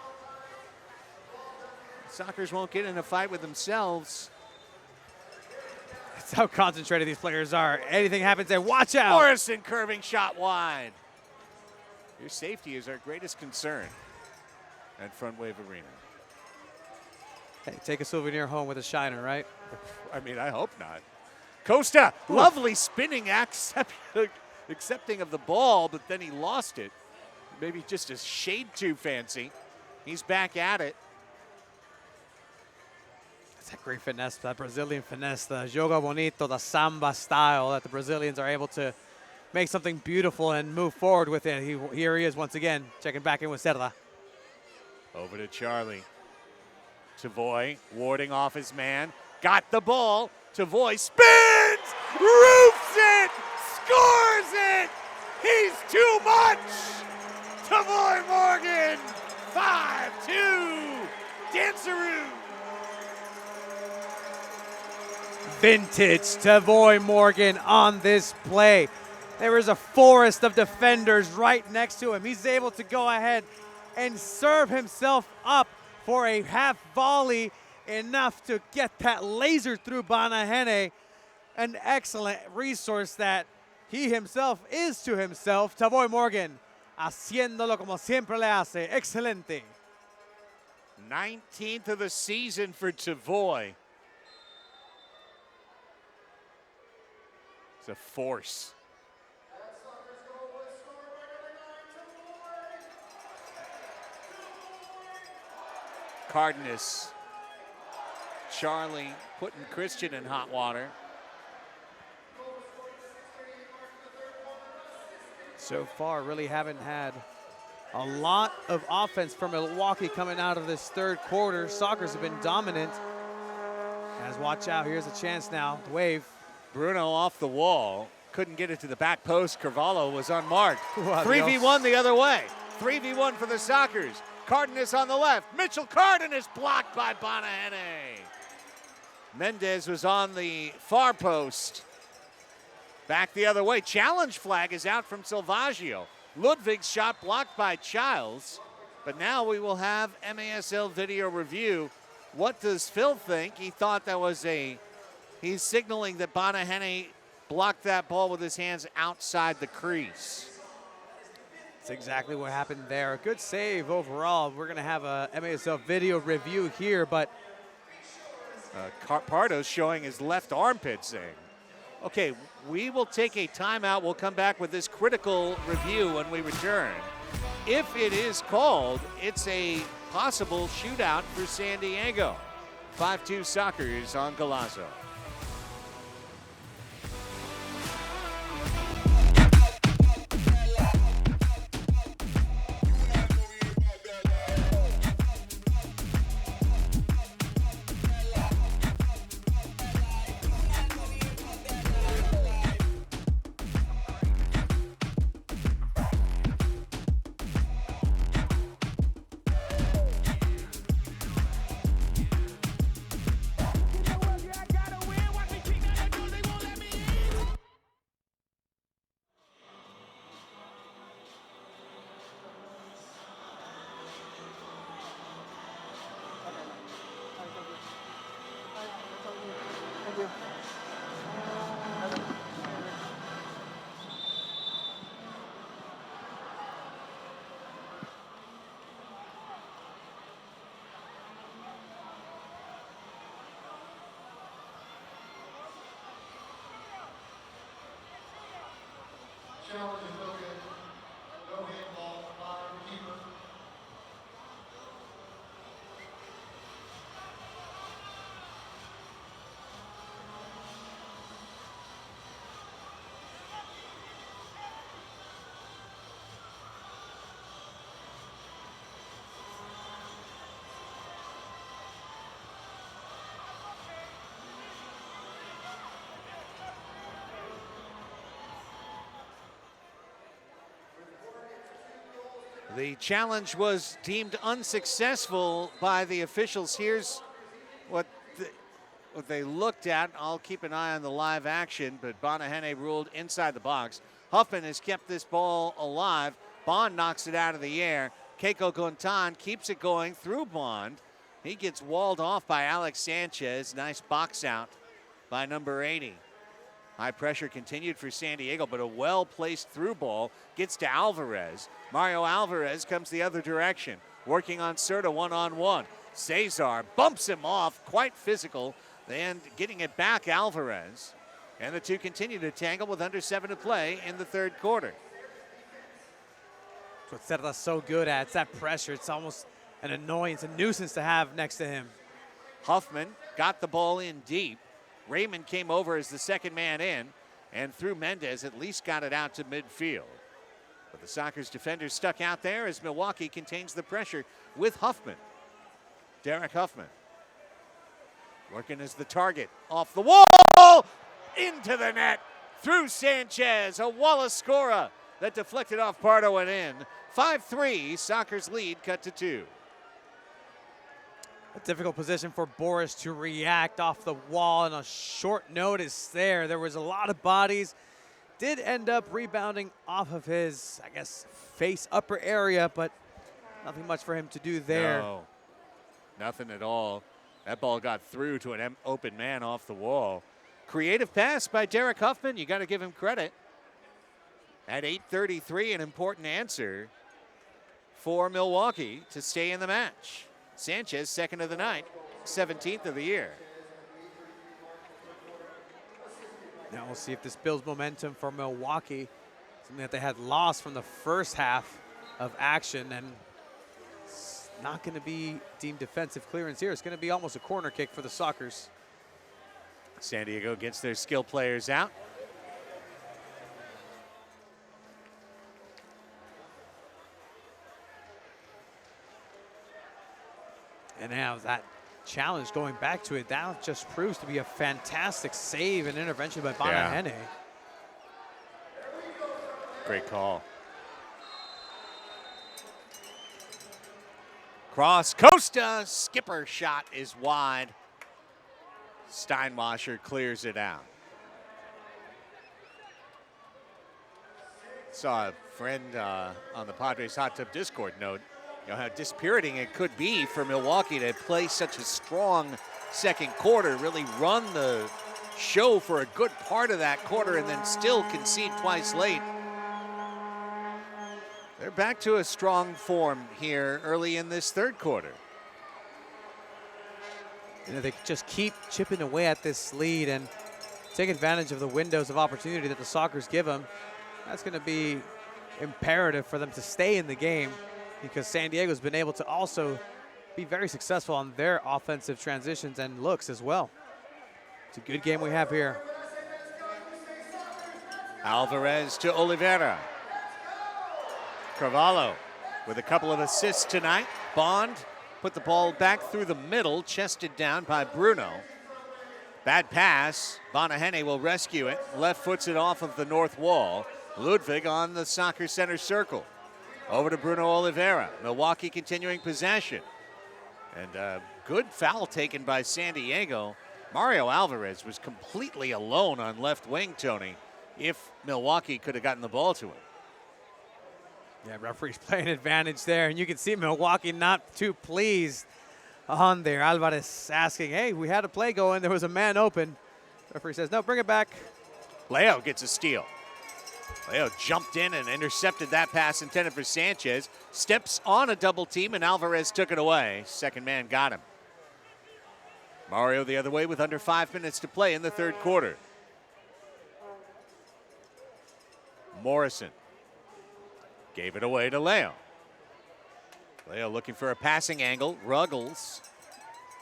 Sockers won't get in a fight with themselves. That's how concentrated these players are. Anything happens there, watch out. Morrison curving shot wide. Your safety is our greatest concern at Frontwave Arena. Hey, take a souvenir home with a shiner, right? I mean, I hope not. Costa, lovely spinning accepting of the ball, but then he lost it. Maybe just a shade too fancy. He's back at it. It's that great finesse, that Brazilian finesse, the joga bonito, the samba style that the Brazilians are able to make something beautiful and move forward with it. Here he is once again, checking back in with Cerda. Over to Charlie. Tavoy warding off his man. Got the ball. Tavoy spins! Roofs it! Scores it! He's too much! Tavoy Morgan! 5-2! Danceroo! Vintage Tavoy Morgan on this play. There is a forest of defenders right next to him. He's able to go ahead and serve himself up for a half volley, enough to get that laser through Bonahene. An excellent resource that he himself is to himself. Tavoy Morgan, haciéndolo como siempre le hace. Excelente. 19th of the season for Tavoy. It's a force. Cardenas, Charlie putting Christian in hot water. So far, really haven't had a lot of offense from Milwaukee coming out of this third quarter. Sockers have been dominant. As watch out, here's a chance now. Wave. Bruno off the wall. Couldn't get it to the back post. Carvalho was unmarked. 3v1 the other way. 3v1 for the Sockers. Cardenas on the left. Mitchell Cardenas blocked by Bonahene. Mendez was on the far post. Back the other way. Challenge flag is out from Silvaggio. Ludwig's shot blocked by Childs. But now we will have MASL video review. What does Phil think? He thought that was he's signaling that Bonahene blocked that ball with his hands outside the crease. That's exactly what happened there. A good save overall. We're going to have a MASL video review here, but Pardo's showing his left armpit saying. Okay, we will take a timeout. We'll come back with this critical review when we return. If it is called, it's a possible shootout for San Diego. 5-2 Sockers on Golazo. Challenge is no good. No handball by the keeper. The challenge was deemed unsuccessful by the officials. Here's what they looked at. I'll keep an eye on the live action, but Bonahene ruled inside the box. Huffman has kept this ball alive. Bond knocks it out of the air. Keiko Gontan keeps it going through Bond. He gets walled off by Alex Sanchez. Nice box out by number 80. High pressure continued for San Diego, but a well-placed through ball gets to Alvarez. Mario Alvarez comes the other direction, working on Serta one-on-one. Cesar bumps him off, quite physical, then getting it back, Alvarez. And the two continue to tangle with under 7 to play in the third quarter. That's what Serta's so good at. It's that pressure. It's almost an annoyance, a nuisance to have next to him. Huffman got the ball in deep. Raymond came over as the second man in, and through Mendez at least got it out to midfield. But the Sockers defenders stuck out there as Milwaukee contains the pressure with Huffman. Derek Huffman working as the target. Off the wall, into the net, through Sanchez, a Wallace scorer that deflected off Pardo and in. 5-3, Sockers lead cut to 2. A difficult position for Boris to react off the wall on a short notice there. There was a lot of bodies. Did end up rebounding off of his, I guess, face upper area, but nothing much for him to do there. No, nothing at all. That ball got through to an open man off the wall. Creative pass by Derek Huffman. You got to give him credit. At 8:33, an important answer for Milwaukee to stay in the match. Sanchez, second of the night, 17th of the year. Now we'll see if this builds momentum for Milwaukee. Something that they had lost from the first half of action, and it's not going to be deemed defensive clearance here. It's going to be almost a corner kick for the Sockers. San Diego gets their skill players out. And now that challenge, going back to it, that just proves to be a fantastic save and intervention by Bonahene. Yeah. Great call. Cross Costa, skipper shot is wide. Steinwasser clears it out. Saw a friend on the Padres Hot Tub Discord note, how dispiriting it could be for Milwaukee to play such a strong second quarter, really run the show for a good part of that quarter, and then still concede twice late. They're back to a strong form here early in this third quarter. They just keep chipping away at this lead and take advantage of the windows of opportunity that the Sockers give them. That's going to be imperative for them to stay in the game, because San Diego's been able to also be very successful on their offensive transitions and looks as well. It's a good game we have here. Alvarez to Oliveira. Carvalho with a couple of assists tonight. Bond put the ball back through the middle, chested down by Bruno. Bad pass. Bonahene will rescue it. Left foots it off of the north wall. Ludwig on the soccer center circle. Over to Bruno Oliveira. Milwaukee continuing possession. And a good foul taken by San Diego. Mario Alvarez was completely alone on left wing, Tony, if Milwaukee could have gotten the ball to him. Yeah, referee's playing advantage there, and you can see Milwaukee not too pleased on there. Alvarez asking, hey, we had a play going. There was a man open. Referee says, no, bring it back. Leo gets a steal. Leo jumped in and intercepted that pass intended for Sanchez. Steps on a double team, and Alvarez took it away. Second man got him. Mario the other way with under 5 minutes to play in the third quarter. Morrison gave it away to Leo. Leo looking for a passing angle. Ruggles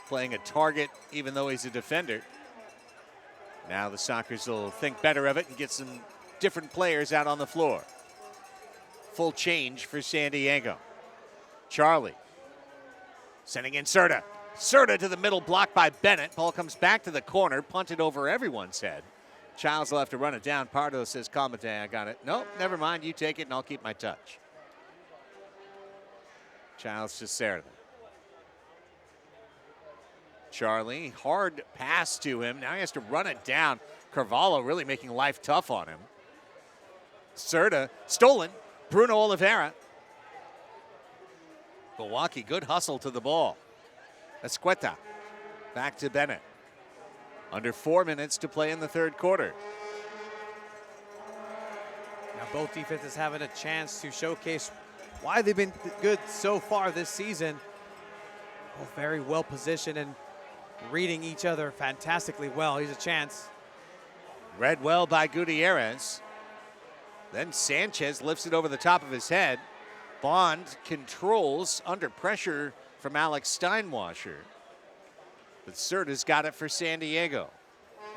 playing a target even though he's a defender. Now the Sockers will think better of it and get some different players out on the floor. Full change for San Diego. Charlie sending in Serta. Serta to the middle, blocked by Bennett. Ball comes back to the corner, punted over everyone's head. Childs will have to run it down. Pardo says, Comite, I got it. Nope, never mind. You take it and I'll keep my touch. Childs to Serta. Charlie, hard pass to him. Now he has to run it down. Carvalho really making life tough on him. Serta, stolen. Bruno Oliveira. Milwaukee, good hustle to the ball. Escueta, back to Bennett. Under 4 minutes to play in the third quarter. Now both defenses having a chance to showcase why they've been good so far this season. Both very well positioned and reading each other fantastically well. Here's a chance. Read well by Gutierrez. Then Sanchez lifts it over the top of his head. Bond controls under pressure from Alex Steinwasser. But Serta's got it for San Diego.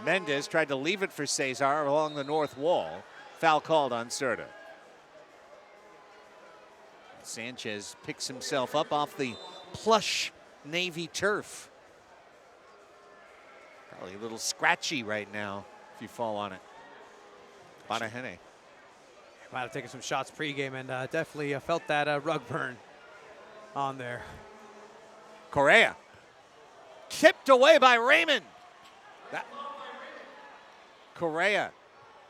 Mendez tried to leave it for Cesar along the north wall. Foul called on Serta. Sanchez picks himself up off the plush Navy turf. Probably a little scratchy right now if you fall on it. Bonahene. Might have taken some shots pregame and definitely felt that rug burn on there. Correa. Tipped away by Raymond. Correa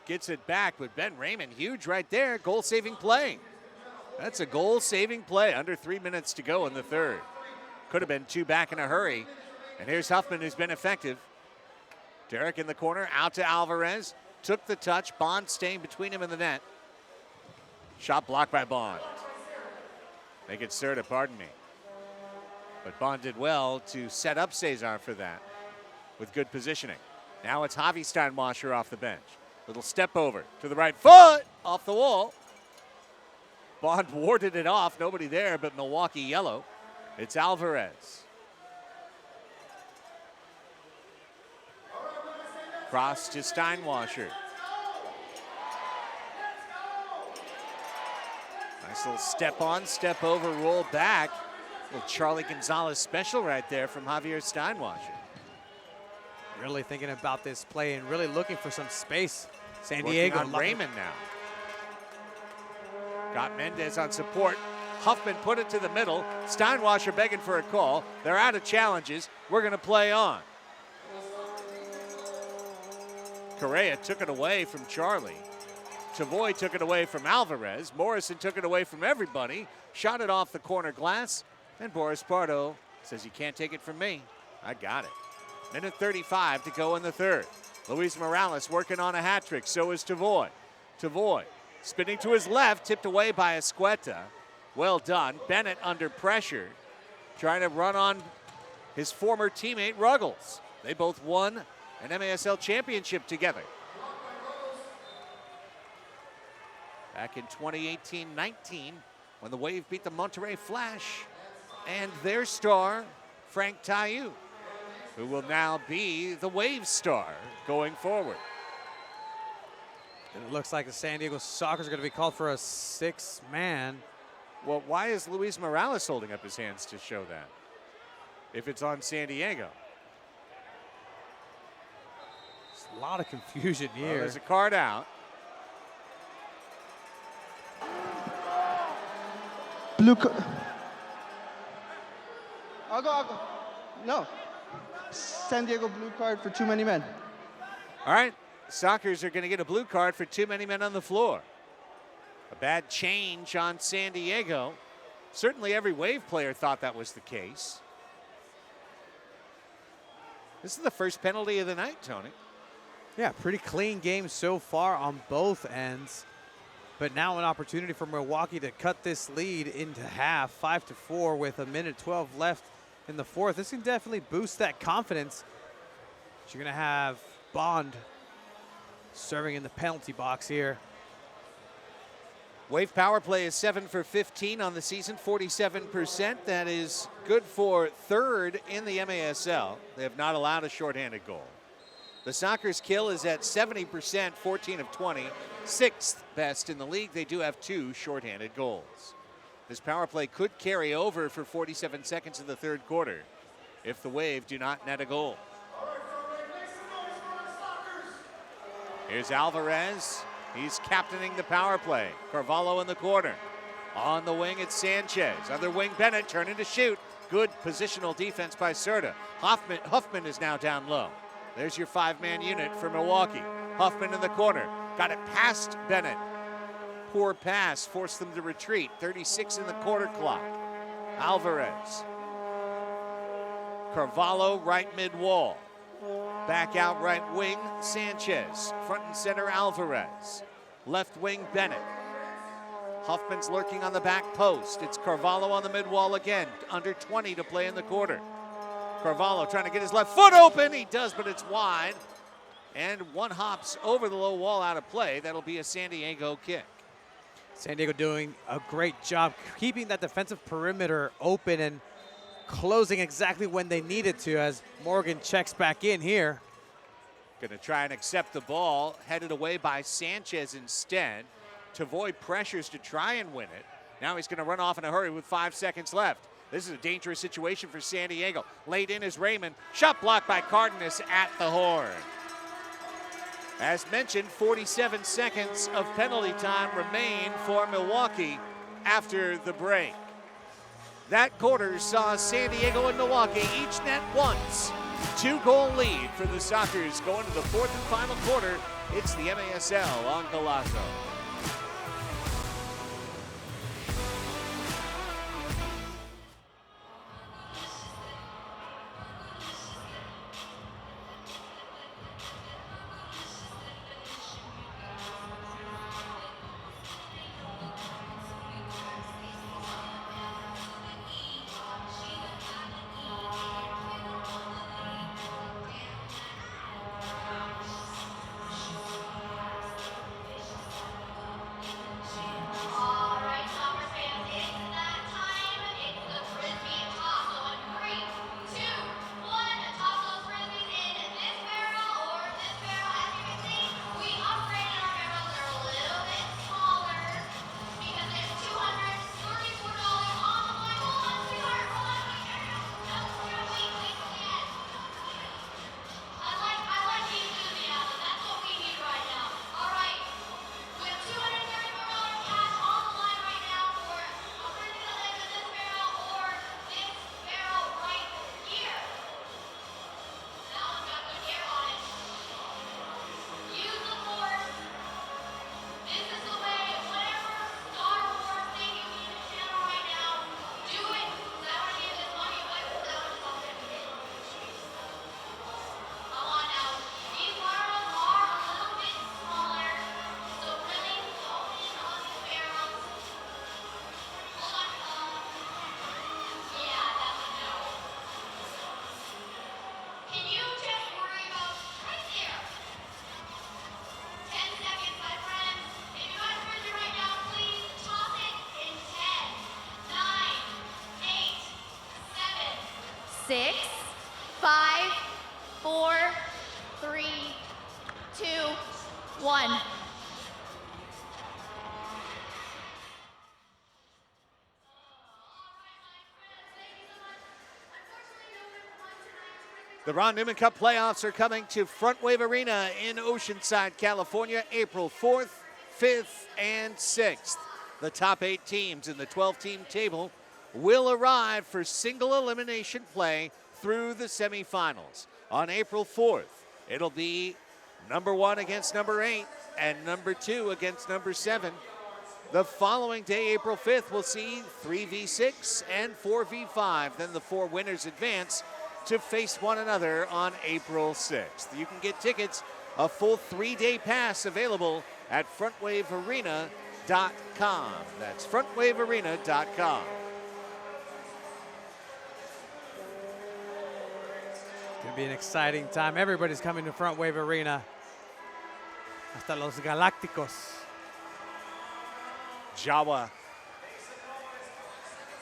gets it back, but Ben Raymond, huge right there. Goal-saving play. That's a goal-saving play. Under 3 minutes to go in the third. Could have been two back in a hurry. And here's Huffman, who's been effective. Derek in the corner, out to Alvarez. Took the touch. Bond staying between him and the net. Shot blocked by Bond. Make it Serta, pardon me. But Bond did well to set up Cesar for that with good positioning. Now it's Javi Steinwasser off the bench. Little step over to the right foot, off the wall. Bond warded it off, nobody there but Milwaukee yellow. It's Alvarez. Cross to Steinwasser. Nice little step on, step over, roll back. Little Charlie Gonzalez special right there from Javier Steinwasser. Really thinking about this play and really looking for some space. San Working Diego. on Raymond now. Got Mendez on support. Huffman put it to the middle. Steinwasser begging for a call. They're out of challenges. We're going to play on. Correa took it away from Charlie. Tavoy took it away from Alvarez. Morrison took it away from everybody. Shot it off the corner glass. And Boris Pardo says, you can't take it from me. I got it. Minute 35 to go in the third. Luis Morales working on a hat trick. So is Tavoy. Tavoy spinning to his left, tipped away by Escueta. Well done. Bennett under pressure, trying to run on his former teammate Ruggles. They both won an MASL championship together. Back in 2018-19, when the Wave beat the Monterrey Flash and their star, Frank Taillou, who will now be the Wave star going forward. And it looks like the San Diego Sockers are going to be called for a 6-man. Well, why is Luis Morales holding up his hands to show that, if it's on San Diego? There's a lot of confusion here. Well, there's a card out. Blue card. I'll go. No. San Diego blue card for too many men. All right, Sockers are going to get a blue card for too many men on the floor. A bad change on San Diego. Certainly every Wave player thought that was the case. This is the first penalty of the night, Tony. Yeah, pretty clean game so far on both ends. But now an opportunity for Milwaukee to cut this lead into half, 5-4 with a minute 12 left in the fourth. This can definitely boost that confidence. But you're going to have Bond serving in the penalty box here. Wave power play is 7 for 15 on the season, 47%. That is good for third in the MASL. They have not allowed a shorthanded goal. The Sockers' kill is at 70%, 14 of 20, sixth best in the league. They do have 2 shorthanded goals. This power play could carry over for 47 seconds in the third quarter if the Wave do not net a goal. Here's Alvarez. He's captaining the power play. Carvalho in the corner. On the wing, it's Sanchez. Other wing, Bennett turning to shoot. Good positional defense by Serta. Huffman is now down low. There's your 5-man unit for Milwaukee. Huffman in the corner. Got it past Bennett. Poor pass, forced them to retreat. 36 in the quarter clock. Alvarez. Carvalho right mid-wall. Back out right wing, Sanchez. Front and center, Alvarez. Left wing, Bennett. Huffman's lurking on the back post. It's Carvalho on the mid-wall again. Under 20 to play in the quarter. Carvalho trying to get his left foot open. He does, but it's wide. And one hops over the low wall out of play. That'll be a San Diego kick. San Diego doing a great job keeping that defensive perimeter open and closing exactly when they needed to as Morgan checks back in here. Going to try and accept the ball. Headed away by Sanchez instead. Tavoy pressures to try and win it. Now he's going to run off in a hurry with 5 seconds left. This is a dangerous situation for San Diego. Laid in is Raymond. Shot blocked by Cardenas at the horn. As mentioned, 47 seconds of penalty time remain for Milwaukee after the break. That quarter saw San Diego and Milwaukee each net once. 2-goal lead for the Sockers going to the fourth and final quarter. It's the MASL on Golazo. 6, 5, 4, 3, 2, 1. The Ron Newman Cup playoffs are coming to Frontwave Arena in Oceanside, California, April 4th, 5th, and 6th. The top 8 teams in the 12-team table will arrive for single elimination play through the semifinals. On April 4th, it'll be number 1 against number 8 and number 2 against number 7. The following day, April 5th, we'll see 3v6 and 4v5. Then the 4 winners advance to face one another on April 6th. You can get tickets, a full 3-day pass available at frontwavearena.com. That's frontwavearena.com. It's going to be an exciting time. Everybody's coming to Frontwave Arena. Hasta los Galácticos. Jawa.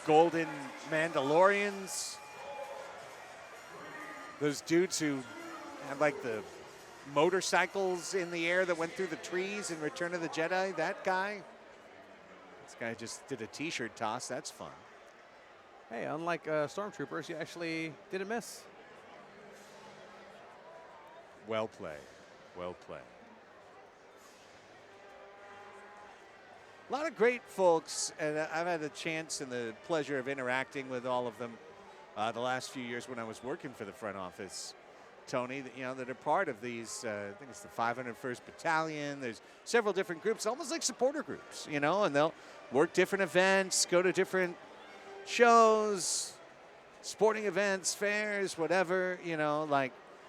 Golden Mandalorians. Those dudes who had like the motorcycles in the air that went through the trees in Return of the Jedi, that guy. This guy just did a t-shirt toss, that's fun. Hey, unlike Stormtroopers, you actually didn't miss. Well played, well played. A lot of great folks, and I've had the chance and the pleasure of interacting with all of them the last few years when I was working for the front office, Tony, that are part of these, I think it's the 501st Battalion. There's several different groups, almost like supporter groups, and they'll work different events, go to different shows, sporting events, fairs, whatever,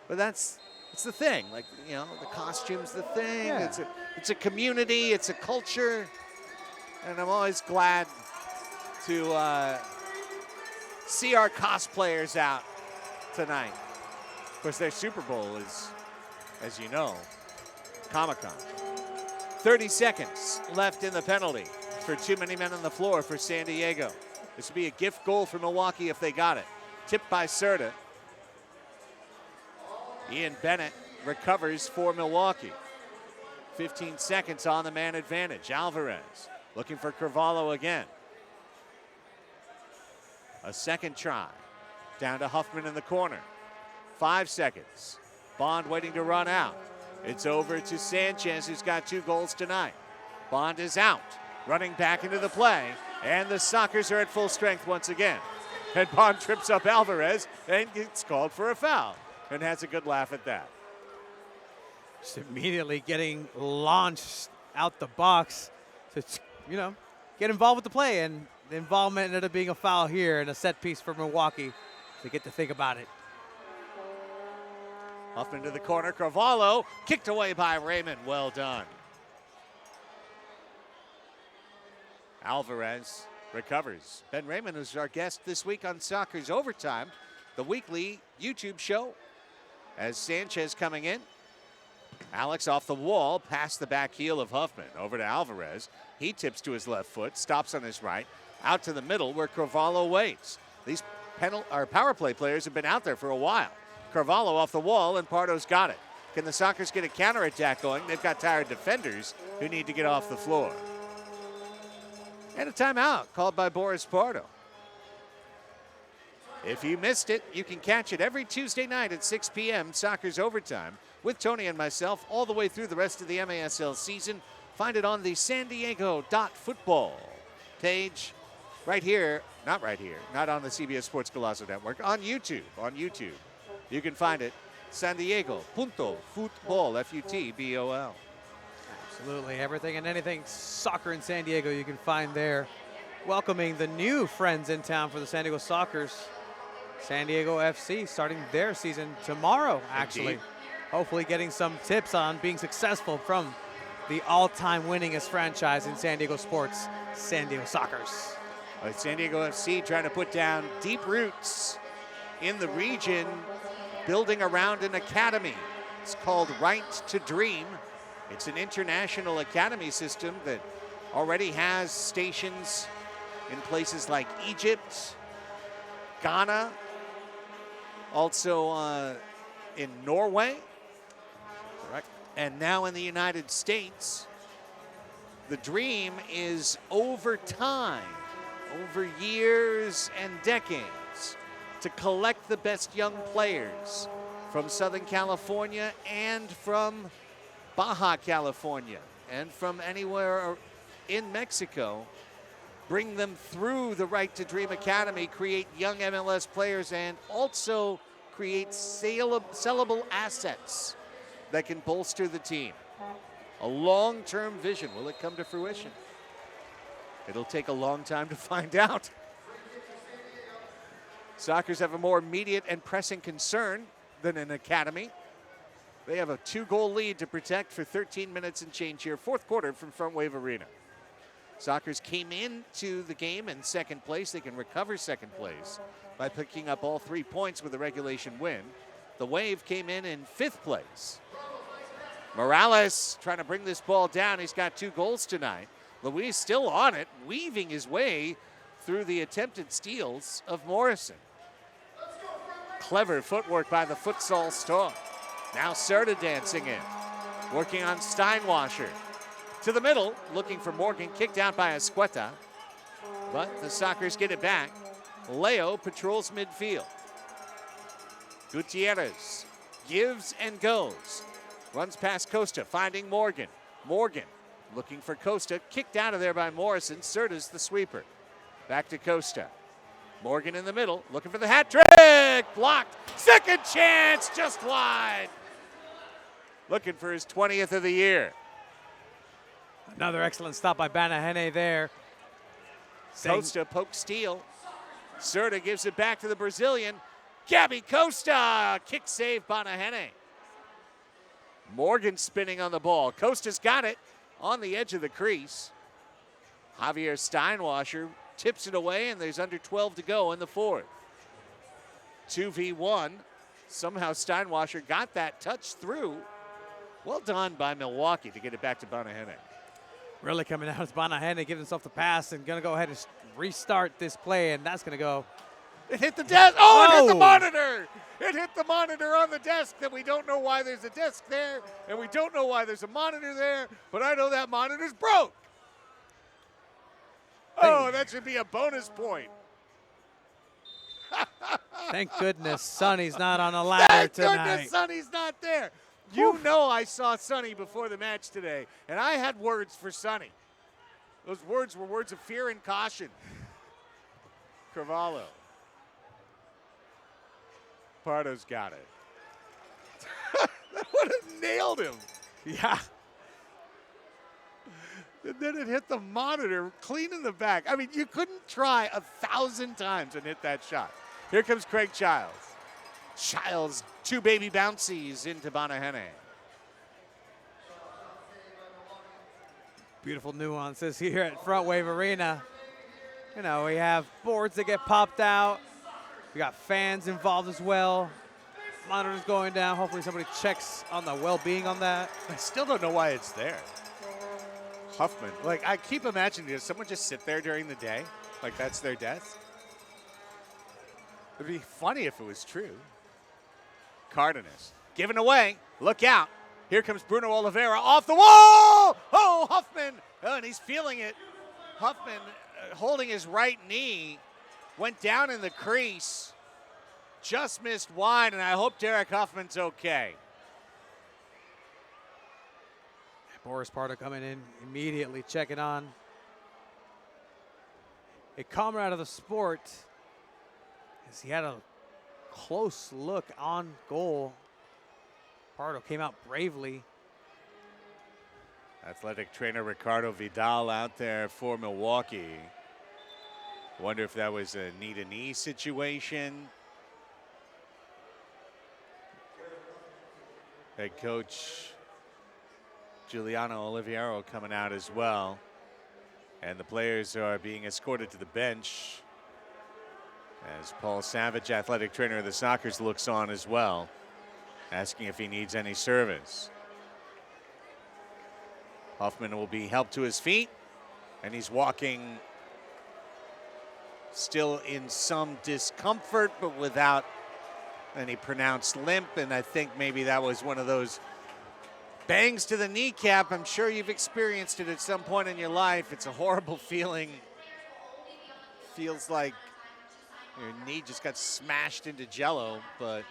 but it's the thing. Like, the costume's the thing. Yeah. It's a community, it's a culture, and I'm always glad to see our cosplayers out tonight. Of course, their Super Bowl is, as you know, Comic-Con. 30 seconds left in the penalty for too many men on the floor for San Diego. This would be a gift goal for Milwaukee if they got it. Tipped by Serta. Ian Bennett recovers for Milwaukee. 15 seconds on the man advantage. Alvarez looking for Carvalho again. A second try. Down to Huffman in the corner. 5 seconds. Bond waiting to run out. It's over to Sanchez, who's got 2 goals tonight. Bond is out. Running back into the play. And the Sockers are at full strength once again. And Bond trips up Alvarez and gets called for a foul. And has a good laugh at that. Just immediately getting launched out the box to, get involved with the play. And the involvement ended up being a foul here and a set piece for Milwaukee to get to think about it. Huffman to the corner. Carvalho kicked away by Raymond. Well done. Alvarez recovers. Ben Raymond is our guest this week on Soccer's Overtime, the weekly YouTube show. As Sanchez coming in. Alex off the wall, past the back heel of Huffman. Over to Alvarez. He tips to his left foot, stops on his right. Out to the middle where Carvalho waits. These power play players have been out there for a while. Carvalho off the wall, and Pardo's got it. Can the Sockers get a counterattack going? They've got tired defenders who need to get off the floor. And a timeout called by Boris Pardo. If you missed it, you can catch it every Tuesday night at 6 p.m. Soccer's Overtime with Tony and myself all the way through the rest of the MASL season. Find it on the San Diego.football page right here, not on the CBS Sports Golazo Network, on YouTube. You can find it, San Diego.football, F-U-T-B-O-L. Absolutely, everything and anything soccer in San Diego you can find there. Welcoming the new friends in town for the San Diego Sockers. San Diego FC starting their season tomorrow, actually. Indeed. Hopefully getting some tips on being successful from the all-time winningest franchise in San Diego sports, San Diego Sockers. San Diego FC trying to put down deep roots in the region, building around an academy. It's called Right to Dream. It's an international academy system that already has stations in places like Egypt, Ghana, also in Norway. Correct. And now in the United States. The dream is over time, over years and decades, to collect the best young players from Southern California and from Baja California and from anywhere in Mexico, bring them through the Right to Dream Academy, create young MLS players, and also create sellable assets that can bolster the team. A long-term vision. Will it come to fruition? It'll take a long time to find out. Sockers have a more immediate and pressing concern than an academy. They have a 2-goal lead to protect for 13 minutes and change here. Fourth quarter from Frontwave Arena. Sockers came into the game in second place. They can recover second place by picking up all 3 points with a regulation win. The Wave came in fifth place. Morales trying to bring this ball down. He's got 2 goals tonight. Luiz still on it, weaving his way through the attempted steals of Morrison. Clever footwork by the futsal star. Now Serta dancing in, working on Steinwasser. To the middle, looking for Morgan, kicked out by Escueta. But the Sockers get it back. Leo patrols midfield. Gutierrez gives and goes. Runs past Costa, finding Morgan. Morgan looking for Costa, kicked out of there by Morrison. Serta's the sweeper. Back to Costa. Morgan in the middle, looking for the hat trick. Blocked. Second chance, just wide. Looking for his 20th of the year. Another excellent stop by Banahene there. Costa pokes steal. Serta gives it back to the Brazilian. Gabby Costa, kick save Banahene. Morgan spinning on the ball. Costa's got it on the edge of the crease. Javier Steinwasser tips it away, and there's under 12 to go in the fourth. 2v1. Somehow Steinwasser got that touch through. Well done by Milwaukee to get it back to Banahene. Really coming out as Banahene gives himself the pass and going to go ahead and restart this play, and that's going to go. It hit the desk. Oh, it hit the monitor. It hit the monitor on the desk that we don't know why there's a desk there, and we don't know why there's a monitor there, but I know that monitor's broke. Oh, that should be a bonus point. Thank goodness Sonny's not on the ladder tonight. Thank goodness Sonny's not there. You know I saw Sonny before the match today, and I had words for Sonny. Those words were words of fear and caution. Carvalho. Pardo's got it. That would have nailed him. Yeah. And then it hit the monitor clean in the back. I mean, you couldn't try 1,000 times and hit that shot. Here comes Craig Childs. Childs, 2 baby bouncies into Banahene. Beautiful nuances here at Frontwave Arena. You know, we have boards that get popped out. We got fans involved as well. Monitors going down. Hopefully somebody checks on the well-being on that. I still don't know why it's there. Huffman. Like, I keep imagining, does someone just sit there during the day? Like, that's their desk? It'd be funny if it was true. Cardenas. Given away. Look out. Here comes Bruno Oliveira off the wall. Oh, Huffman. Oh, and he's feeling it. Huffman holding his right knee. Went down in the crease. Just missed wide, and I hope Derek Huffman's okay. Boris Pardo coming in immediately, checking on a comrade of the sport as he had a close look on goal. Pardo came out bravely. Athletic trainer Ricardo Vidal out there for Milwaukee. Wonder if that was a knee-to-knee situation. Head coach Giuliano Oliviero coming out as well. And the players are being escorted to the bench as Paul Savage, athletic trainer of the Sockers, looks on as well, asking if he needs any service. Huffman will be helped to his feet, and he's walking still in some discomfort, but without And he pronounced limp, and I think maybe that was one of those bangs to the kneecap. I'm sure you've experienced it at some point in your life. It's a horrible feeling. Feels like your knee just got smashed into jello, but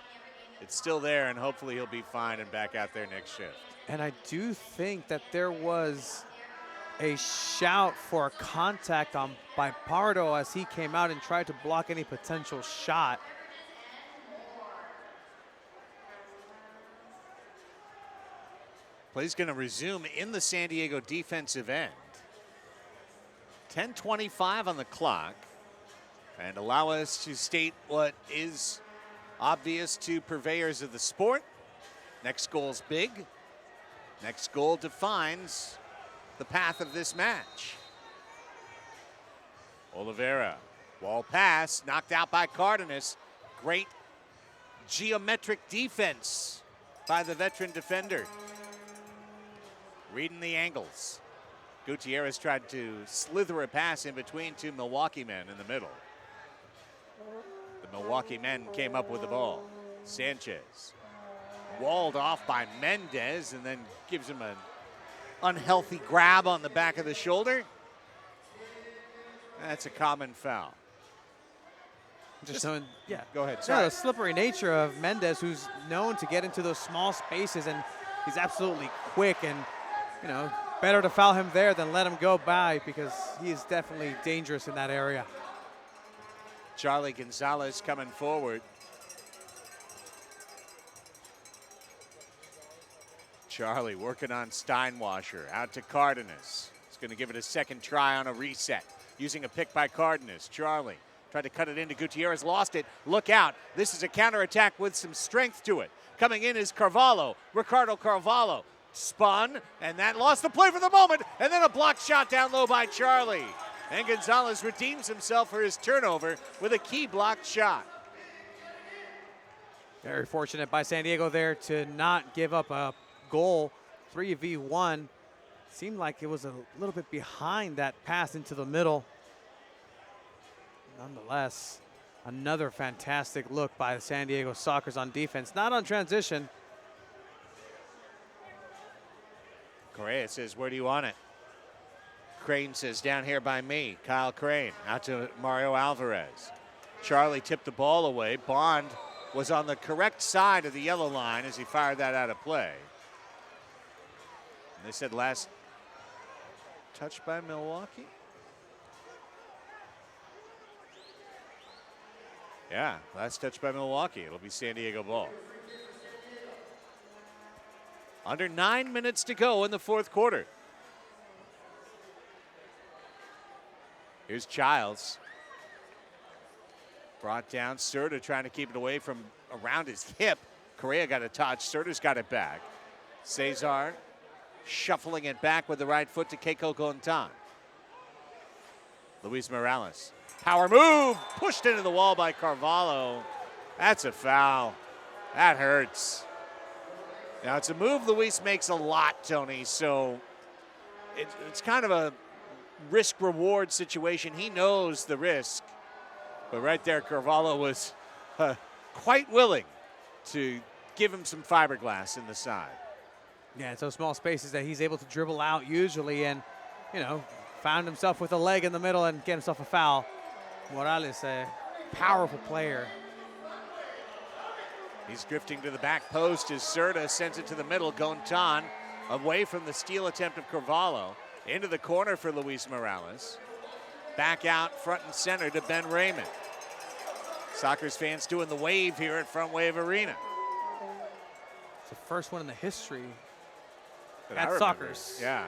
it's still there, and hopefully he'll be fine and back out there next shift. And I do think that there was a shout for a contact on by Pardo as he came out and tried to block any potential shot. Play's going to resume in the San Diego defensive end. 10:25 on the clock. And allow us to state what is obvious to purveyors of the sport. Next goal's big. Next goal defines the path of this match. Oliveira, wall pass, knocked out by Cardenas. Great geometric defense by the veteran defender. Reading the angles. Gutierrez tried to slither a pass in between two Milwaukee men in the middle. The Milwaukee men came up with the ball. Sanchez walled off by Mendez and then gives him an unhealthy grab on the back of the shoulder. That's a common foul. Just so, yeah. Go ahead. Sorry. The slippery nature of Mendez, who's known to get into those small spaces, and he's absolutely quick, and you know, better to foul him there than let him go by because he is definitely dangerous in that area. Charlie Gonzalez coming forward. Charlie working on Steinwasser. Out to Cardenas. He's going to give it a second try on a reset. Using a pick by Cardenas. Charlie tried to cut it into Gutierrez. Lost it. Look out. This is a counterattack with some strength to it. Coming in is Carvalho. Ricardo Carvalho. Spun. And that lost the play for the moment. And then a blocked shot down low by Charlie. And Gonzalez redeems himself for his turnover with a key blocked shot. Very fortunate by San Diego there to not give up a goal. 3v1. Seemed like it was a little bit behind that pass into the middle. Nonetheless, another fantastic look by the San Diego Sockers on defense. Not on transition. Correa says, where do you want it? Crane says, down here by me. Kyle Crane out to Mario Alvarez. Charlie tipped the ball away. Bond was on the correct side of the yellow line as he fired that out of play. And they said last touch by Milwaukee. Yeah, last touch by Milwaukee. It'll be San Diego ball. Under 9 minutes to go in the fourth quarter. Here's Childs. Brought down. Serta trying to keep it away from around his hip. Correa got a touch. Serta's got it back. Cesar shuffling it back with the right foot to Keiko Gontan. Luis Morales. Power move. Pushed into the wall by Carvalho. That's a foul. That hurts. Now, it's a move Luis makes a lot, Tony, so it's kind of a risk-reward situation. He knows the risk. But right there, Carvalho was quite willing to give him some fiberglass in the side. Yeah, it's those small spaces that he's able to dribble out usually and, you know, found himself with a leg in the middle and get himself a foul. Morales, a powerful player. He's drifting to the back post as Serta sends it to the middle. Gontan away from the steal attempt of Carvalho. Into the corner for Luis Morales. Back out front and center to Ben Raymond. Sockers fans doing the wave here at Frontwave Arena. It's the first one in the history But at Sockers. Yeah.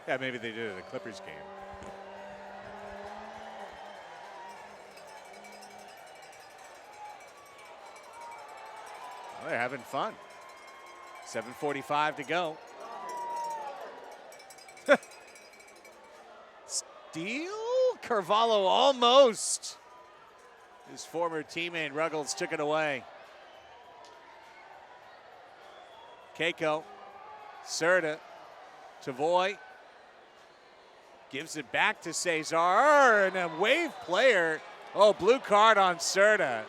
Yeah, maybe they did it at the Clippers game. Well, they're having fun. 7:45 to go. Steal? Carvalho almost. His former teammate Ruggles took it away. Keiko. Serta. Tavoy. Gives it back to Cesar. And a wave player. Oh, blue card on Serta.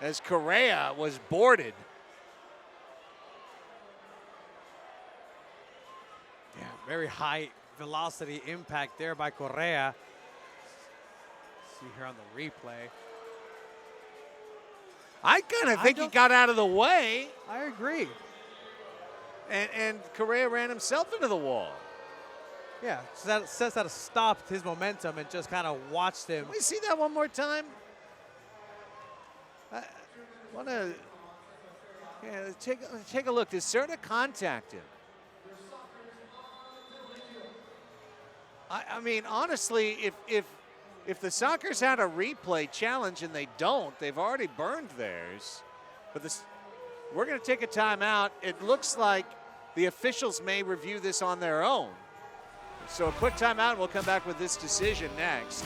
as Correa was boarded. Yeah, very high velocity impact there by Correa. See here on the replay. I kind of think he got out of the way. I agree. And Correa ran himself into the wall. Yeah, so that says that stopped his momentum and just kind of watched him. Can we see that one more time? I want to take a look. Does Cerda contact him? I mean, honestly, if the Sockers had a replay challenge and they don't, they've already burned theirs. But we're going to take a timeout. It looks like the officials may review this on their own. So a quick timeout, and we'll come back with this decision next.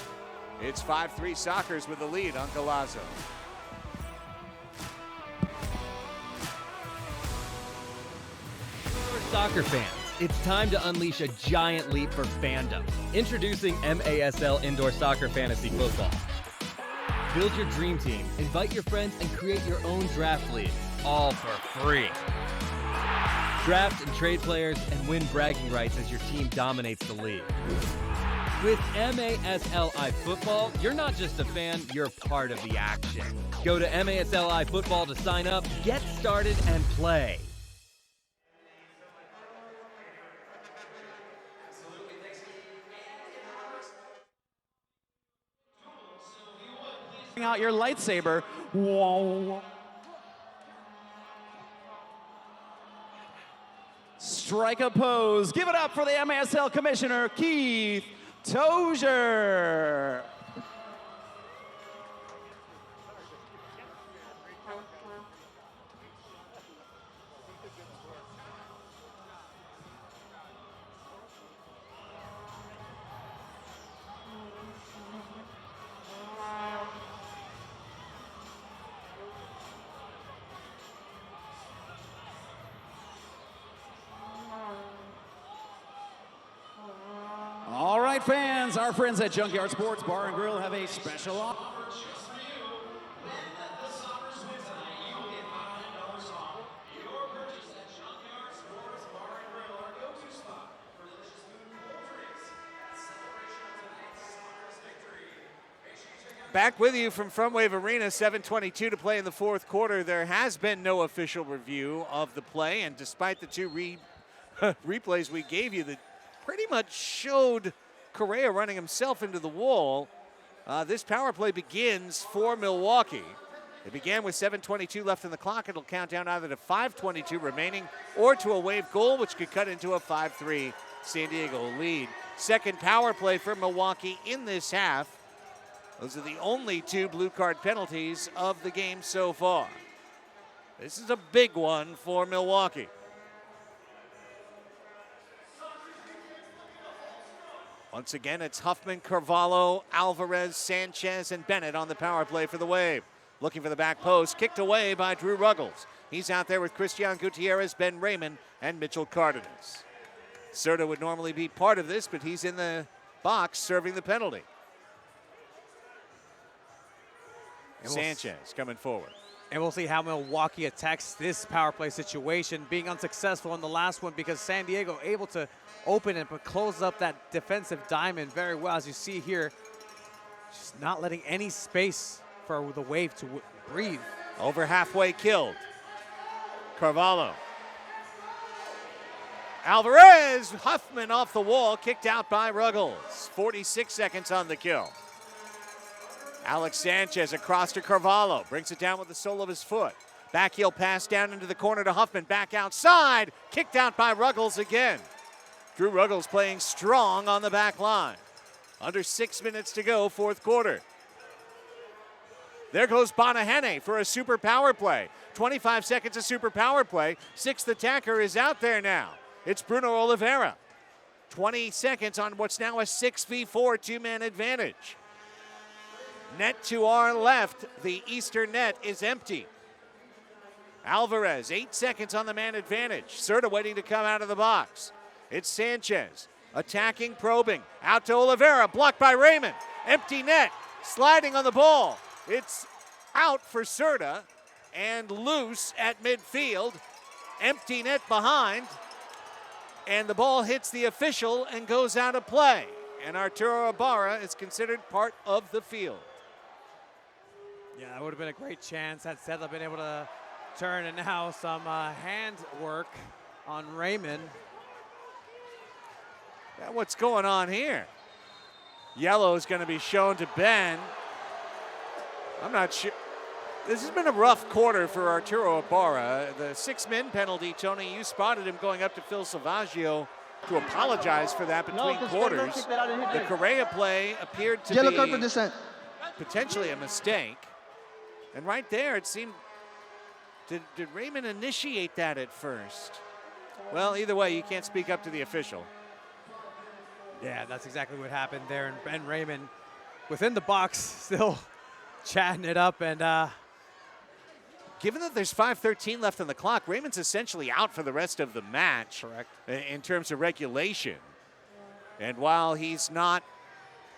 It's 5-3 Sockers with the lead on Golazo. Soccer fans, it's time to unleash a giant leap for fandom. Introducing MASL Indoor Soccer Fantasy Football. Build your dream team, invite your friends, and create your own draft league, all for free. Draft and trade players and win bragging rights as your team dominates the league. With MASLI Football, you're not just a fan, you're part of the action. Go to MASLI Football to sign up, get started, and play. Out your lightsaber. Whoa. Strike a pose. Give it up for the MASL Commissioner, Keith Tozier. All right, fans, our friends at Junkyard Sports Bar and Grill have a special offer. Back with you from Frontwave Arena, 7:22 to play in the fourth quarter. There has been no official review of the play, and despite the two replays we gave you that pretty much showed Correa running himself into the wall, this power play begins for Milwaukee. It began with 7:22 left in the clock. It'll count down either to 5:22 remaining or to a wave goal, which could cut into a 5-3 San Diego lead. Second power play for Milwaukee in this half. Those are the only two blue card penalties of the game so far. This is a big one for Milwaukee. Once again, it's Huffman, Carvalho, Alvarez, Sanchez, and Bennett on the power play for the Wave. Looking for the back post, kicked away by Drew Ruggles. He's out there with Christian Gutierrez, Ben Raymond, and Mitchell Cardenas. Cerda would normally be part of this, but he's in the box serving the penalty. Sanchez coming forward. And we'll see how Milwaukee attacks this power play situation, being unsuccessful in the last one because San Diego able to open it but close up that defensive diamond very well. As you see here, just not letting any space for the Wave to breathe. Over halfway killed. Carvalho. Alvarez, Huffman off the wall, kicked out by Ruggles. 46 seconds on the kill. Alex Sanchez across to Carvalho, brings it down with the sole of his foot. Back heel pass down into the corner to Huffman, back outside, kicked out by Ruggles again. Drew Ruggles playing strong on the back line. Under 6 minutes to go, fourth quarter. There goes Bonahene for a super power play. 25 seconds of super power play. Sixth attacker is out there now. It's Bruno Oliveira. 20 seconds on what's now a 6v4 two-man advantage. Net to our left, the eastern net is empty. Alvarez, 8 seconds on the man advantage. Cerda waiting to come out of the box. It's Sanchez, attacking, probing. Out to Oliveira, blocked by Raymond. Empty net, sliding on the ball. It's out for Serta and loose at midfield. Empty net behind. And the ball hits the official and goes out of play. And Arturo Ibarra is considered part of the field. Yeah, that would have been a great chance had Sedla been able to turn, and now some hand work on Raymond. Yeah, what's going on here? Yellow is going to be shown to Ben. I'm not sure. This has been a rough quarter for Arturo Ibarra. The 6-min penalty, Tony, you spotted him going up to Phil Salvaggio to apologize for that between quarters. The Correa play appeared to Yellow be card for dissent. potentially a mistake. And right there, it seemed, did Raymond initiate that at first? Well, either way, you can't speak up to the official. Yeah, that's exactly what happened there. And Ben Raymond within the box still chatting it up. And given that there's 5:13 left on the clock, Raymond's essentially out for the rest of the match. Correct. In terms of regulation. And while he's not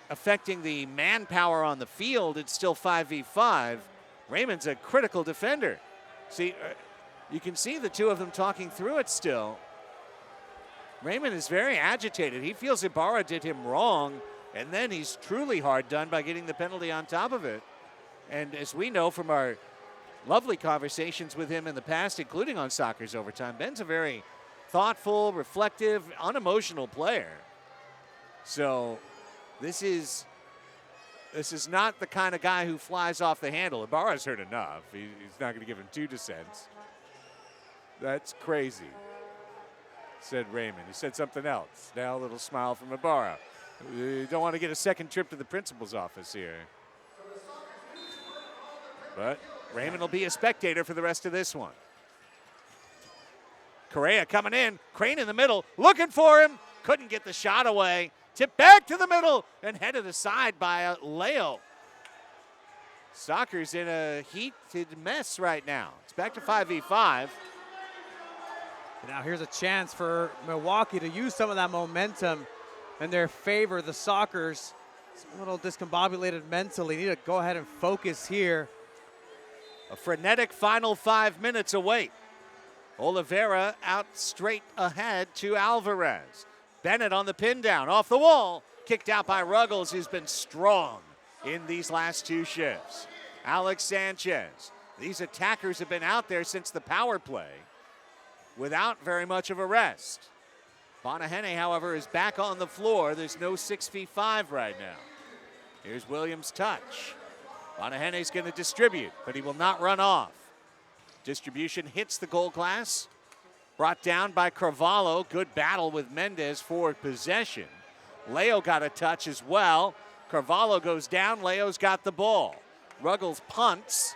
affecting the manpower on the field, it's still 5v5. Raymond's a critical defender. See, you can see the two of them talking through it still. Raymond is very agitated. He feels Ibarra did him wrong, and then he's truly hard done by getting the penalty on top of it. And as we know from our lovely conversations with him in the past, including on Soccer's Overtime, Ben's a very thoughtful, reflective, unemotional player. So this is not the kind of guy who flies off the handle. Ibarra's hurt enough. He's not going to give him 2 dissents. That's crazy, said Raymond. He said something else. Now a little smile from Ibarra. You don't want to get a second trip to the principal's office here. But Raymond will be a spectator for the rest of this one. Correa coming in. Crane in the middle. Looking for him. Couldn't get the shot away. Tip back to the middle and headed aside by Leo. Soccer's in a heated mess right now. It's back to 5v5. Now here's a chance for Milwaukee to use some of that momentum in their favor. The Sockers a little discombobulated mentally. Need to go ahead and focus here. A frenetic final 5 minutes await. Oliveira out straight ahead to Alvarez. Bennett on the pin down, off the wall. Kicked out by Ruggles, who's been strong in these last 2 shifts. Alex Sanchez. These attackers have been out there since the power play without very much of a rest. Bonahene, however, is back on the floor. There's no 6v5 right now. Here's Williams' touch. Bonahene's going to distribute, but he will not run off. Distribution hits the goal glass. Brought down by Carvalho. Good battle with Mendez for possession. Leo got a touch as well. Carvalho goes down. Leo's got the ball. Ruggles punts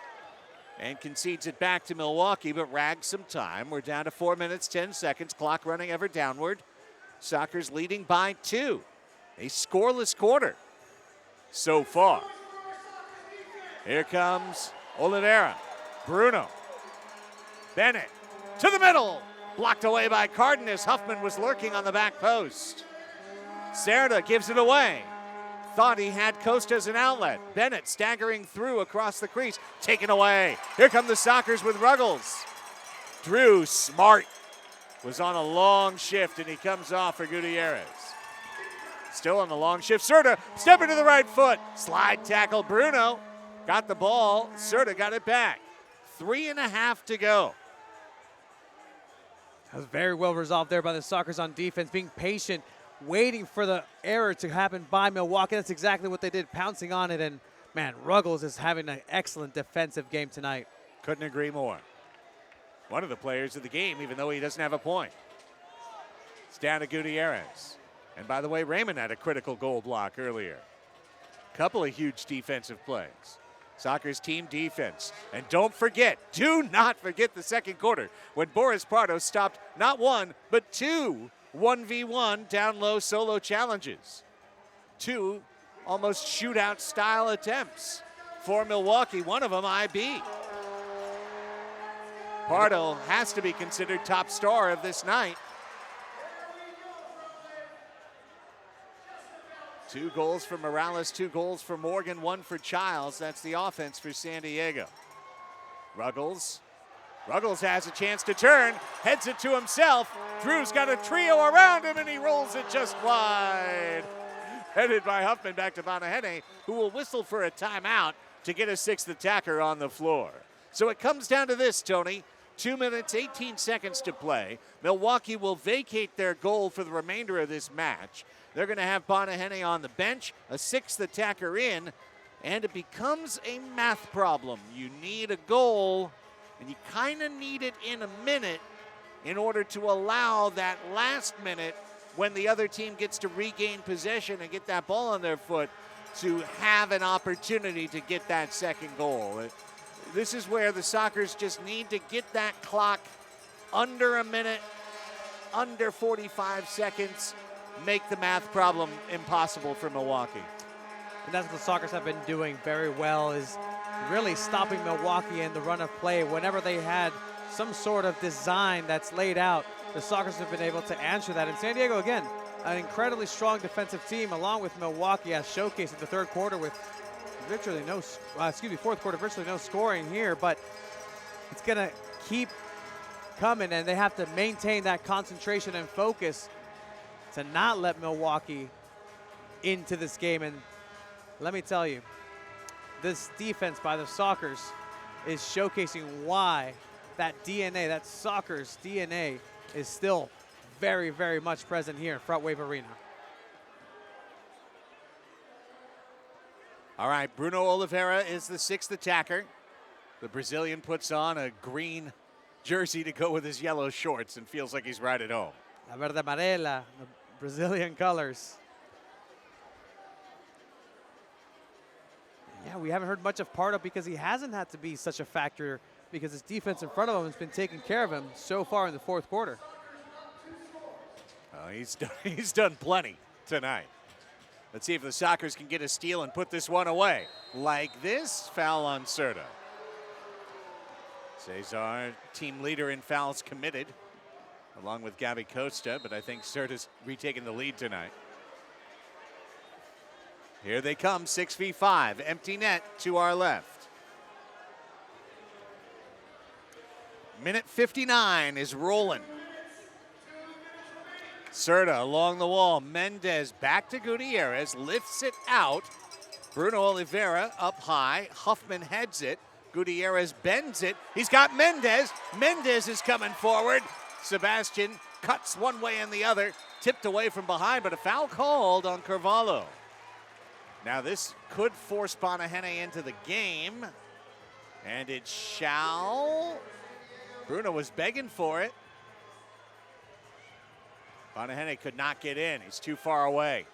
and concedes it back to Milwaukee, but rags some time. We're down to 4 minutes, 10 seconds. Clock running ever downward. Soccer's leading by 2. A scoreless quarter so far. Here comes Oliveira. Bruno. Bennett to the middle. Blocked away by Cardenas. Huffman was lurking on the back post. Cerda gives it away. Thought he had Costa as an outlet. Bennett staggering through across the crease. Taken away. Here come the Sockers with Ruggles. Drew Smart was on a long shift, and he comes off for Gutierrez. Still on the long shift. Cerda stepping to the right foot. Slide tackle. Bruno got the ball. Cerda got it back. 3.5 to go. That was very well resolved there by the Sockers on defense, being patient, waiting for the error to happen by Milwaukee. That's exactly what they did, pouncing on it. And, man, Ruggles is having an excellent defensive game tonight. Couldn't agree more. One of the players of the game, even though he doesn't have a point. It's down to Gutierrez. And, by the way, Raymond had a critical goal block earlier. Couple of huge defensive plays. Soccer's team defense. And don't forget, do not forget the second quarter when Boris Pardo stopped not 1, but 2 1v1 down low solo challenges. 2 almost shootout style attempts for Milwaukee, one of them IB. Pardo has to be considered top star of this night. 2 goals for Morales, 2 goals for Morgan, 1 for Childs. That's the offense for San Diego. Ruggles has a chance to turn, heads it to himself. Drew's got a trio around him, and he rolls it just wide. Headed by Huffman back to Bonahene, who will whistle for a timeout to get a 6th attacker on the floor. So it comes down to this, Tony. 2 minutes, 18 seconds to play. Milwaukee will vacate their goal for the remainder of this match. They're going to have Bonahene on the bench, a 6th attacker in, and it becomes a math problem. You need a goal, and you kind of need it in a minute in order to allow that last minute when the other team gets to regain possession and get that ball on their foot to have an opportunity to get that second goal. This is where the Sockers just need to get that clock under a minute, under 45 seconds, make the math problem impossible for Milwaukee. And that's what the Sockers have been doing very well, is really stopping Milwaukee in the run of play. Whenever they had some sort of design that's laid out, the Sockers have been able to answer that. And San Diego, again, an incredibly strong defensive team, along with Milwaukee, as showcased in the third quarter with virtually fourth quarter, virtually no scoring here, but it's going to keep coming, and they have to maintain that concentration and focus to not let Milwaukee into this game. And let me tell you, this defense by the Sockers is showcasing why that DNA, that Sockers DNA, is still very, very much present here in Frontwave Arena. All right, Bruno Oliveira is the 6th attacker. The Brazilian puts on a green jersey to go with his yellow shorts and feels like he's right at home. La verde amarela, the Brazilian colors. Yeah, we haven't heard much of Pardo because he hasn't had to be such a factor, because his defense in front of him has been taking care of him so far in the fourth quarter. He's done plenty tonight. Let's see if the Sockers can get a steal and put this one away. Like this, foul on Serta. Cesar, team leader in fouls committed, along with Gabby Costa, but I think Serta's retaking the lead tonight. Here they come, 6v5, empty net to our left. Minute 59 is rolling. Serta along the wall. Mendez back to Gutierrez, lifts it out. Bruno Oliveira up high. Huffman heads it. Gutierrez bends it. He's got Mendez. Mendez is coming forward. Sebastian cuts one way and the other. Tipped away from behind, but a foul called on Carvalho. Now this could force Bonahene into the game. And it shall. Bruno was begging for it. Bonahene could not get in. He's too far away.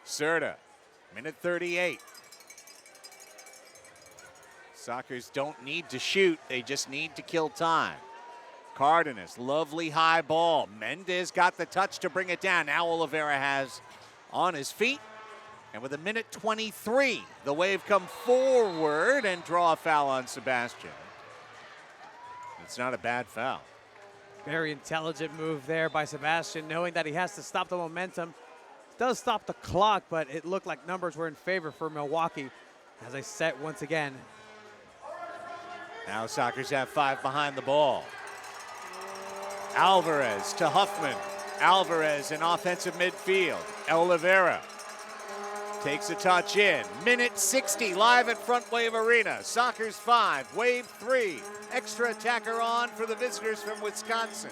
Serta, minute 38. Sockers don't need to shoot. They just need to kill time. Cardenas, lovely high ball. Mendez got the touch to bring it down. Now Oliveira has on his feet. And with a minute 23, the Wave come forward and draw a foul on Sebastian. It's not a bad foul. Very intelligent move there by Sebastian, knowing that he has to stop the momentum. It does stop the clock, but it looked like numbers were in favor for Milwaukee as they set once again. Now Sockers have 5 behind the ball. Alvarez to Huffman. Alvarez in offensive midfield. Oliveira takes a touch in. Minute 60 live at Frontwave Arena. Sockers 5, Wave 3. Extra attacker on for the visitors from Wisconsin.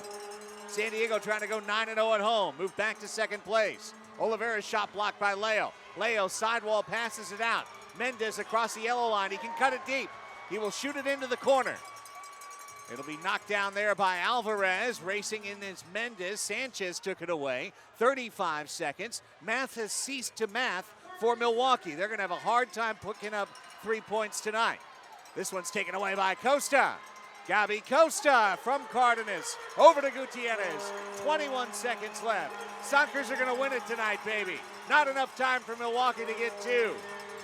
San Diego trying to go 9-0 at home. Move back to second place. Oliveira's shot blocked by Leo. Leo sidewall passes it out. Mendez across the yellow line. He can cut it deep. He will shoot it into the corner. It'll be knocked down there by Alvarez. Racing in is Mendez. Sanchez took it away. 35 seconds. Math has ceased to math for Milwaukee. They're going to have a hard time picking up 3 points tonight. This one's taken away by Costa. Gabby Costa from Cardenas. Over to Gutierrez. 21 seconds left. Sockers are going to win it tonight, baby. Not enough time for Milwaukee to get 2.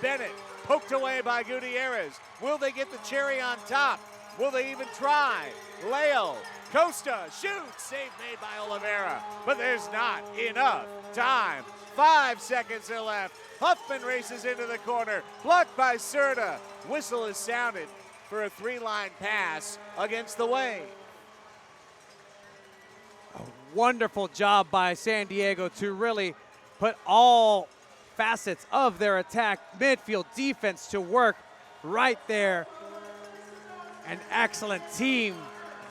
Bennett poked away by Gutierrez. Will they get the cherry on top? Will they even try? Leo, Costa shoots. Save made by Oliveira. But there's not enough time 5 seconds are left. Huffman races into the corner, blocked by Serta. Whistle is sounded for a 3-line pass against the Wave. Wonderful job by San Diego to really put all facets of their attack, midfield, defense to work right there. An excellent team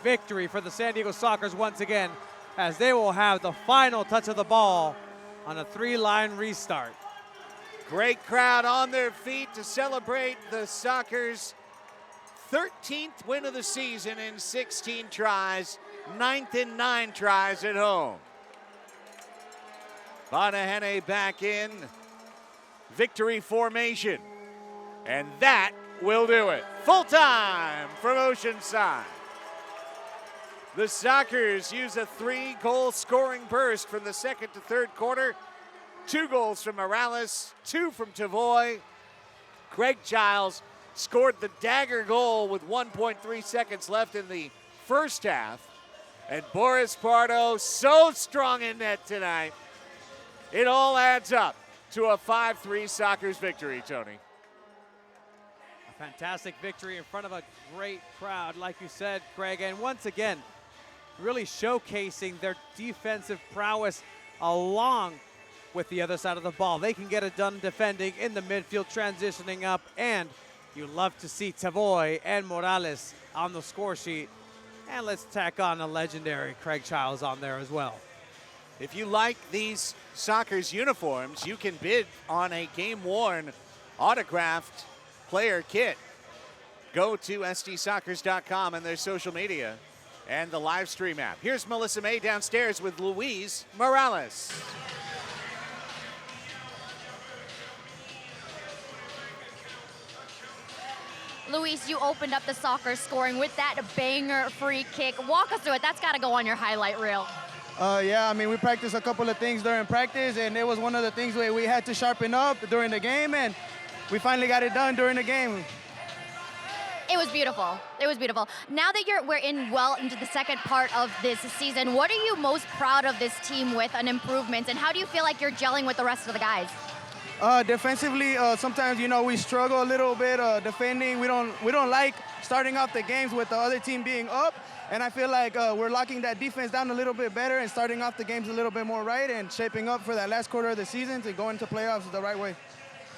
victory for the San Diego Sockers once again, as they will have the final touch of the ball on a 3-line restart. Great crowd on their feet to celebrate the Sockers' 13th win of the season in 16 tries, 9th in 9 tries at home. Bonahene back in victory formation, and that will do it. Full time from Oceanside. The Sockers use a 3-goal scoring burst from the second to third quarter. 2 goals from Morales, 2 from Tavoy. Greg Giles scored the dagger goal with 1.3 seconds left in the first half. And Boris Pardo so strong in net tonight. It all adds up to a 5-3 Sockers victory, Tony. A fantastic victory in front of a great crowd, like you said, Craig. And once again, really showcasing their defensive prowess along with the other side of the ball. They can get it done defending in the midfield, transitioning up, and you love to see Tavoy and Morales on the score sheet. And let's tack on a legendary Craig Childs on there as well. If you like these Sockers uniforms, you can bid on a game-worn autographed player kit. Go to sdsockers.com and their social media and the live stream app. Here's Melissa May downstairs with Luiz Morales. Luiz, you opened up the Sockers scoring with that banger free kick. Walk us through it. That's got to go on your highlight reel. Yeah, I mean, we practiced a couple of things during practice, and it was one of the things where we had to sharpen up during the game, and we finally got it done during the game. It was beautiful. It was beautiful. Now that we're well into the second part of this season, what are you most proud of this team with on improvements, and how do you feel like you're gelling with the rest of the guys? Defensively, sometimes, you know, we struggle a little bit defending. We don't like starting off the games with the other team being up, and I feel like we're locking that defense down a little bit better and starting off the games a little bit more right and shaping up for that last quarter of the season to go into playoffs the right way.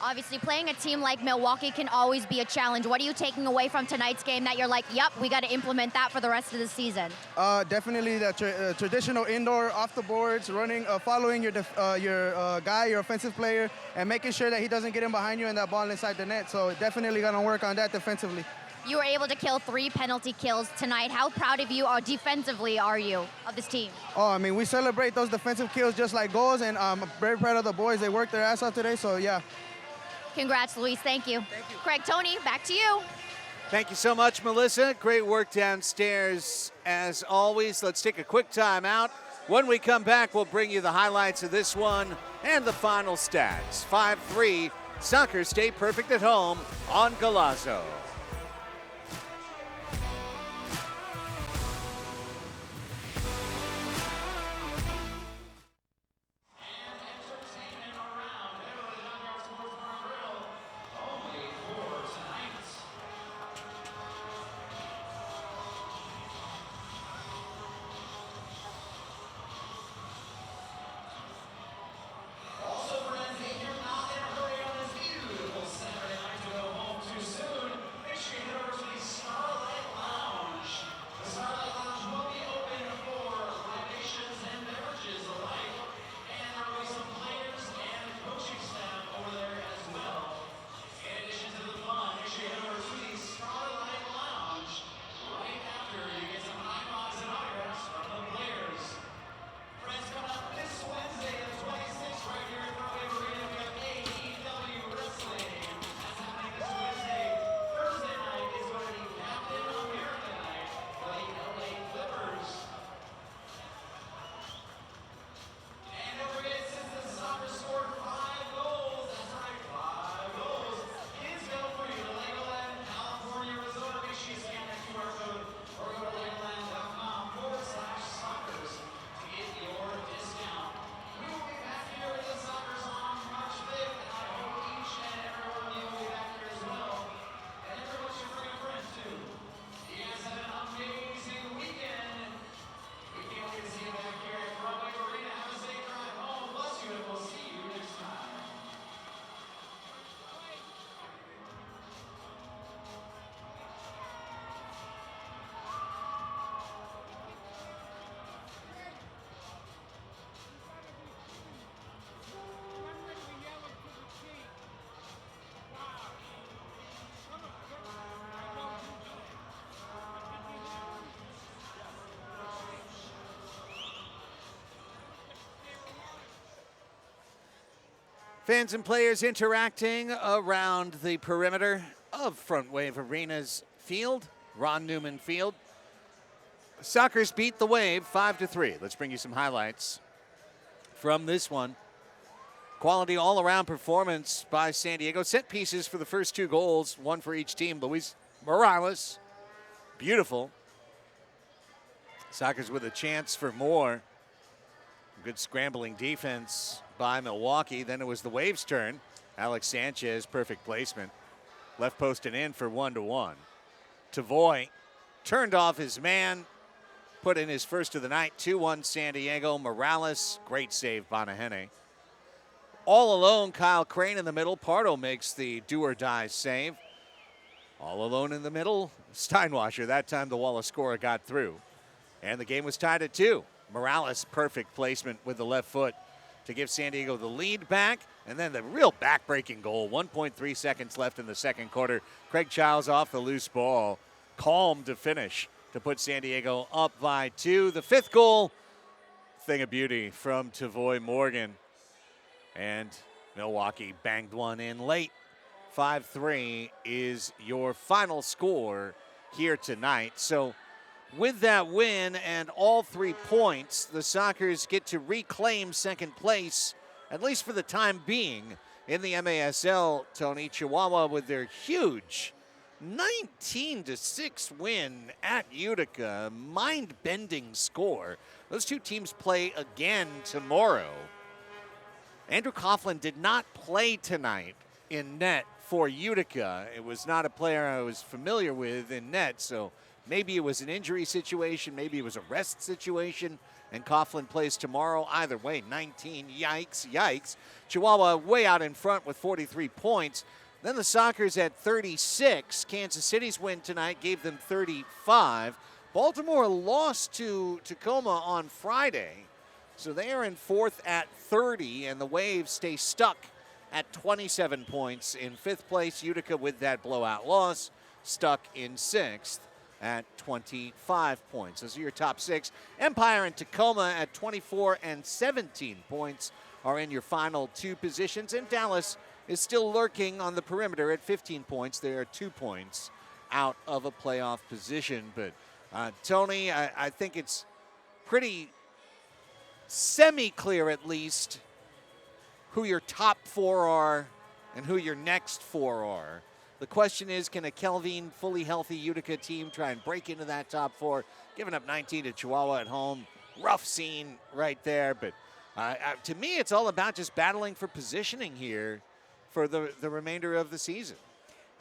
Obviously, playing a team like Milwaukee can always be a challenge. What are you taking away from tonight's game that you're like, yep, we got to implement that for the rest of the season? Definitely the traditional indoor off the boards, running, following your guy, your offensive player, and making sure that he doesn't get in behind you and that ball inside the net. So definitely going to work on that defensively. You were able to kill 3 penalty kills tonight. How proud of you, or defensively, are you of this team? Oh, I mean, we celebrate those defensive kills just like goals, and I'm very proud of the boys. They worked their ass off today, so yeah. Congrats, Luiz. Thank you. Thank you. Craig, Tony, back to you. Thank you so much, Melissa. Great work downstairs as always. Let's take a quick time out. When we come back, we'll bring you the highlights of this one and the final stats. 5-3, Sockers stay perfect at home on Golazo. Fans and players interacting around the perimeter of Frontwave Arena's field, Ron Newman Field. Sockers beat the Wave 5-3. Let's bring you some highlights from this one. Quality all-around performance by San Diego. Set pieces for the first 2 goals, one for each team. Luiz Morales, beautiful. Sockers with a chance for more. Good scrambling defense by Milwaukee. Then it was the Waves' turn. Alex Sanchez, perfect placement. Left post and in for 1-1. Tavoy turned off his man, put in his first of the night. 2-1 San Diego. Morales, great save, Bonahene. All alone, Kyle Crane in the middle. Pardo makes the do-or-die save. All alone in the middle, Steinwasser. That time the Wallace scorer got through. And the game was tied at 2. Morales, perfect placement with the left foot to give San Diego the lead back. And then the real back-breaking goal. 1.3 seconds left in the second quarter. Craig Childs off the loose ball. Calm to finish to put San Diego up by 2. The 5th goal, thing of beauty from Tavoy Morgan. And Milwaukee banged one in late. 5-3 is your final score here tonight. So with that win and all 3 points, the Sockers get to reclaim second place, at least for the time being, in the MASL. Tony, Chihuahua with their huge 19-6 win at Utica. Mind-bending score. Those 2 teams play again tomorrow. Andrew Coughlin did not play tonight in net for Utica. It was not a player I was familiar with in net, so maybe it was an injury situation, maybe it was a rest situation, and Coughlin plays tomorrow. Either way, 19, yikes, yikes. Chihuahua way out in front with 43 points. Then the Sockers at 36. Kansas City's win tonight gave them 35. Baltimore lost to Tacoma on Friday. So they are in 4th at 30, and the Waves stay stuck at 27 points in 5th place. Utica with that blowout loss, stuck in 6th at 25 points. Those are your top 6. Empire and Tacoma at 24 and 17 points are in your final 2 positions, and Dallas is still lurking on the perimeter at 15 points. They are 2 points out of a playoff position. But Tony, I think it's pretty semi-clear at least who your top 4 are and who your next 4 are. The question is, can a Kelvin fully healthy Utica team try and break into that top 4? Giving up 19 to Chihuahua at home. Rough scene right there. But to me, it's all about just battling for positioning here for the remainder of the season.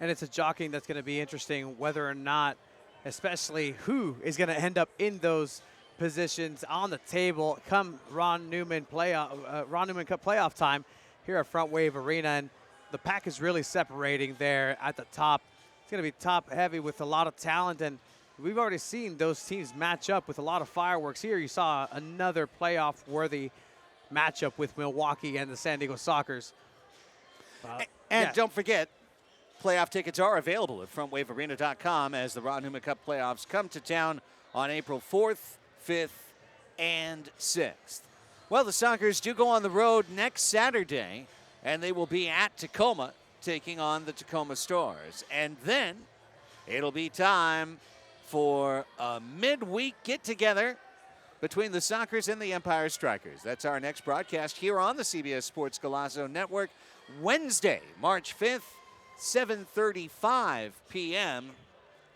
And it's a jockeying that's going to be interesting, whether or not, especially who is going to end up in those positions on the table come Ron Newman Cup playoff time here at Frontwave Arena. And the pack is really separating there at the top. It's going to be top heavy with a lot of talent, and we've already seen those teams match up with a lot of fireworks here. You saw another playoff worthy matchup with Milwaukee and the San Diego Sockers. Don't forget, playoff tickets are available at frontwavearena.com as the Ron Newman Cup playoffs come to town on April 4th, 5th, and 6th. Well, the Sockers do go on the road next Saturday, and they will be at Tacoma taking on the Tacoma Stars. And then it'll be time for a midweek get-together between the Sockers and the Empire Strikers. That's our next broadcast here on the CBS Sports Golazo Network, Wednesday, March 5th, 7:35 p.m.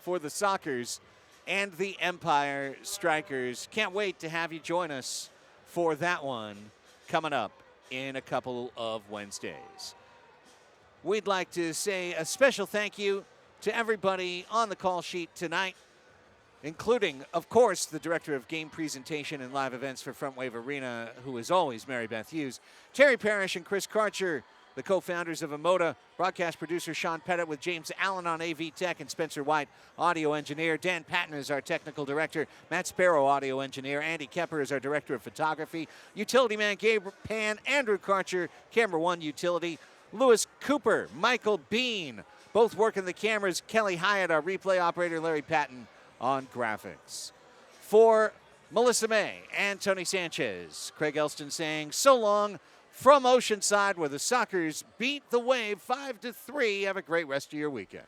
for the Sockers and the Empire Strikers. Can't wait to have you join us for that one coming up in a couple of Wednesdays. We'd like to say a special thank you to everybody on the call sheet tonight, including, of course, the Director of Game Presentation and Live Events for Frontwave Arena, who is always Mary Beth Hughes, Terry Parrish and Chris Karcher, the co-founders of Emoda, broadcast producer Sean Pettit with James Allen on AV Tech, and Spencer White, audio engineer. Dan Patton is our technical director. Matt Sparrow, audio engineer. Andy Kepper is our director of photography. Utility man Gabe Pan, Andrew Karcher, Camera One Utility. Lewis Cooper, Michael Bean, both working the cameras. Kelly Hyatt, our replay operator. Larry Patton on graphics. For Melissa May and Tony Sanchez, Craig Elston saying so long from Oceanside, where the Sockers beat the Wave 5-3. Have a great rest of your weekend.